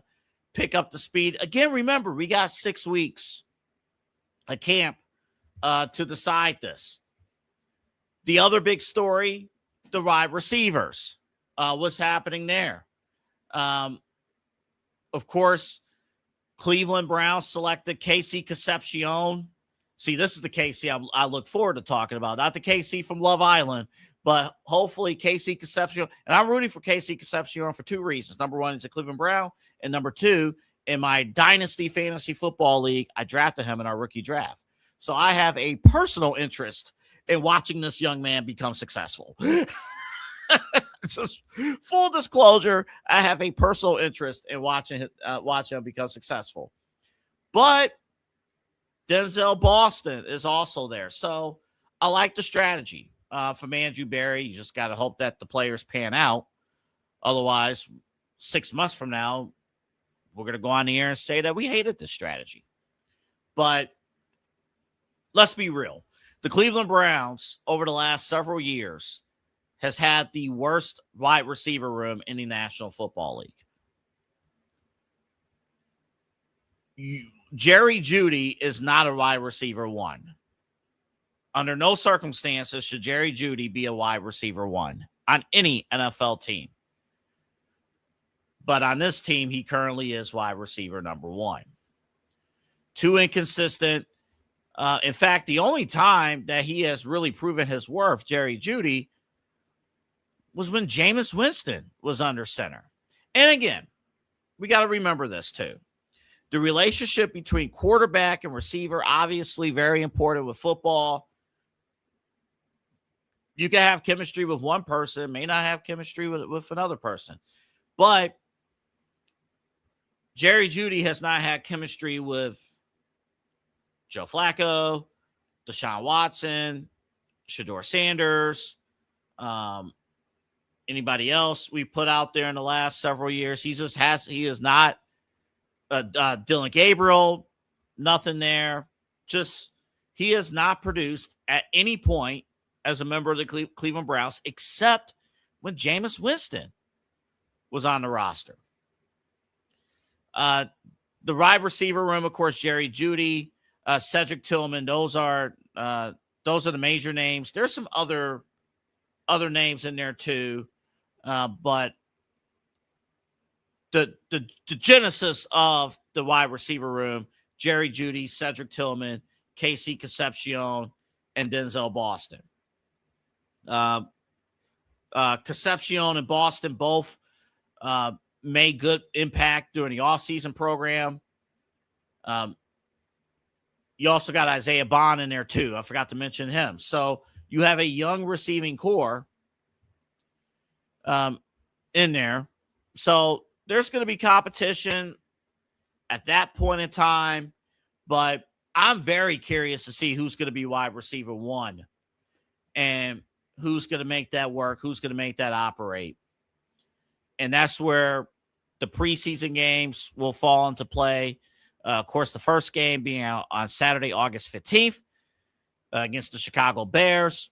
pick up the speed. Again, remember, we got 6 weeks of camp to decide this. The other big story, the wide receivers. What's happening there? Of course, Cleveland Browns selected Casey Concepcion. See, this is the Casey I look forward to talking about. Not the Casey from Love Island, but hopefully Casey Concepcion. And I'm rooting for Casey Concepcion for 2 reasons. Number one, he's a Cleveland Brown. And number 2, in my Dynasty Fantasy Football League, I drafted him in our rookie draft. So I have a personal interest in watching this young man become successful. Just full disclosure, I have a personal interest in watching him become successful. But Denzel Boston is also there. So I like the strategy from Andrew Berry. You just got to hope that the players pan out. Otherwise, 6 months from now, we're going to go on the air and say that we hated this strategy. But let's be real. The Cleveland Browns, over the last several years, has had the worst wide receiver room in the National Football League. Jerry Jeudy is not a wide receiver 1. Under no circumstances should Jerry Jeudy be a wide receiver 1 on any NFL team. But on this team, he currently is wide receiver number 1. Too inconsistent. In fact, the only time that he has really proven his worth, Jerry Jeudy, was when Jameis Winston was under center. And again, we got to remember this too. The relationship between quarterback and receiver, obviously very important with football. You can have chemistry with one person, may not have chemistry with another person. But Jerry Jeudy has not had chemistry with Joe Flacco, Deshaun Watson, Shedeur Sanders, anybody else we put out there in the last several years. He is not Dylan Gabriel, nothing there. Just he has not produced at any point as a member of the Cleveland Browns, except when Jameis Winston was on the roster. The wide receiver room, of course, Jerry Jeudy, Cedric Tillman. Those are the major names. There's some other names in there too, but the genesis of the wide receiver room: Jerry Jeudy, Cedric Tillman, Casey Concepcion, and Denzel Boston. Concepcion and Boston both made good impact during the offseason program. You also got Isaiah Bond in there too. I forgot to mention him. So you have a young receiving core in there. So there's going to be competition at that point in time. But I'm very curious to see who's going to be wide receiver 1 and who's going to make that work, who's going to make that operate. And that's where the preseason games will fall into play. Of course, the first game being out on Saturday, August 15th against the Chicago Bears.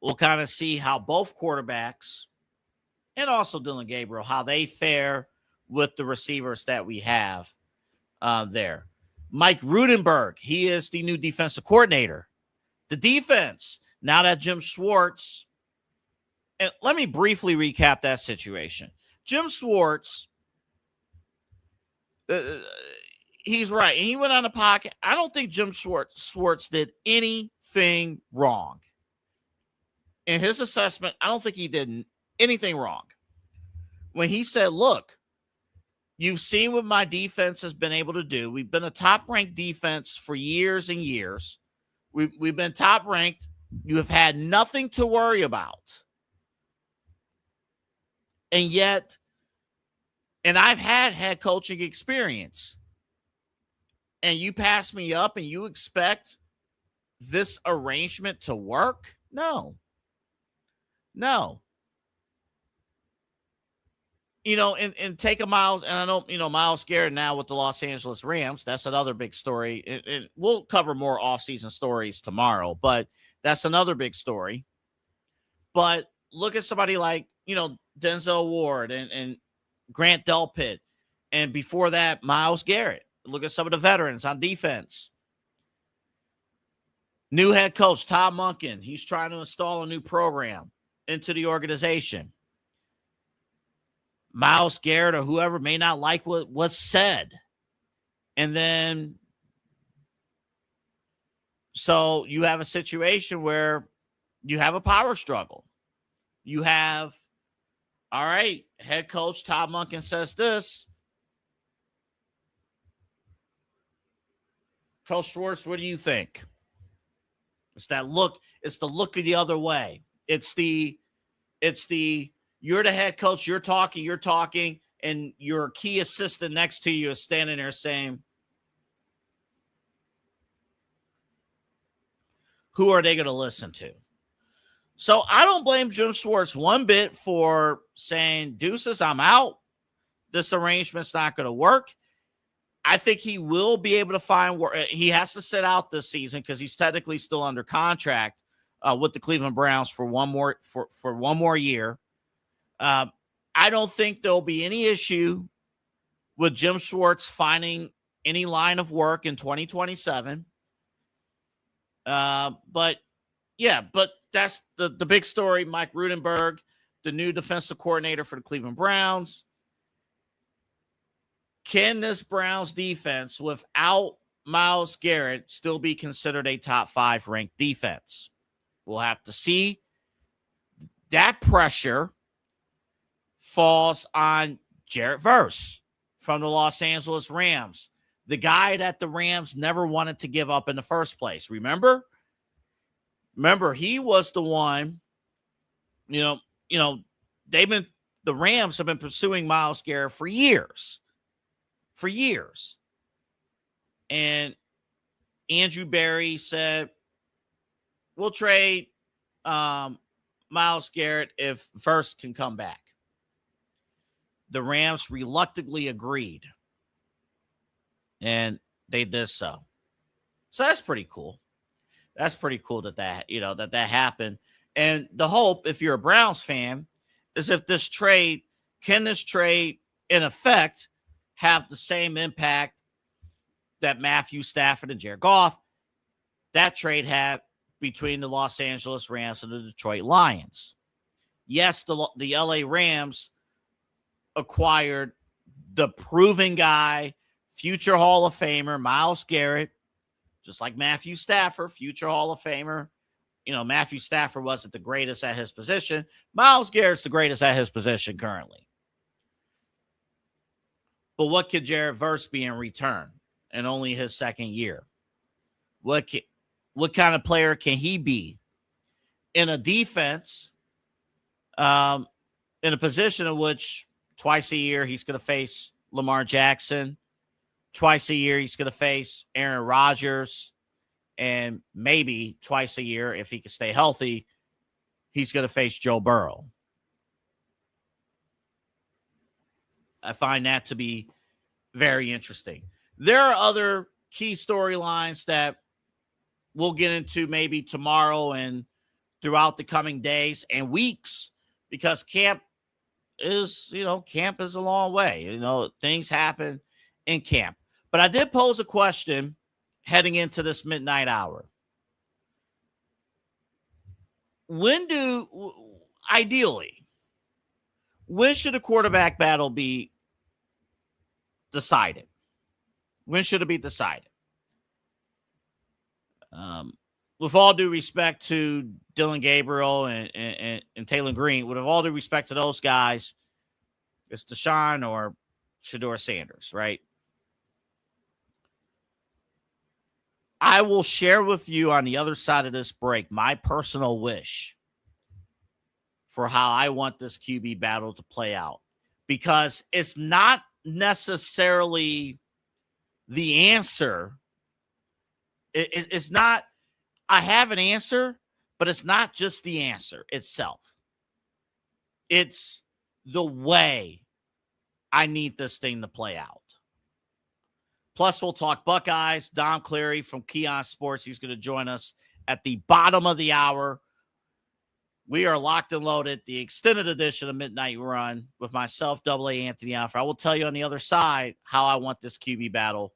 We'll kind of see how both quarterbacks and also Dylan Gabriel, how they fare with the receivers that we have there. Mike Rudenberg, he is the new defensive coordinator. The defense, now that Jim Schwartz, and let me briefly recap that situation. Jim Schwartz, he's right. He went on the pocket. I don't think Jim Schwartz did anything wrong. In his assessment, I don't think he did anything wrong. When he said, look, you've seen what my defense has been able to do. We've been a top-ranked defense for years and years. We've been top-ranked. You have had nothing to worry about. And yet, and I've had head coaching experience. And you pass me up and you expect this arrangement to work? No. And take a Myles, and I know, Myles Garrett now with the Los Angeles Rams. That's another big story. And we'll cover more offseason stories tomorrow, but that's another big story. But look at somebody like, Denzel Ward and Grant Delpit. And before that, Myles Garrett. Look at some of the veterans on defense. New head coach, Todd Monken. He's trying to install a new program into the organization. Myles Garrett or whoever may not like what was said. And then, so you have a situation where you have a power struggle. You have, all right, head coach Todd Monken says this. Coach Schwartz, what do you think? It's that look. It's the look of the other way. It's the, you're the head coach, you're talking, and your key assistant next to you is standing there saying, who are they going to listen to? So I don't blame Jim Schwartz one bit for saying, deuces, I'm out. This arrangement's not going to work. I think he will be able to find work. He has to sit out this season because he's technically still under contract with the Cleveland Browns for one more year. I don't think there'll be any issue with Jim Schwartz finding any line of work in 2027. But that's the big story. Mike Rudenberg, the new defensive coordinator for the Cleveland Browns. Can this Browns defense without Myles Garrett still be considered a top 5 ranked defense? We'll have to see. That pressure falls on Jarrett Verse from the Los Angeles Rams, the guy that the Rams never wanted to give up in the first place. Remember, he was the one, the Rams have been pursuing Myles Garrett for years. And Andrew Berry said, we'll trade Myles Garrett if Verse can come back. The Rams reluctantly agreed, and they did so. So that's pretty cool. That's pretty cool that happened. And the hope, if you're a Browns fan, is if this trade in effect have the same impact that Matthew Stafford and Jared Goff, that trade had between the Los Angeles Rams and the Detroit Lions. Yes, the LA Rams acquired the proven guy, future Hall of Famer, Myles Garrett, just like Matthew Stafford, future Hall of Famer. Matthew Stafford wasn't the greatest at his position. Myles Garrett's the greatest at his position currently. But what could Jarrett Verse be in return in only his second year? What kind of player can he be in a defense, in a position in which twice a year he's going to face Lamar Jackson, Twice a year, he's going to face Aaron Rodgers. And maybe twice a year, if he can stay healthy, he's going to face Joe Burrow. I find that to be very interesting. There are other key storylines that we'll get into maybe tomorrow and throughout the coming days and weeks, because camp is a long way. Things happen in camp. But I did pose a question heading into this midnight hour. Ideally, when should a quarterback battle be decided? When should it be decided? With all due respect to Dylan Gabriel and Taylor Green, with all due respect to those guys, it's Deshaun or Shedeur Sanders, right? I will share with you on the other side of this break my personal wish for how I want this QB battle to play out, because it's not necessarily the answer. It's not, I have an answer, but it's not just the answer itself. It's the way I need this thing to play out. Plus, we'll talk Buckeyes. Dom Cleary from Keon Sports. He's going to join us at the bottom of the hour. We are locked and loaded. The extended edition of Midnight Run with myself, Double A Anthony Alford. I will tell you on the other side how I want this QB battle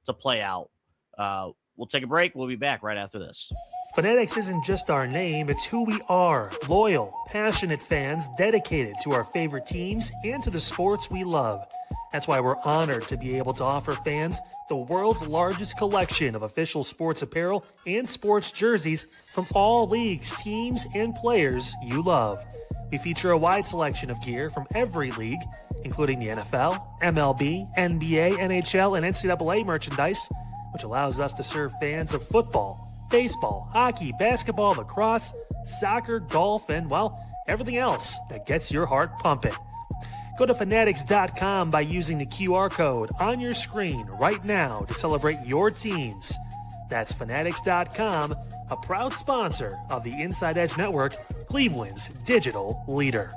to play out. We'll take a break. We'll be back right after this. Fanatics isn't just our name, it's who we are. Loyal, passionate fans dedicated to our favorite teams and to the sports we love. That's why we're honored to be able to offer fans the world's largest collection of official sports apparel and sports jerseys from all leagues, teams, and players you love. We feature a wide selection of gear from every league, including the NFL, MLB, NBA, NHL, and NCAA merchandise, which allows us to serve fans of football, baseball, hockey, basketball, lacrosse, soccer, golf, and, well, everything else that gets your heart pumping. Go to Fanatics.com by using the QR code on your screen right now to celebrate your teams. That's Fanatics.com, a proud sponsor of the Inside Edge Network, Cleveland's digital leader.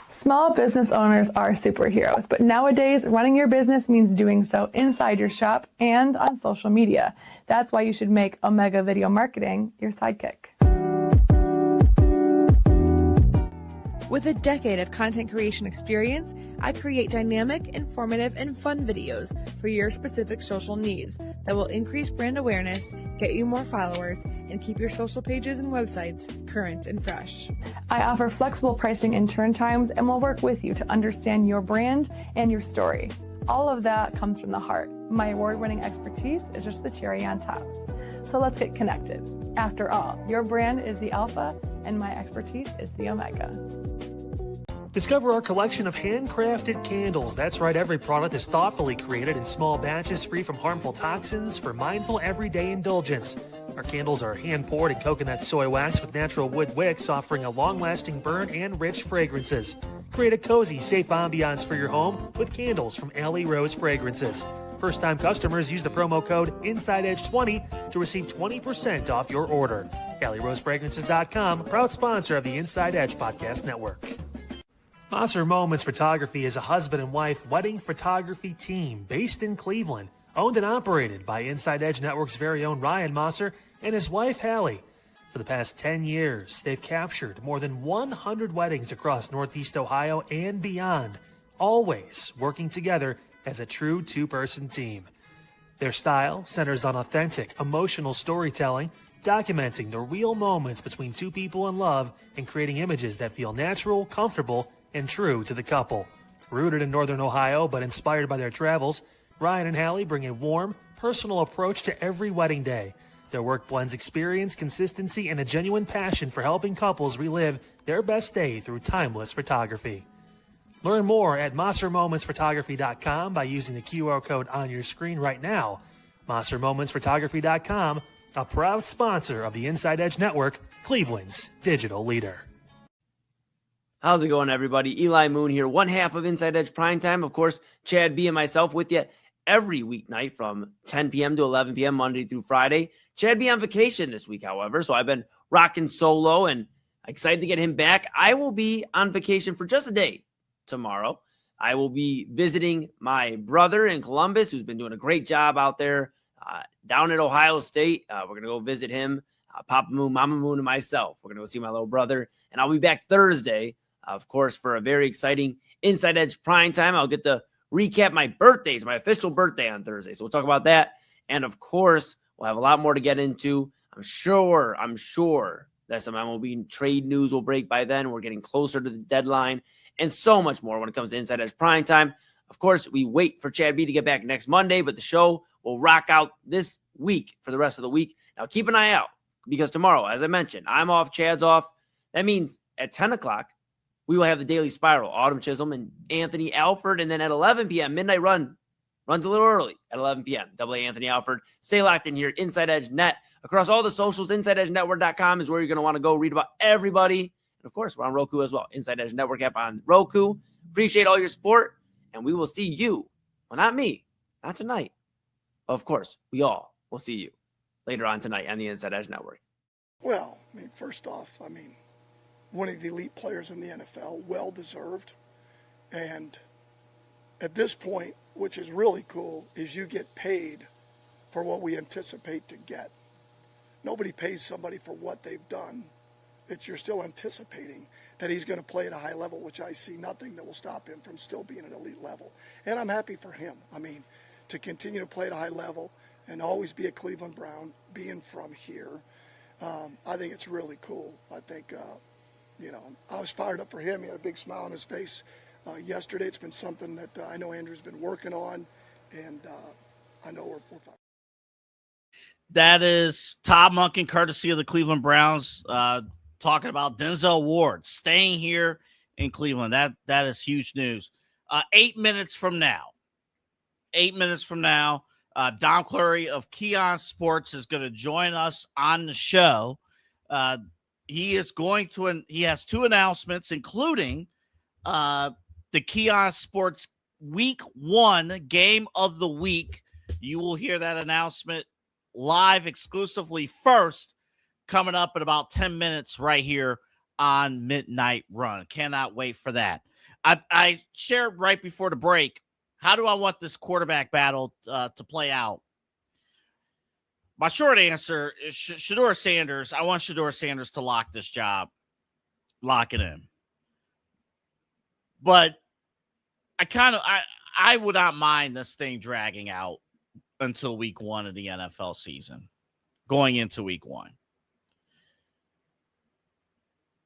Small business owners are superheroes, but nowadays running your business means doing so inside your shop and on social media. That's why you should make Omega Video Marketing your sidekick. With a decade of content creation experience, I create dynamic, informative, and fun videos for your specific social needs that will increase brand awareness, get you more followers, and keep your social pages and websites current and fresh. I offer flexible pricing and turn times and will work with you to understand your brand and your story. All of that comes from the heart. My award-winning expertise is just the cherry on top. So let's get connected. After all, your brand is the alpha and my expertise is the omega. Discover our collection of handcrafted candles. That's right, every product is thoughtfully created in small batches, free from harmful toxins, for mindful everyday indulgence. Our candles are hand-poured in coconut soy wax with natural wood wicks, offering a long-lasting burn and rich fragrances. Create a cozy, safe ambiance for your home with candles from Alley Rose Fragrances. First-time customers use the promo code InsideEdge20 to receive 20% off your order. AlleyRoseFragrances.com, proud sponsor of the Inside Edge Podcast Network. Mosser Moments Photography is a husband and wife wedding photography team based in Cleveland, owned and operated by Inside Edge Network's very own Ryan Mosser and his wife Hallie. For the past 10 years, they've captured more than 100 weddings across Northeast Ohio and beyond, always working together as a true two-person team. Their style centers on authentic, emotional storytelling, documenting the real moments between two people in love and creating images that feel natural, comfortable, and true to the couple. Rooted in Northern Ohio but inspired by their travels, Ryan and Hallie bring a warm, personal approach to every wedding day. Their work blends experience, consistency, and a genuine passion for helping couples relive their best day through timeless photography. Learn more at MosserMomentsPhotography.com by using the QR code on your screen right now. MosserMomentsPhotography.com, a proud sponsor of the Inside Edge Network, Cleveland's digital leader. How's it going, everybody? Eli Moon here, one half of Inside Edge Primetime. Of course, Chad B and myself with you every weeknight from 10 p.m. to 11 p.m. Monday through Friday. Chad B on vacation this week, however, so I've been rocking solo and excited to get him back. I will be on vacation for just a day tomorrow. I will be visiting my brother in Columbus, who's been doing a great job out there down at Ohio State. We're going to go visit him, Papa Moon, Mama Moon, and myself. We're going to go see my little brother, and I'll be back Thursday, of course, for a very exciting Inside Edge Prime Time. I'll get to recap my birthdays, my official birthday on Thursday. So we'll talk about that. And of course, we'll have a lot more to get into. I'm sure that some MLB trade news will break by then. We're getting closer to the deadline and so much more when it comes to Inside Edge Prime Time. Of course, we wait for Chad B to get back next Monday, but the show will rock out this week for the rest of the week. Now keep an eye out because tomorrow, as I mentioned, I'm off, Chad's off. That means at 10 o'clock, we will have the Daily Spiral, Autumn Chisholm and Anthony Alford. And then at 11 p.m., Midnight Run runs a little early at 11 p.m. Double A Anthony Alford. Stay locked in here, Inside Edge Net. Across all the socials, InsideEdgeNetwork.com is where you're going to want to go read about everybody. And of course, we're on Roku as well. Inside Edge Network app on Roku. Appreciate all your support. And we will see you. Well, not me. Not tonight. Of course, we all will see you later on tonight on the Inside Edge Network. Well, first off, one of the elite players in the NFL, well-deserved. And at this point, which is really cool, is you get paid for what we anticipate to get. Nobody pays somebody for what they've done. You're still anticipating that he's going to play at a high level, which I see nothing that will stop him from still being at an elite level. And I'm happy for him. To continue to play at a high level and always be a Cleveland Brown, being from here, I think it's really cool. I think, I was fired up for him. He had a big smile on his face yesterday. It's been something that I know Andrew's been working on, and I know we're fine. That is Todd Monken, courtesy of the Cleveland Browns, talking about Denzel Ward staying here in Cleveland. That is huge news. 8 minutes from now, Dom Clary of Keon Sports is going to join us on the show. He has two announcements, including the Keon Sports Week 1 game of the week. You will hear that announcement live exclusively first, coming up in about 10 minutes right here on Midnight Run. Cannot wait for that. I shared right before the break, how do I want this quarterback battle to play out? My short answer is Shedeur Sanders. I want Shedeur Sanders to lock this job, lock it in. But I would not mind this thing dragging out until week 1 of the NFL season, going into week 1.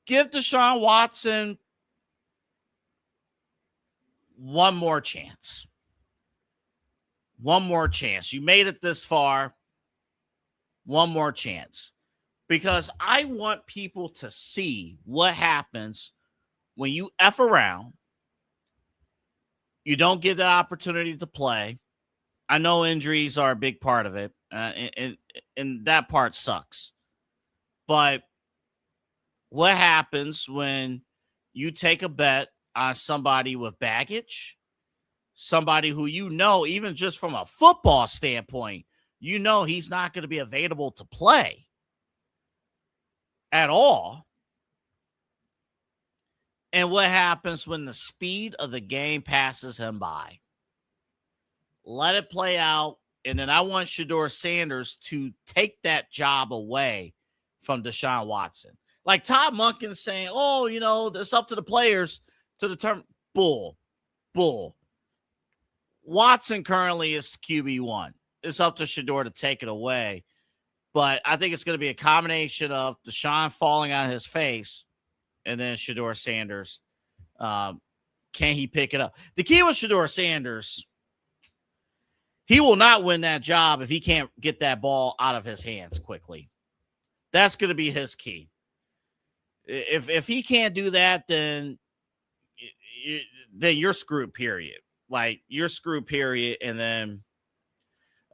Give Deshaun Watson one more chance. One more chance. You made it this far. One more chance. Because I want people to see what happens when you F around. You don't get the opportunity to play. I know injuries are a big part of it, and that part sucks. But what happens when you take a bet on somebody with baggage, somebody who even just from a football standpoint, he's not going to be available to play at all? And what happens when the speed of the game passes him by? Let it play out, and then I want Shedeur Sanders to take that job away from Deshaun Watson. Like Todd Monken saying, it's up to the players to determine. Bull. Watson currently is QB1. It's up to Shedeur to take it away. But I think it's going to be a combination of Deshaun falling on his face and then Shedeur Sanders. Can he pick it up? The key with Shedeur Sanders, he will not win that job if he can't get that ball out of his hands quickly. That's going to be his key. If he can't do that, then you're screwed, period. Like, you're screwed, period. And then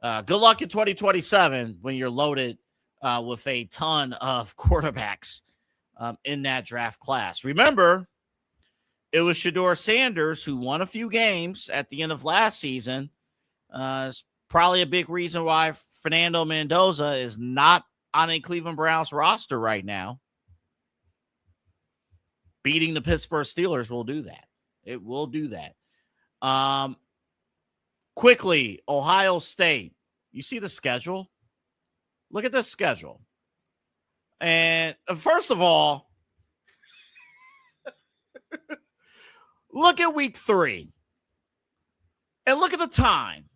good luck in 2027 when you're loaded with a ton of quarterbacks in that draft class. Remember, it was Shedeur Sanders who won a few games at the end of last season. It's probably a big reason why Fernando Mendoza is not on a Cleveland Browns roster right now. Beating the Pittsburgh Steelers will do that. It will do that. Quickly, Ohio State. You see the schedule? Look at this schedule. And first of all, look at week 3. And look at the time.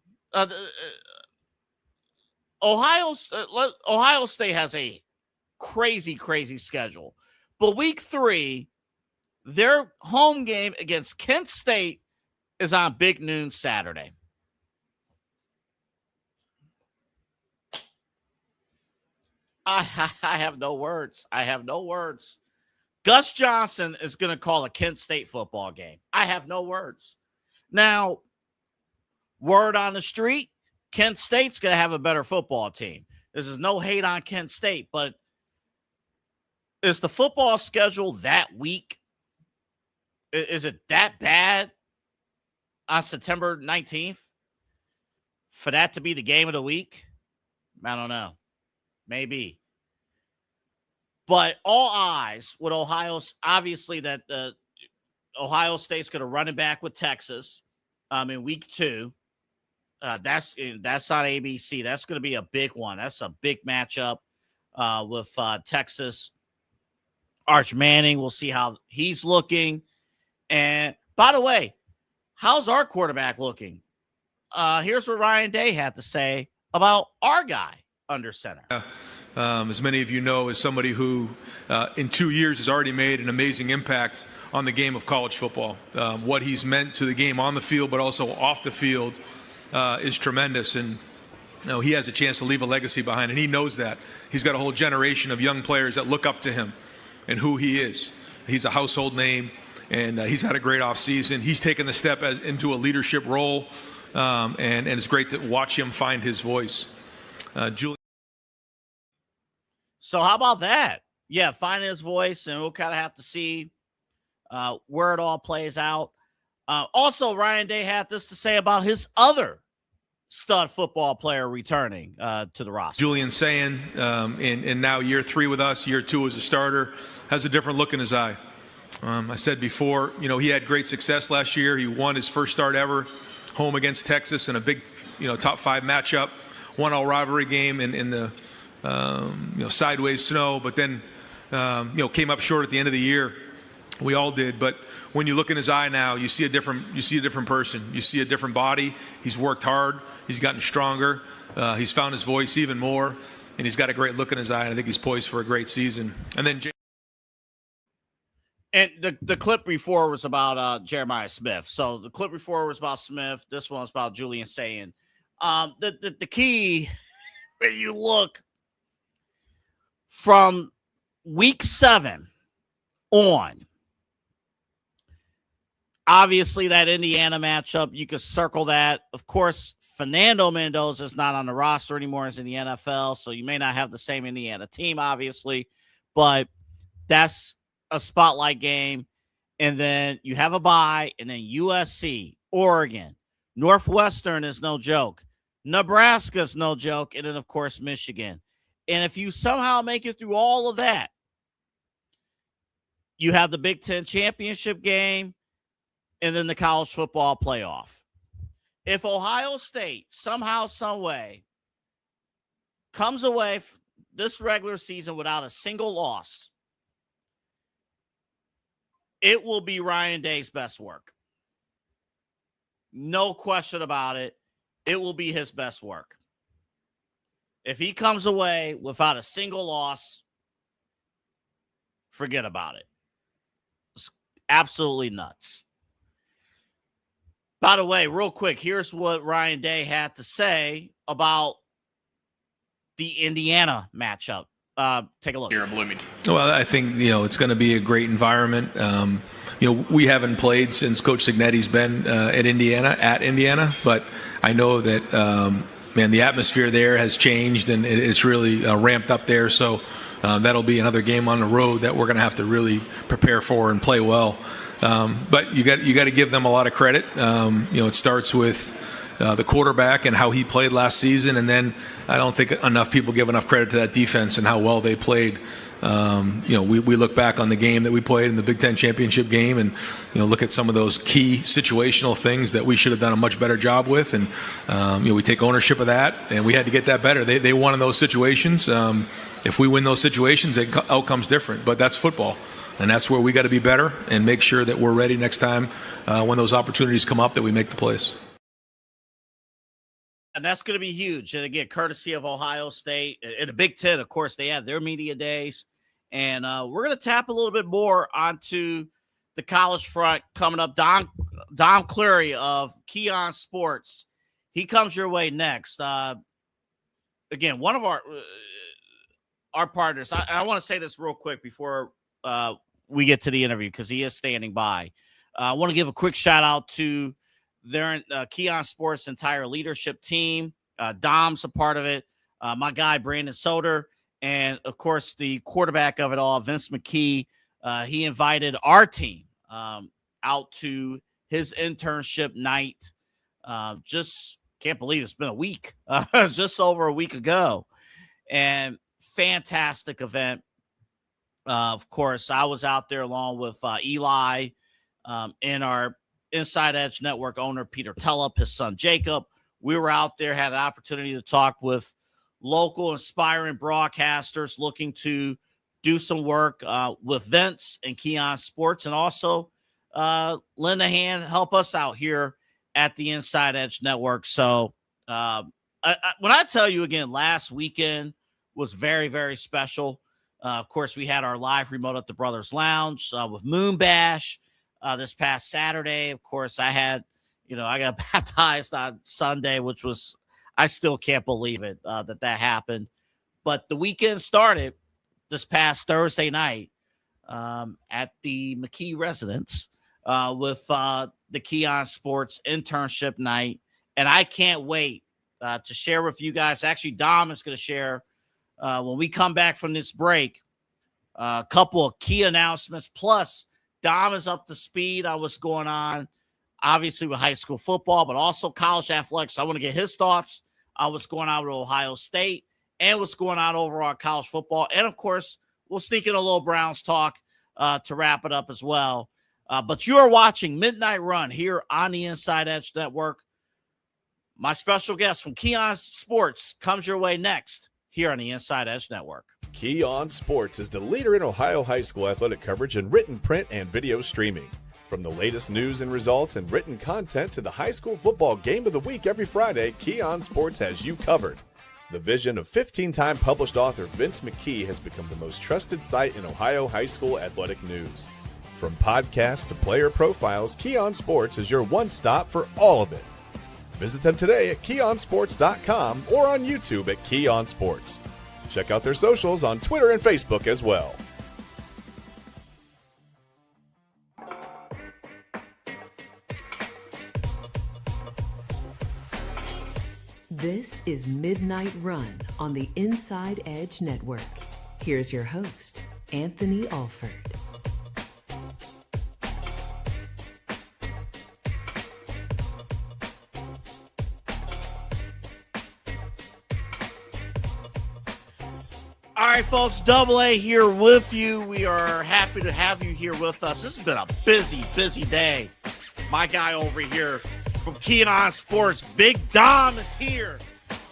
Ohio State has a crazy schedule. But week 3, their home game against Kent State is on Big Noon Saturday. I have no words. I have no words. Gus Johnson is going to call a Kent State football game. I have no words. Now, word on the street, Kent State's going to have a better football team. This is no hate on Kent State, but is the football schedule that weak? Is it that bad on September 19th for that to be the game of the week? I don't know. Maybe. But all eyes with Ohio, obviously that Ohio State's going to run it back with Texas in week 2. That's on ABC. That's going to be a big one. That's a big matchup with Texas. Arch Manning, we'll see how he's looking. And by the way, how's our quarterback looking? Here's what Ryan Day had to say about our guy under center. As many of you know, as somebody who in 2 years has already made an amazing impact on the game of college football. What he's meant to the game on the field, but also off the field is tremendous. And he has a chance to leave a legacy behind, and he knows that. He's got a whole generation of young players that look up to him and who he is. He's a household name, and he's had a great offseason. He's taken the step into a leadership role, and it's great to watch him find his voice. Julian. So how about that? Yeah, find his voice, and we'll kind of have to see where it all plays out. Also, Ryan Day had this to say about his other stud football player returning to the roster. Julian Sayin, in now year 3 with us, year 2 as a starter, has a different look in his eye. I said before, he had great success last year. He won his first start ever home against Texas in a big, top 5 matchup, 1-all rivalry game in the sideways snow, but then came up short at the end of the year. We all did, but when you look in his eye now, you see a different person. You see a different body. He's worked hard. He's gotten stronger. He's found his voice even more, and he's got a great look in his eye. And I think he's poised for a great season. And then, the clip before was about Jeremiah Smith. So the clip before was about Smith. This one's about Julian Sayin. The key when you look from week 7 on. Obviously, that Indiana matchup, you could circle that. Of course, Fernando Mendoza is not on the roster anymore. He's in the NFL, so you may not have the same Indiana team, obviously. But that's a spotlight game. And then you have a bye, and then USC, Oregon, Northwestern is no joke. Nebraska's no joke. And then, of course, Michigan. And if you somehow make it through all of that, you have the Big Ten championship game, and then the college football playoff. If Ohio State somehow, some way comes away this regular season without a single loss, it will be Ryan Day's best work. No question about it. It will be his best work. If he comes away without a single loss, forget about it. It's absolutely nuts. By the way, real quick, here's what Ryan Day had to say about the Indiana matchup. Take a look. Here in Bloomington. Well, I think, it's going to be a great environment. We haven't played since Coach Signetti's been at Indiana, but I know that, man, the atmosphere there has changed and it's really ramped up there. So that'll be another game on the road that we're going to have to really prepare for and play well. But you got to give them a lot of credit. It starts with the quarterback and how he played last season, and then I don't think enough people give enough credit to that defense and how well they played. We look back on the game that we played in the Big Ten championship game and, look at some of those key situational things that we should have done a much better job with. And, we take ownership of that, and we had to get that better. They won in those situations. If we win those situations, the outcome's different, but that's football. And that's where we got to be better and make sure that we're ready next time when those opportunities come up that we make the plays. And that's going to be huge. And again, courtesy of Ohio State. In the Big Ten, of course, they have their media days. And we're going to tap a little bit more onto the college front coming up. Dom Cleary of Keon Sports. He comes your way next. Again, one of our partners. I want to say this real quick before we get to the interview because he is standing by. I want to give a quick shout out to their Keon Sports entire leadership team. Dom's a part of it. My guy, Brandon Soder, and, of course, the quarterback of it all, Vince McKee. He invited our team out to his internship night. Just can't believe it's been a week. Just over a week ago. And fantastic event. Of course, I was out there along with Eli and our Inside Edge Network owner, Peter Tellup, his son, Jacob. We were out there, had an opportunity to talk with local inspiring broadcasters looking to do some work with Vince and Keon Sports, and also lend a hand, help us out here at the Inside Edge Network. So when I tell you again, last weekend was very, very special. Of course, we had our live remote at the Brothers Lounge with Moon Bash. This past Saturday, of course, I got baptized on Sunday, which was, I still can't believe it that happened. But the weekend started this past Thursday night at the McKee residence with the Keon Sports internship night. And I can't wait to share with you guys. Actually, Dom is going to share when we come back from this break, a couple of key announcements, plus Dom is up to speed on what's going on, obviously with high school football, but also college athletics. I want to get his thoughts on what's going on with Ohio State and what's going on overall in college football. And, of course, we'll sneak in a little Browns talk to wrap it up as well. But you are watching Midnight Run here on the Inside Edge Network. My special guest from Keon Sports comes your way next here on the Inside Edge Network. Keon Sports is the leader in Ohio high school athletic coverage in written, print, and video streaming. From the latest news and results and written content to the high school football game of the week every Friday, Keon Sports has you covered. The vision of 15-time published author Vince McKee has become the most trusted site in Ohio high school athletic news. From podcasts to player profiles, Keon Sports is your one stop for all of it. Visit them today at keonsports.com or on YouTube at Keon Sports. Check out their socials on Twitter and Facebook as well. This is Midnight Run on the Inside Edge Network. Here's your host, Anthony Alford. All right, folks, Double A here with you. We are happy to have you here with us. This has been a busy, busy day. My guy over here from Keon Sports, Big Dom, is here.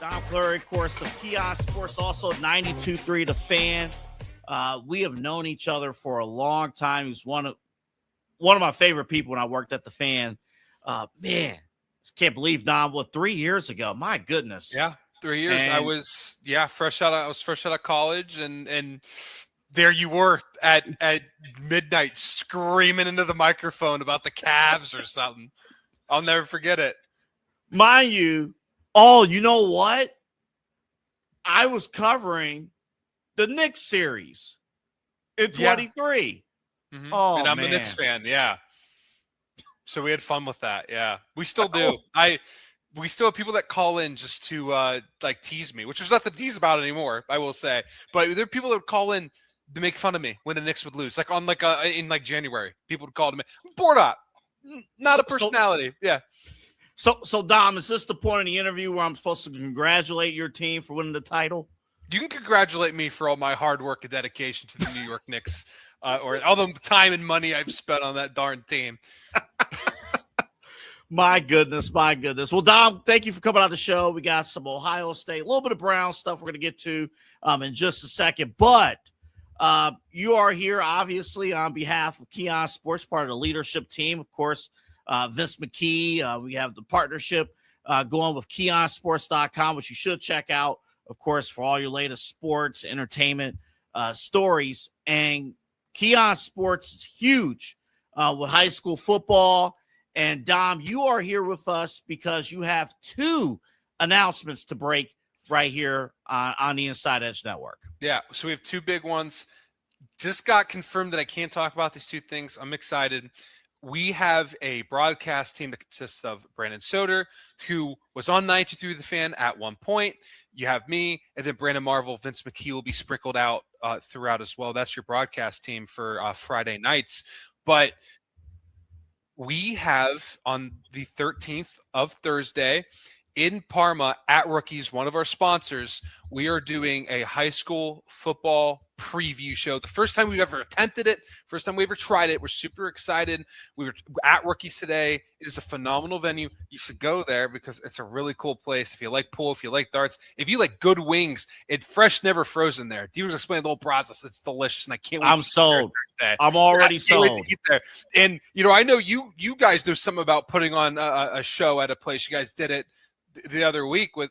Dom Cleary, of course, of Keon Sports, also 92.3 The Fan. We have known each other for a long time. He's one of my favorite people when I worked at The Fan. Man, just can't believe, Dom, 3 years ago? My goodness. Yeah. 3 years. And I was fresh out of college, and there you were at midnight screaming into the microphone about the Cavs or something. I'll never forget it. Mind you, you know what? I was covering the Knicks series in 23. Yeah. Mm-hmm. Oh, and I'm a Knicks fan. Yeah. So we had fun with that. Yeah, we still do. we still have people that call in just to like tease me, which there's nothing to tease about anymore, I will say. But there are people that would call in to make fun of me when the Knicks would lose, like on like in like January. People would call to me, bored up, not a personality. Yeah. So Dom, is this the point of the interview where I'm supposed to congratulate your team for winning the title? You can congratulate me for all my hard work and dedication to the New York Knicks, or all the time and money I've spent on that darn team. My goodness. Well, Dom, thank you for coming on the show. We got some Ohio State, a little bit of Brown stuff we're going to get to in just a second. But you are here, obviously, on behalf of Keon Sports, part of the leadership team. Of course, Vince McKee. We have the partnership going with KeonSports.com, which you should check out, of course, for all your latest sports, entertainment stories. And Keon Sports is huge with high school football. And Dom, you are here with us because you have 2 announcements to break right here on the Inside Edge Network. Yeah, so we have 2 big ones. Just got confirmed that I can't talk about these 2 things. I'm excited. We have a broadcast team that consists of Brandon Soder, who was on 93 The Fan at one point. You have me, and then Brandon Marvel, Vince McKee will be sprinkled out throughout as well. That's your broadcast team for Friday nights. But we have on the 13th of Thursday in Parma at Rookies, one of our sponsors, we are doing a high school football preview show. The first time we've ever attempted it, first time we ever tried it. We're super excited. We were at Rookies today. It is a phenomenal venue. You should go there because it's a really cool place. If you like pool, if you like darts, if you like good wings, it's fresh, never frozen there. D was explaining the whole process. It's delicious, and I can't wait. I'm sold. I'm already sold. And I know you guys know something about putting on a show at a place. You guys did it the other week with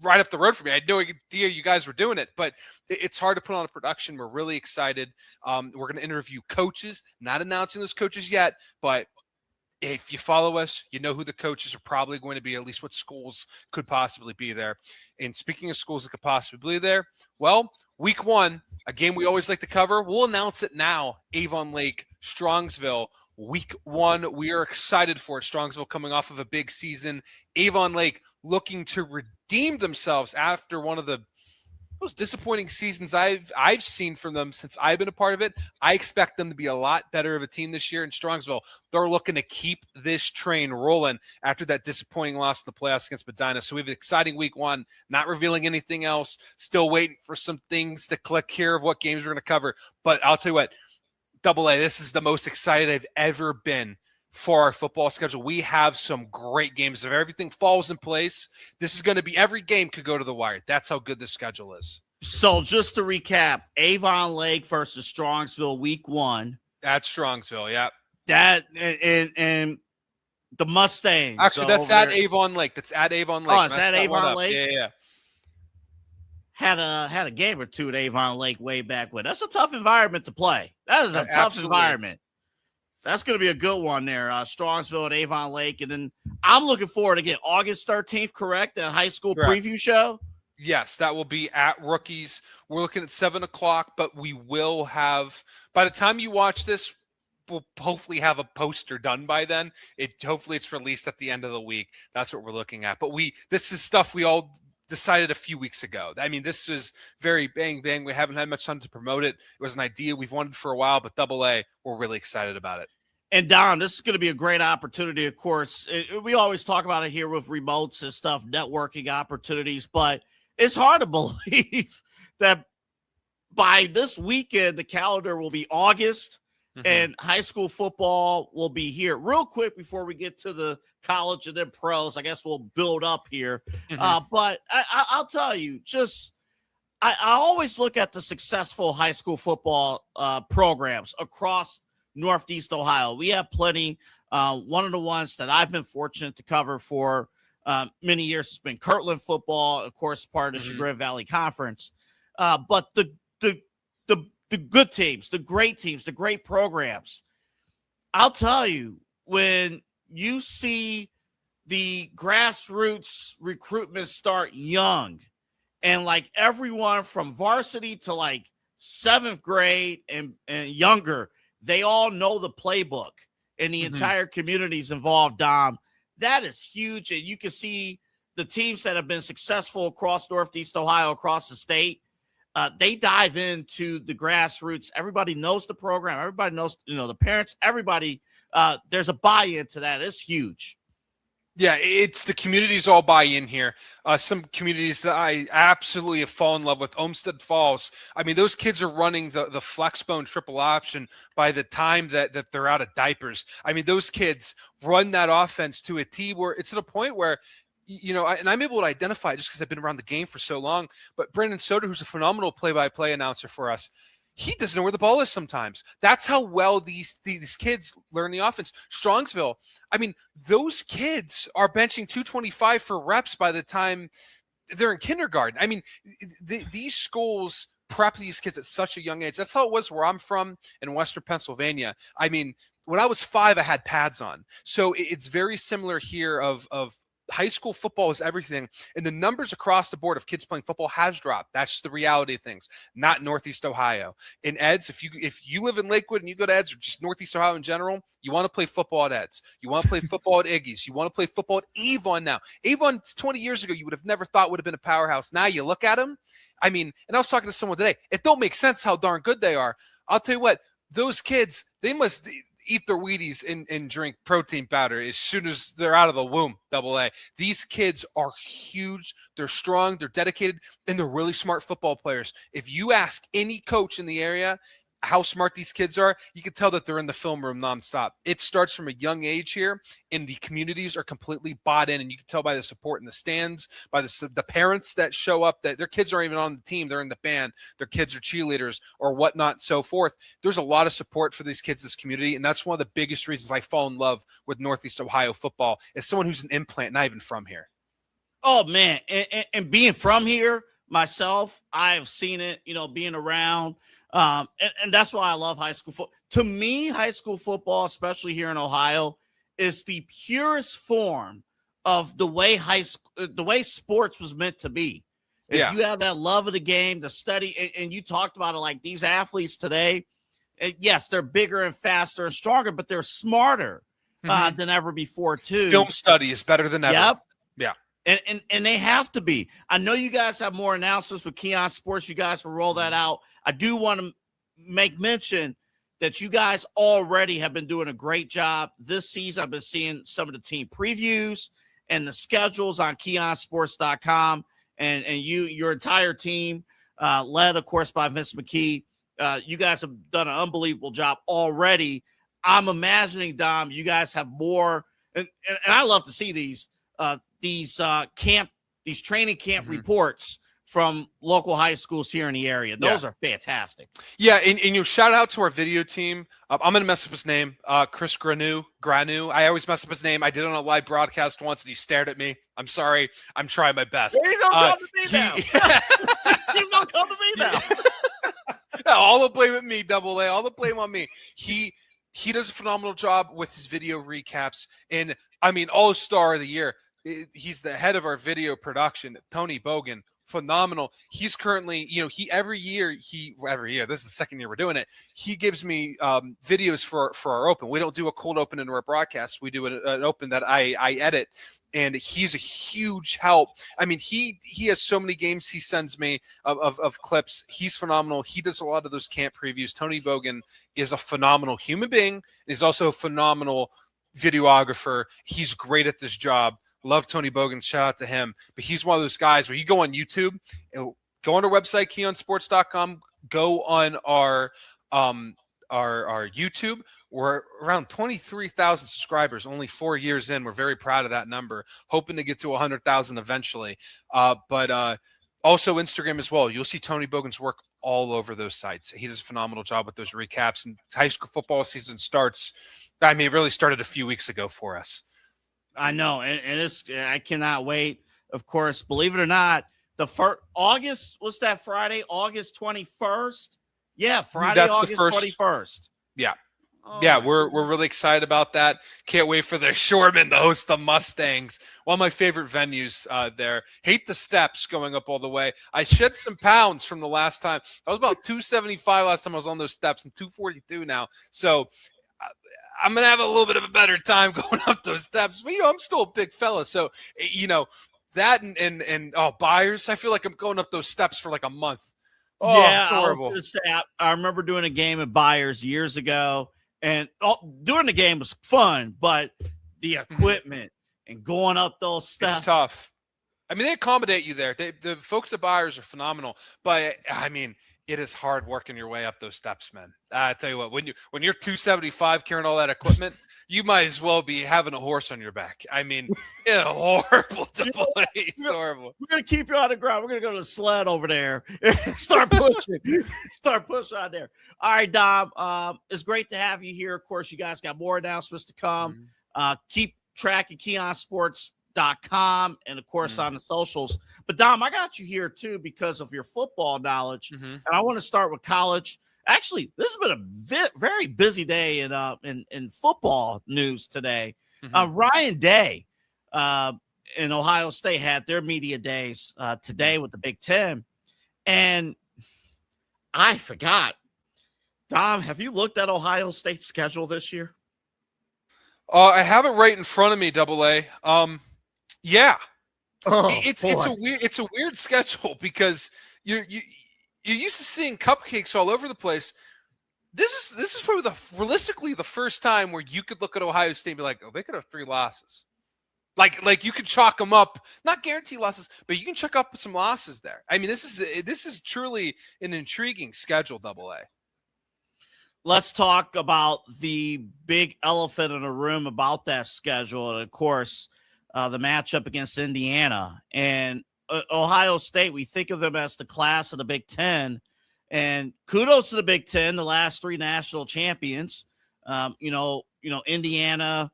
right up the road from me. I had no idea you guys were doing it, but it's hard to put on a production. We're really excited. We're going to interview coaches, not announcing those coaches yet, but if you follow us, you know who the coaches are probably going to be, at least what schools could possibly be there. And speaking of schools that could possibly be there, well, week 1, a game we always like to cover, we'll announce it now. Avon Lake, Strongsville, week 1. We are excited for it. Strongsville coming off of a big season. Avon Lake looking to redeem themselves after one of the most disappointing seasons I've seen from them since I've been a part of it. I expect them to be a lot better of a team this year in Strongsville. They're looking to keep this train rolling after that disappointing loss in the playoffs against Medina. So we have an exciting week 1, not revealing anything else, still waiting for some things to click here of what games we're going to cover. But I'll tell you what, AA, this is the most excited I've ever been for our football schedule. We have some great games. If everything falls in place, this is going to be, every game could go to the wire. That's how good this schedule is. So just to recap, Avon Lake versus Strongsville week 1. At Strongsville, yeah. That and the Mustangs. Actually, that's at Avon Lake. That's at Avon Lake. Oh, it's at Avon Lake? Yeah. Had a game or 2 at Avon Lake way back when. That's a tough environment to play. That is a tough environment. That's going to be a good one there. Strongsville at Avon Lake. And then I'm looking forward to get August 13th, correct? That high school preview show? Yes, that will be at Rookies. We're looking at 7 o'clock, but we will have, by the time you watch this, we'll hopefully have a poster done by then. Hopefully it's released at the end of the week. That's what we're looking at. But this is stuff we all decided a few weeks ago. I mean, this is very bang. We haven't had much time to promote it. It was an idea we've wanted for a while, but AA, we're really excited about it. And Don, this is going to be a great opportunity. Of course, we always talk about it here with remotes and stuff, networking opportunities, but it's hard to believe that by this weekend, the calendar will be August and high school football will be here. Real quick before we get to the college and then pros, I guess we'll build up here. But I'll tell you, I always look at the successful high school football programs across Northeast Ohio. We have plenty. One of the ones that I've been fortunate to cover for many years has been Kirtland football, of course, part of the Chagrin Valley Conference. But the good teams, the great teams, the great programs, I'll tell you, when you see the grassroots recruitment start young and like everyone from varsity to like 7th grade and younger, they all know the playbook and the entire community's involved, Dom. that is huge. And you can see the teams that have been successful across Northeast Ohio, across the state, they dive into the grassroots. Everybody knows the program. Everybody knows, the parents, everybody. There's a buy-in to that. It's huge. Yeah, it's the communities all buy in here. Some communities that I absolutely have fallen in love with, Olmsted Falls. I mean, those kids are running the Flexbone triple option by the time that they're out of diapers. I mean, those kids run that offense to a T where it's at a point where, and I'm able to identify just because I've been around the game for so long. But Brandon Soder, who's a phenomenal play-by-play announcer for us, he doesn't know where the ball is sometimes. That's how well these kids learn the offense. Strongsville, I mean, those kids are benching 225 for reps by the time they're in kindergarten. I mean, these schools prep these kids at such a young age. That's how it was where I'm from in Western Pennsylvania. I mean, when I was 5, I had pads on. So it's very similar here of high school football is everything, and the numbers across the board of kids playing football has dropped. That's just the reality of things. Not Northeast Ohio. In Eds, if you live in Lakewood and you go to Eds or just Northeast Ohio in general, you want to play football at Eds. You want to play football at Iggy's. You want to play football at Avon now. Avon 20 years ago you would have never thought would have been a powerhouse. Now you look at them. I mean, and I was talking to someone today. It don't make sense how darn good they are. I'll tell you what, those kids, they must eat their Wheaties and drink protein powder as soon as they're out of the womb, AA. These kids are huge. They're strong. They're dedicated, and they're really smart football players. If you ask any coach in the area how smart these kids are, you can tell that they're in the film room nonstop. It starts from a young age here, and the communities are completely bought in, and you can tell by the support in the stands, by the parents that show up, that their kids aren't even on the team. They're in the band. Their kids are cheerleaders or whatnot and so forth. There's a lot of support for these kids, this community, and that's one of the biggest reasons I fall in love with Northeast Ohio football as someone who's an implant, not even from here. Oh, man, and being from here myself, I've seen it, being around. And that's why I love high school football. To me, high school football, especially here in Ohio, is the purest form of the way sports was meant to be. If you have that love of the game, the study, and you talked about it, like these athletes today, yes, they're bigger and faster and stronger, but they're smarter than ever before too. Film study is better than ever. Yep. Yeah. And they have to be. I know you guys have more announcements with Keon Sports. You guys will roll that out. I do want to make mention that you guys already have been doing a great job this season. I've been seeing some of the team previews and the schedules on KeonSports.com, and your entire team, led, of course, by Vince McKee. You guys have done an unbelievable job already. I'm imagining, Dom, you guys have more, and I love to see these training camp reports from local high schools here in the area. Those are fantastic. Yeah, and shout out to our video team. I'm going to mess up his name. Chris Granu. I always mess up his name. I did it on a live broadcast once, and he stared at me. I'm sorry. I'm trying my best. He's going to come to me now. He's going to come to me now. All the blame at me, AA. All the blame on me. He does a phenomenal job with his video recaps. And, I mean, all-star of the year. He's the head of our video production, Tony Bogan. Phenomenal. He's currently, every year, this is the second year we're doing it. He gives me videos for our open. We don't do a cold open into our broadcast. We do an open that I edit, and he's a huge help. I mean, he has so many games he sends me of clips. He's phenomenal. He does a lot of those camp previews. Tony Bogan is a phenomenal human being. He's also a phenomenal videographer. He's great at this job. Love Tony Bogan. Shout out to him. But he's one of those guys where you go on YouTube, go on our website, KeonSports.com, go on our YouTube. We're around 23,000 subscribers, only 4 years in. We're very proud of that number, hoping to get to 100,000 eventually. But also Instagram as well. You'll see Tony Bogan's work all over those sites. He does a phenomenal job with those recaps. And high school football season starts, it really started a few weeks ago for us. I know, and I cannot wait. Of course, believe it or not, August, what's that, Friday, August 21st? Yeah, Friday, that's August 21st. Yeah. Oh, yeah, we're really excited about that. Can't wait for the Shoremen to host the Mustangs. One of my favorite venues there. Hate the steps going up all the way. I shed some pounds from the last time. I was about 275 last time I was on those steps, and 242 now. So I'm going to have a little bit of a better time going up those steps. But, I'm still a big fella. So, that and Byers, I feel like I'm going up those steps for like a month. Oh, yeah, it's horrible. I remember doing a game at Byers years ago, and doing the game was fun, but the equipment and going up those steps. It's tough. I mean, they accommodate you there. The folks at Byers are phenomenal, but I mean, it is hard working your way up those steps, man. I tell you what, when you're 275 carrying all that equipment, you might as well be having a horse on your back. I mean, it's horrible to play. It's horrible. We're gonna keep you on the ground. We're gonna go to the sled over there. Start pushing. Start pushing on there. All right, Dom. It's great to have you here. Of course, you guys got more announcements to come. Keep track of KeonSports.com and of course on the socials. But Dom, I got you here too because of your football knowledge, and I want to start with college. Actually, this has been a very busy day in football news today. Ryan Day in Ohio State had their media days today with the Big Ten, and I forgot. Dom, have you looked at Ohio State's schedule this year? I have it right in front of me, AA. Yeah. It's a weird schedule because you're used to seeing cupcakes all over the place. This is probably realistically the first time where you could look at Ohio State and be like, oh, they could have 3 losses. Like you could chalk them up, not guarantee losses, but you can chalk up some losses there. I mean, this is truly an intriguing schedule, AA. Let's talk about the big elephant in the room about that schedule. And of course, the matchup against Indiana and Ohio State. We think of them as the class of the Big Ten, and kudos to the Big Ten, the last 3 national champions. Indiana,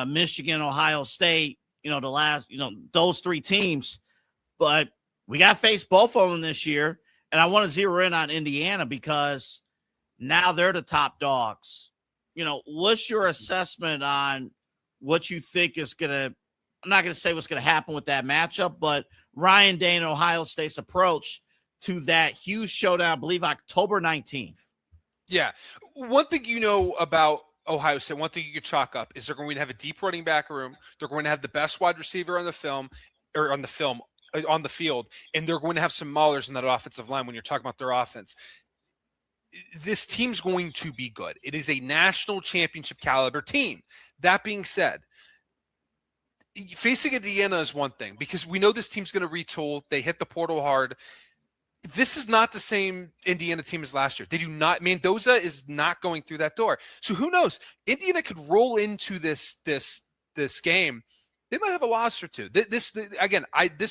Michigan, Ohio State. Those 3 teams. But we got to face both of them this year, and I want to zero in on Indiana because now they're the top dogs. What's your assessment on what you think is going to, I'm not going to say what's going to happen with that matchup, but Ryan Day and Ohio State's approach to that huge showdown, I believe October 19th. Yeah. One thing about Ohio State, one thing you could chalk up is they're going to have a deep running back room. They're going to have the best wide receiver on the field, and they're going to have some maulers in that offensive line when you're talking about their offense. This team's going to be good. It is a national championship caliber team. That being said, facing Indiana is one thing because we know this team's going to retool. They hit the portal hard. This is not the same Indiana team as last year. They do not. Mendoza is not going through that door. So who knows? Indiana could roll into this game. They might have a loss or 2. This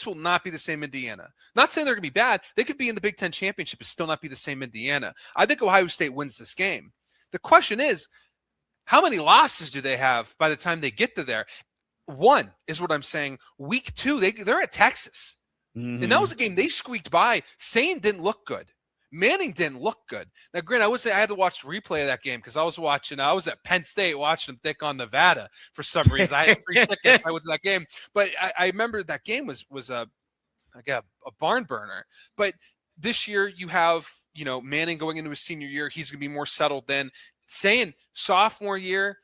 will not be the same Indiana. Not saying they're going to be bad. They could be in the Big Ten championship and still not be the same Indiana. I think Ohio State wins this game. The question is, how many losses do they have by the time they get to there? 1 is what I'm saying. Week 2, they're at Texas. And that was a game they squeaked by. Sane didn't look good. Manning didn't look good. Now, granted, I would say I had to watch the replay of that game because I was at Penn State watching them take on Nevada for some reason. I had free tickets. I went to that game. But I remember that game was a barn burner. But this year you have, Manning going into his senior year. He's going to be more settled then. Saying sophomore year,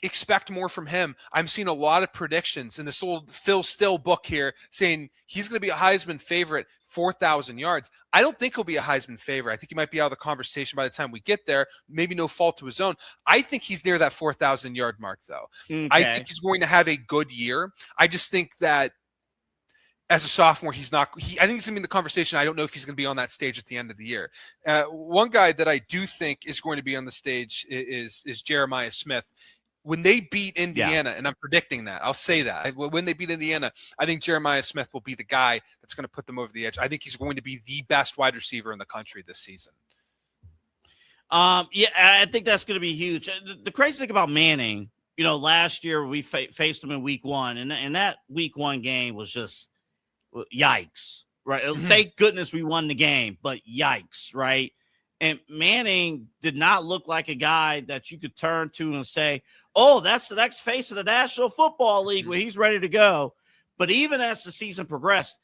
expect more from him. I'm seeing a lot of predictions in this old Phil Still book here saying he's going to be a Heisman favorite, 4,000 yards. I don't think he'll be a Heisman favorite. I think he might be out of the conversation by the time we get there. Maybe no fault to his own. I think he's near that 4,000 yard mark though. Okay. I think he's going to have a good year. I just think that as a sophomore, I think he's going to be in the conversation. I don't know if he's going to be on that stage at the end of the year. One guy that I do think is going to be on the stage is Jeremiah Smith. When they beat Indiana, and I'm predicting that, I'll say that. When they beat Indiana, I think Jeremiah Smith will be the guy that's going to put them over the edge. I think he's going to be the best wide receiver in the country this season. I think that's going to be huge. The crazy thing about Manning, last year we faced him in week 1, and that week 1 game was just yikes, right? Thank goodness we won the game, but yikes, right? And Manning did not look like a guy that you could turn to and say, oh, that's the next face of the National Football League when he's ready to go. But even as the season progressed,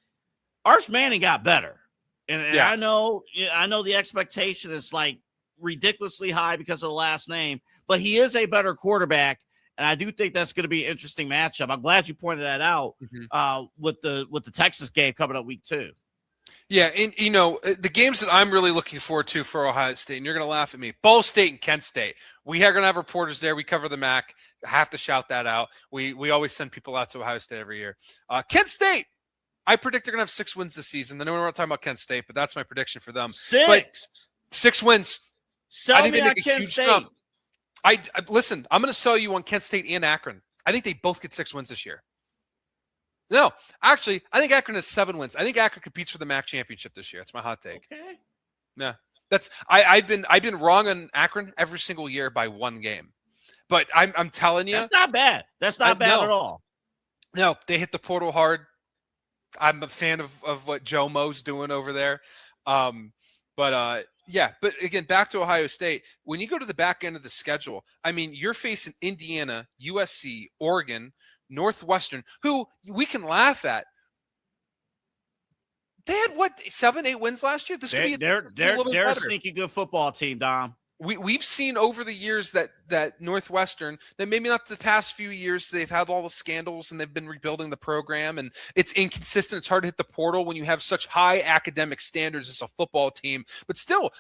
Arch Manning got better. And I know the expectation is like ridiculously high because of the last name, but he is a better quarterback. And I do think that's going to be an interesting matchup. I'm glad you pointed that out with the Texas game coming up week 2. Yeah, and the games that I'm really looking forward to for Ohio State, and you're going to laugh at me, Ball State and Kent State. We are going to have reporters there. We cover the MAC. I have to shout that out. We always send people out to Ohio State every year. Kent State, I predict they're going to have 6 wins this season. I know we're not talking about Kent State, but that's my prediction for them. 6. But 6 wins. Sell I think me they on make a Kent huge State. jump. Listen, I'm going to sell you on Kent State and Akron. I think they both get 6 wins this year. No, actually, I think Akron has 7 wins. I think Akron competes for the MAC championship this year. That's my hot take. Okay. Yeah, I've been wrong on Akron every single year by 1 game, but I'm telling you, that's not bad. That's not bad at all. No, they hit the portal hard. I'm a fan of what Joe Mo's doing over there. Yeah, but again, back to Ohio State. When you go to the back end of the schedule, I mean, you're facing Indiana, USC, Oregon, Northwestern, who we can laugh at. They had 7-8 wins last year. They're a sneaky good football team, Dom. We've seen over the years that Northwestern, that maybe not the past few years, they've had all the scandals and they've been rebuilding the program and it's inconsistent. It's hard to hit the portal when you have such high academic standards as a football team. But still,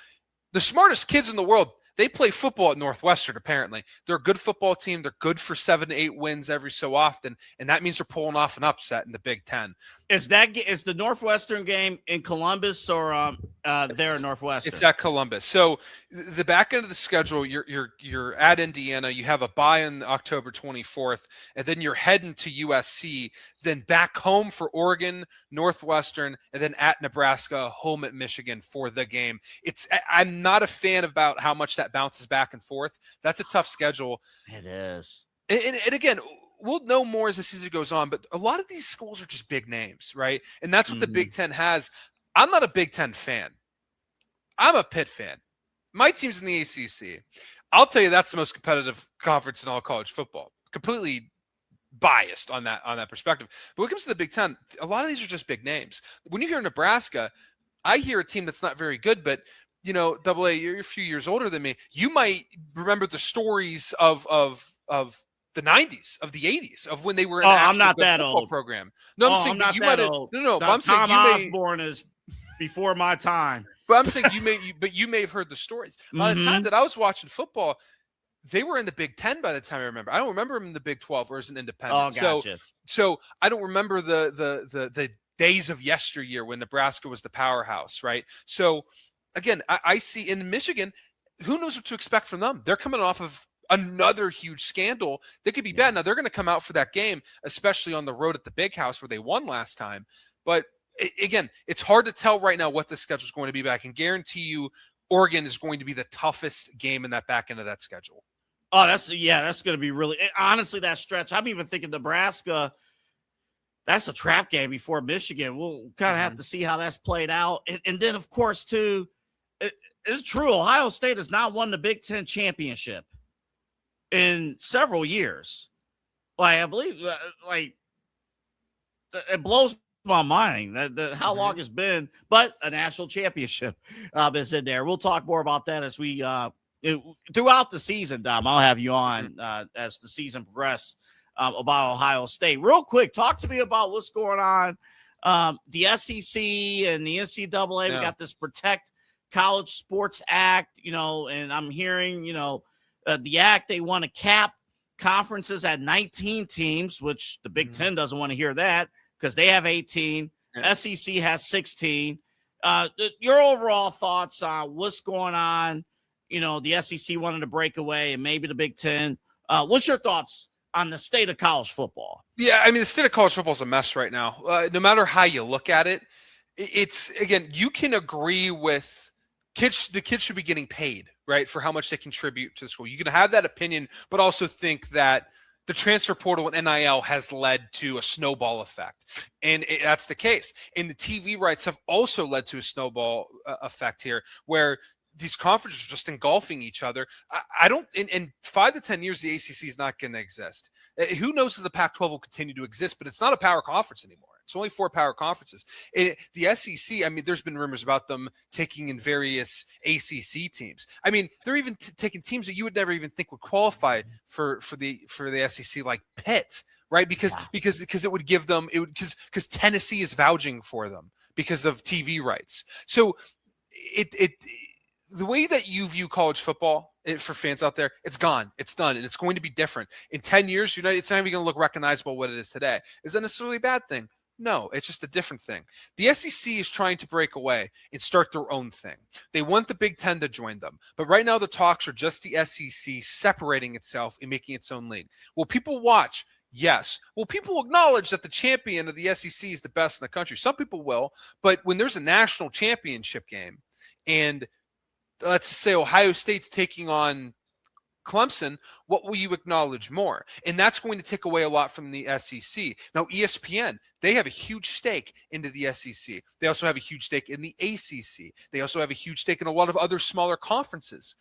the smartest kids in the world, they play football at Northwestern, apparently. They're a good football team. They're good for 7 to 8 wins every so often, and that means they're pulling off an upset in the Big Ten. Is the Northwestern game in Columbus or there in Northwestern? It's at Columbus. So the back end of the schedule, you're at Indiana. You have a bye on October 24th, and then you're heading to USC, then back home for Oregon, Northwestern, and then at Nebraska, home at Michigan for the game. I'm not a fan about how much that bounces back and forth. That's a tough schedule. It is. And again, we'll know more as the season goes on, but a lot of these schools are just big names, right? And that's what the Big Ten has. I'm not a Big Ten fan. I'm a Pitt fan. My team's in the ACC. I'll tell you that's the most competitive conference in all college football. Completely biased on that perspective. But when it comes to the Big Ten, a lot of these are just big names. When you hear Nebraska, I hear a team that's not very good, but AA, you're a few years older than me. You might remember the stories of the 90s, of the 80s, of when they were in I'm not that old program. No, I'm saying I'm not you that might old. No, but I'm Tom saying Osborne is before my time. But I'm saying you may have heard the stories. By the time that I was watching football, they were in the Big Ten by the time I remember. I don't remember them in the Big 12 or as an independent. Oh, gotcha. So I don't remember the days of yesteryear when Nebraska was the powerhouse, right? So again, I see in Michigan, who knows what to expect from them? They're coming off of another huge scandal. They could be bad. Now they're going to come out for that game, especially on the road at the Big House where they won last time. But again, it's hard to tell right now what the schedule is going to be, but I can guarantee you Oregon is going to be the toughest game in that back end of that schedule. Oh, that's going to be really, honestly, that stretch. I'm even thinking Nebraska, that's a trap game before Michigan. We'll kind of have to see how that's played out. And then, of course, too, it's true. Ohio State has not won the Big Ten championship in several years. I believe, it blows my mind that how long it's been, but a national championship is in there. We'll talk more about that as we throughout the season, Dom. I'll have you on as the season progresses about Ohio State. Real quick, talk to me about what's going on. The SEC and the NCAA, we got this Protect College Sports Act, and I'm hearing, the act, they want to cap conferences at 19 teams, which the Big Ten doesn't want to hear that because they have 18. SEC has 16. Your overall thoughts on what's going on? The SEC wanted to break away and maybe the Big Ten. What's your thoughts on the state of college football? Yeah, I mean, the state of college football is a mess right now. No matter how you look at it, it's, again, you can agree with the kids should be getting paid, right, for how much they contribute to the school. You can have that opinion, but also think that the transfer portal and NIL has led to a snowball effect. And that's the case. And the TV rights have also led to a snowball effect here where these conferences are just engulfing each other. I don't, in 5 to 10 years, the ACC is not going to exist. Who knows if the Pac-12 will continue to exist, but it's not a power conference anymore. It's only 4 power conferences. The SEC, I mean, there's been rumors about them taking in various ACC teams. I mean, they're even taking teams that you would never even think would qualify for the SEC, like Pitt, right? Because it would give them because Tennessee is vouching for them because of TV rights. So the way that you view college football for fans out there, it's gone. It's done. And it's going to be different. In 10 years, it's not even going to look recognizable what it is today. Is that necessarily a bad thing? No, it's just a different thing. The SEC is trying to break away and start their own thing. They want the Big Ten to join them. But right now, the talks are just the SEC separating itself and making its own league. Will people watch? Yes. Will people acknowledge that the champion of the SEC is the best in the country? Some people will. But when there's a national championship game and let's say Ohio State's taking on Clemson, what will you acknowledge more? And that's going to take away a lot from the SEC. Now, ESPN, they have a huge stake into the SEC. They also have a huge stake in the ACC. They also have a huge stake in a lot of other smaller conferences.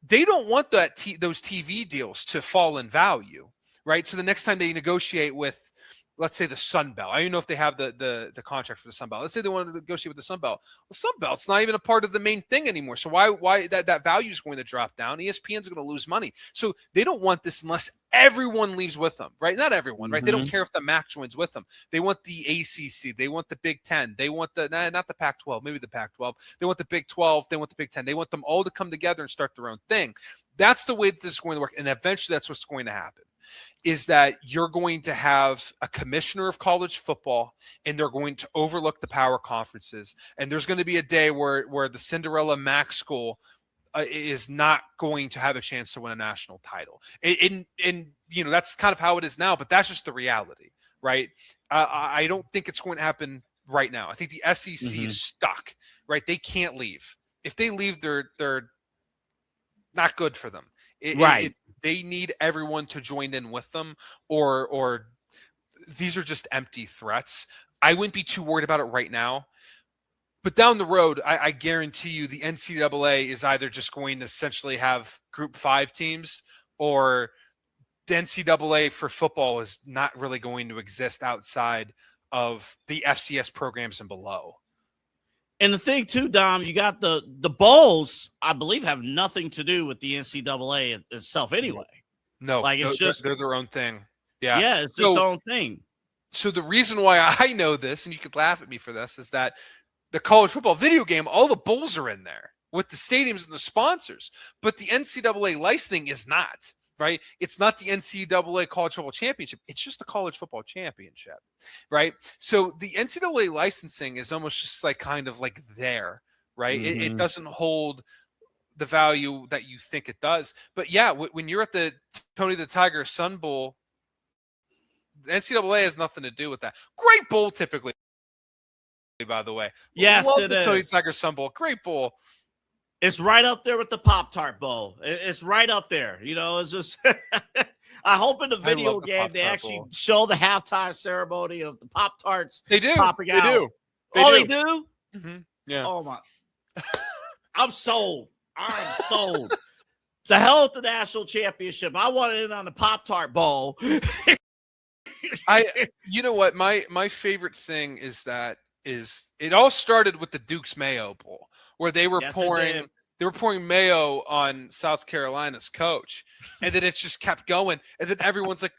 They don't want those TV deals to fall in value, right? So the next time they negotiate with, let's say, the Sun Belt. I don't even know if they have the contract for the Sun Belt. Let's say they want to negotiate with the Sun Belt. Well, Sun Belt's not even a part of the main thing anymore. So why that value is going to drop down? ESPN's going to lose money. So they don't want this unless everyone leaves with them, right? Not everyone, right? They don't care if the MAC joins with them. They want the ACC. They want the Big Ten. They want not the Pac-12, maybe the Pac-12. They want the Big 12. They want the Big 10. They want them all to come together and start their own thing. That's the way that this is going to work. And eventually that's what's going to happen. Is that you're going to have a commissioner of college football and they're going to overlook the power conferences. And there's going to be a day where the Cinderella MAC school is not going to have a chance to win a national title. And that's kind of how it is now, but that's just the reality, right? I don't think it's going to happen right now. I think the SEC is stuck, right? They can't leave. If they leave, they're not good for them. They need everyone to join in with them, or these are just empty threats. I wouldn't be too worried about it right now. But down the road, I guarantee you the NCAA is either just going to essentially have Group 5 teams, or the NCAA for football is not really going to exist outside of the FCS programs and below. And the thing too, Dom, you got the bowls, I believe, have nothing to do with the NCAA itself anyway. No, like it's they're their own thing. Yeah. Yeah, it's its own thing. So the reason why I know this, and you could laugh at me for this, is that the college football video game, all the bowls are in there with the stadiums and the sponsors, but the NCAA licensing is not. Right? It's not the NCAA college football championship. It's just the college football championship, right? So the NCAA licensing is almost just like kind of like there, right? It doesn't hold the value that you think it does. But yeah, when you're at the Tony the Tiger Sun Bowl, the NCAA has nothing to do with that. Great bowl typically, by the way. Yes, love it the is. Tony the Tiger Sun Bowl. Great bowl. It's right up there with the Pop-Tart Bowl. It's right up there. It's just I hope in the video game they actually show the halftime ceremony of the Pop-Tarts. They do. Popping They out. do. They do? Mm-hmm. Yeah. Oh, my. I'm sold. I'm sold. The hell with the national championship. I want it in on the Pop-Tart Bowl. You know what? My favorite thing is it all started with the Duke's Mayo Bowl, where they were pouring mayo on South Carolina's coach, and then it just kept going. And then everyone's like,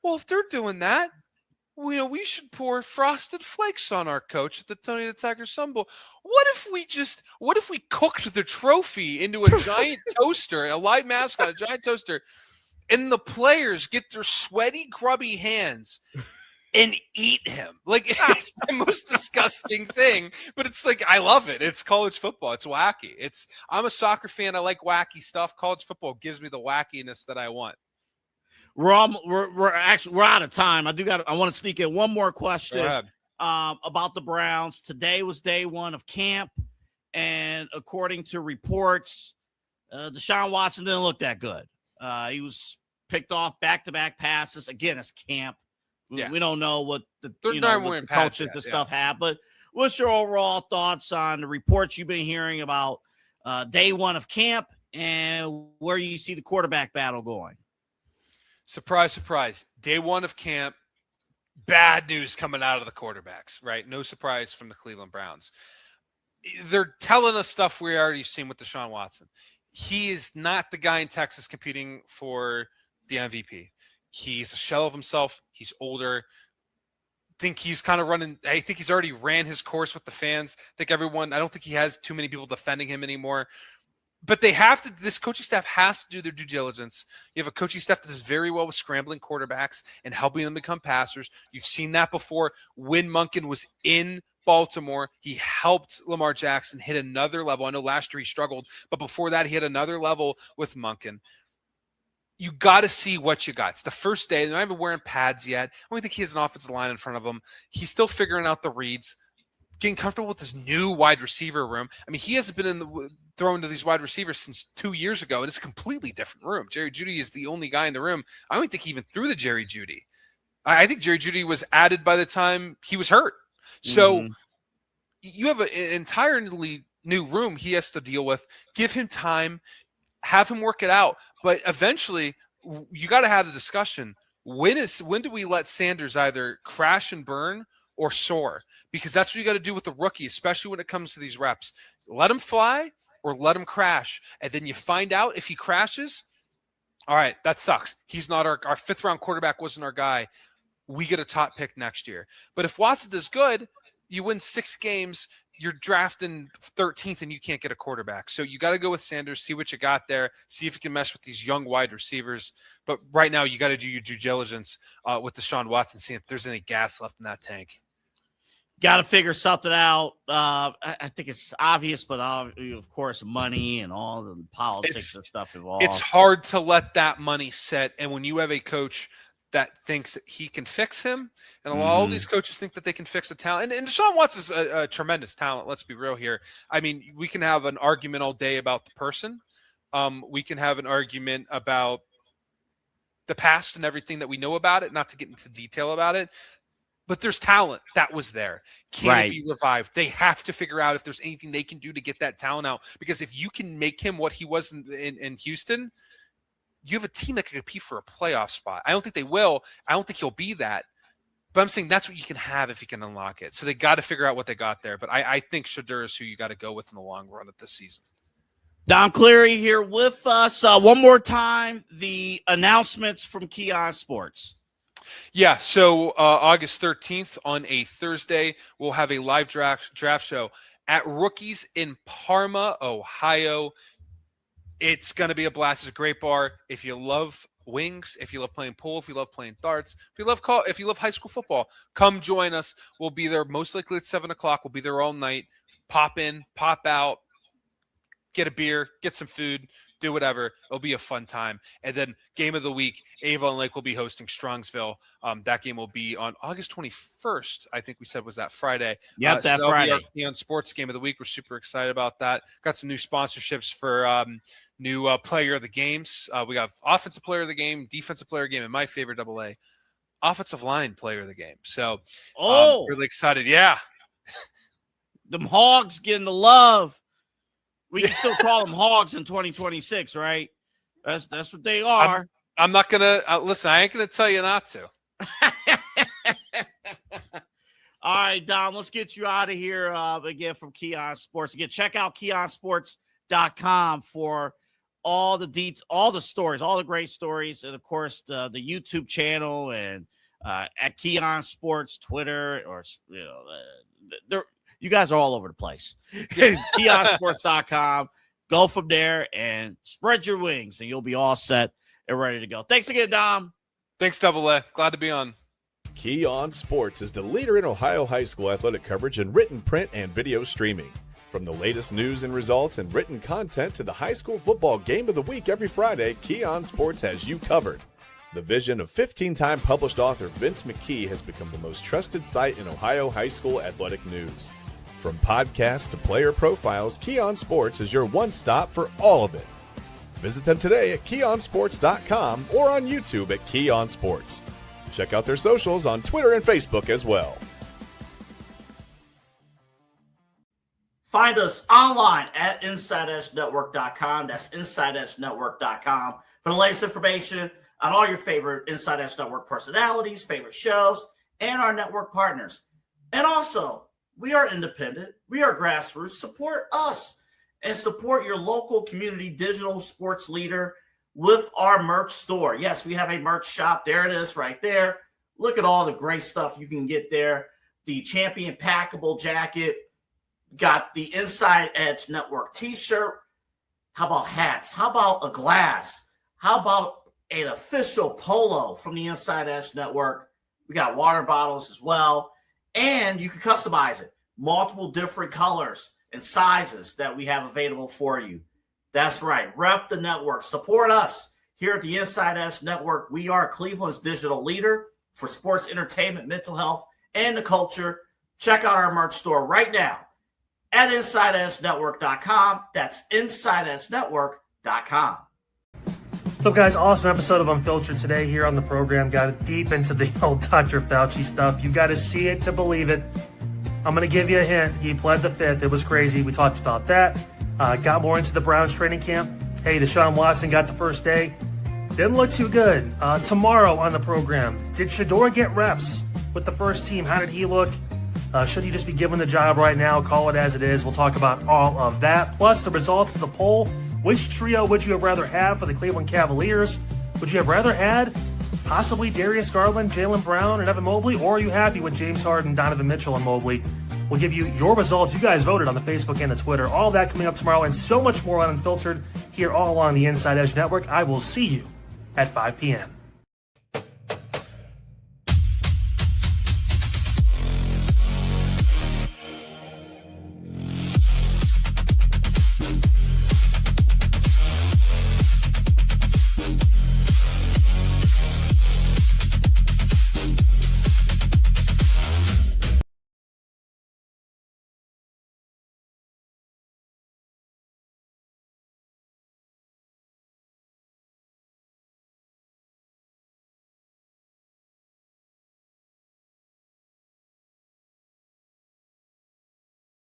"Well, if they're doing that, we should pour Frosted Flakes on our coach at the Tony the Tiger Sun Bowl. What if we cooked the trophy into a giant toaster, a live mascot, a giant toaster, and the players get their sweaty, grubby hands and eat him?" Like, it's the most disgusting thing, but it's like, I love it. It's college football. It's wacky. I'm a soccer fan. I like wacky stuff. College football gives me the wackiness that I want. We're out of time. I want to sneak in one more question about the Browns. Today was day one of camp, and according to reports, Deshaun Watson didn't look that good. He was picked off back-to-back passes. Again, it's camp. Yeah. We don't know what the what the coaches and stuff have, but what's your overall thoughts on the reports you've been hearing about day one of camp and where you see the quarterback battle going? Surprise, surprise. Day one of camp, bad news coming out of the quarterbacks, right? No surprise from the Cleveland Browns. They're telling us stuff we already seen with Deshaun Watson. He is not the guy in Texas competing for the MVP. He's a shell of himself. He's older. I think he's already ran his course with the fans. I don't think he has too many people defending him anymore. But this coaching staff has to do their due diligence. You have a coaching staff that does very well with scrambling quarterbacks and helping them become passers. You've seen that before. When Monken was in Baltimore, he helped Lamar Jackson hit another level. I know last year he struggled, but before that, he hit another level with Monken. You got to see what you got. It's the first day. They're not even wearing pads yet. I don't think he has an offensive line in front of him. He's still figuring out the reads, getting comfortable with this new wide receiver room. I mean, he hasn't been thrown to these wide receivers since 2 years ago, and it's a completely different room. Jerry Jeudy is the only guy in the room. I don't think he even threw the Jerry Jeudy. I think Jerry Jeudy was added by the time he was hurt. So you have an entirely new room he has to deal with. Give him time, have him work it out. But eventually, you got to have the discussion. When do we let Sanders either crash and burn or soar? Because that's what you got to do with the rookie, especially when it comes to these reps. Let him fly or let him crash. And then you find out if he crashes. All right, that sucks. He's not our fifth-round quarterback wasn't our guy. We get a top pick next year. But if Watson does good, you win 6 games, you're drafting 13th and you can't get a quarterback. So you got to go with Sanders, see what you got there, see if you can mesh with these young wide receivers. But right now you got to do your due diligence with Deshaun Watson, see if there's any gas left in that tank. Got to figure something out. I think it's obvious, but of course, money and all the politics and stuff involved. It's hard to let that money sit. And when you have a coach that thinks that he can fix him, and all these coaches think that they can fix a talent. And Deshaun Watson's a tremendous talent. Let's be real here. I mean, we can have an argument all day about the person. We can have an argument about the past and everything that we know about it, not to get into detail about it. But there's talent that was there. Can it be revived? They have to figure out if there's anything they can do to get that talent out. Because if you can make him what he was in Houston, you have a team that can compete for a playoff spot. I don't think they will. I don't think he'll be that. But I'm saying that's what you can have if you can unlock it. So they got to figure out what they got there. But I think Shedeur is who you got to go with in the long run of this season. Dom Cleary here with us. One more time, the announcements from Keon Sports. Yeah, so August 13th on a Thursday, we'll have a live draft show at Rookies in Parma, Ohio. It's going to be a blast. It's a great bar. If you love wings, if you love playing pool, if you love playing darts, if you love high school football, come join us. We'll be there most likely at 7 o'clock. We'll be there all night. Pop in, pop out, get a beer, get some food, do whatever. It'll be a fun time. And then game of the week, Avon Lake will be hosting Strongsville. That game will be on August 21st. I think we said was that Friday. Yep, that Friday. That'll be our Sports game of the week. We're super excited about that. Got some new sponsorships for new player of the games. We got offensive player of the game, defensive player of the game, and my favorite AA, offensive line player of the game. So really excited. Yeah. Them Hogs getting the love. We can still call them Hogs in 2026, right? That's what they are. I'm not going to listen. I ain't going to tell you not to. All right, Dom, let's get you out of here again from Keon Sports. Again, check out KeonSports.com for all the stories, all the great stories, and of course the YouTube channel and at Keon Sports Twitter, or you guys are all over the place. KeonSports.com. Go from there and spread your wings, and you'll be all set and ready to go. Thanks again, Dom. Thanks, AA. Glad to be on. Keon Sports is the leader in Ohio high school athletic coverage in written, print, and video streaming. From the latest news and results and written content to the high school football game of the week every Friday, Keon Sports has you covered. The vision of 15-time published author Vince McKee has become the most trusted site in Ohio high school athletic news. From podcasts to player profiles, Keon Sports is your one stop for all of it. Visit them today at KeonSports.com or on YouTube at Keon Sports. Check out their socials on Twitter and Facebook as well. Find us online at InsideEdgeNetwork.com. That's InsideEdgeNetwork.com for the latest information on all your favorite Inside Edge Network personalities, favorite shows, and our network partners. And also, we are independent. We are grassroots. Support us and support your local community digital sports leader with our merch store. Yes, we have a merch shop. There it is right there. Look at all the great stuff you can get there. The Champion Packable jacket. Got the Inside Edge Network t-shirt. How about hats? How about a glass? How about an official polo from the Inside Edge Network? We got water bottles as well. And you can customize it. Multiple different colors and sizes that we have available for you. That's right. Rep the network. Support us here at the Inside Edge Network. We are Cleveland's digital leader for sports, entertainment, mental health, and the culture. Check out our merch store right now at InsideEdgeNetwork.com. That's InsideEdgeNetwork.com. So, guys, awesome episode of Unfiltered today here on the program. Got deep into the old Dr. Fauci stuff. You got to see it to believe it. I'm going to give you a hint. He pled the fifth. It was crazy. We talked about that. Got more into the Browns training camp. Hey, Deshaun Watson got the first day. Didn't look too good. Tomorrow on the program, did Shedeur get reps with the first team? How did he look? Should he just be given the job right now? Call it as it is. We'll talk about all of that. Plus the results of the poll. Which trio would you have rather had for the Cleveland Cavaliers? Would you have rather had possibly Darius Garland, Jaylen Brown, and Evan Mobley? Or are you happy with James Harden, Donovan Mitchell, and Mobley? We'll give you your results. You guys voted on the Facebook and the Twitter. All that coming up tomorrow and so much more on Unfiltered here all on the Inside Edge Network. I will see you at 5 p.m.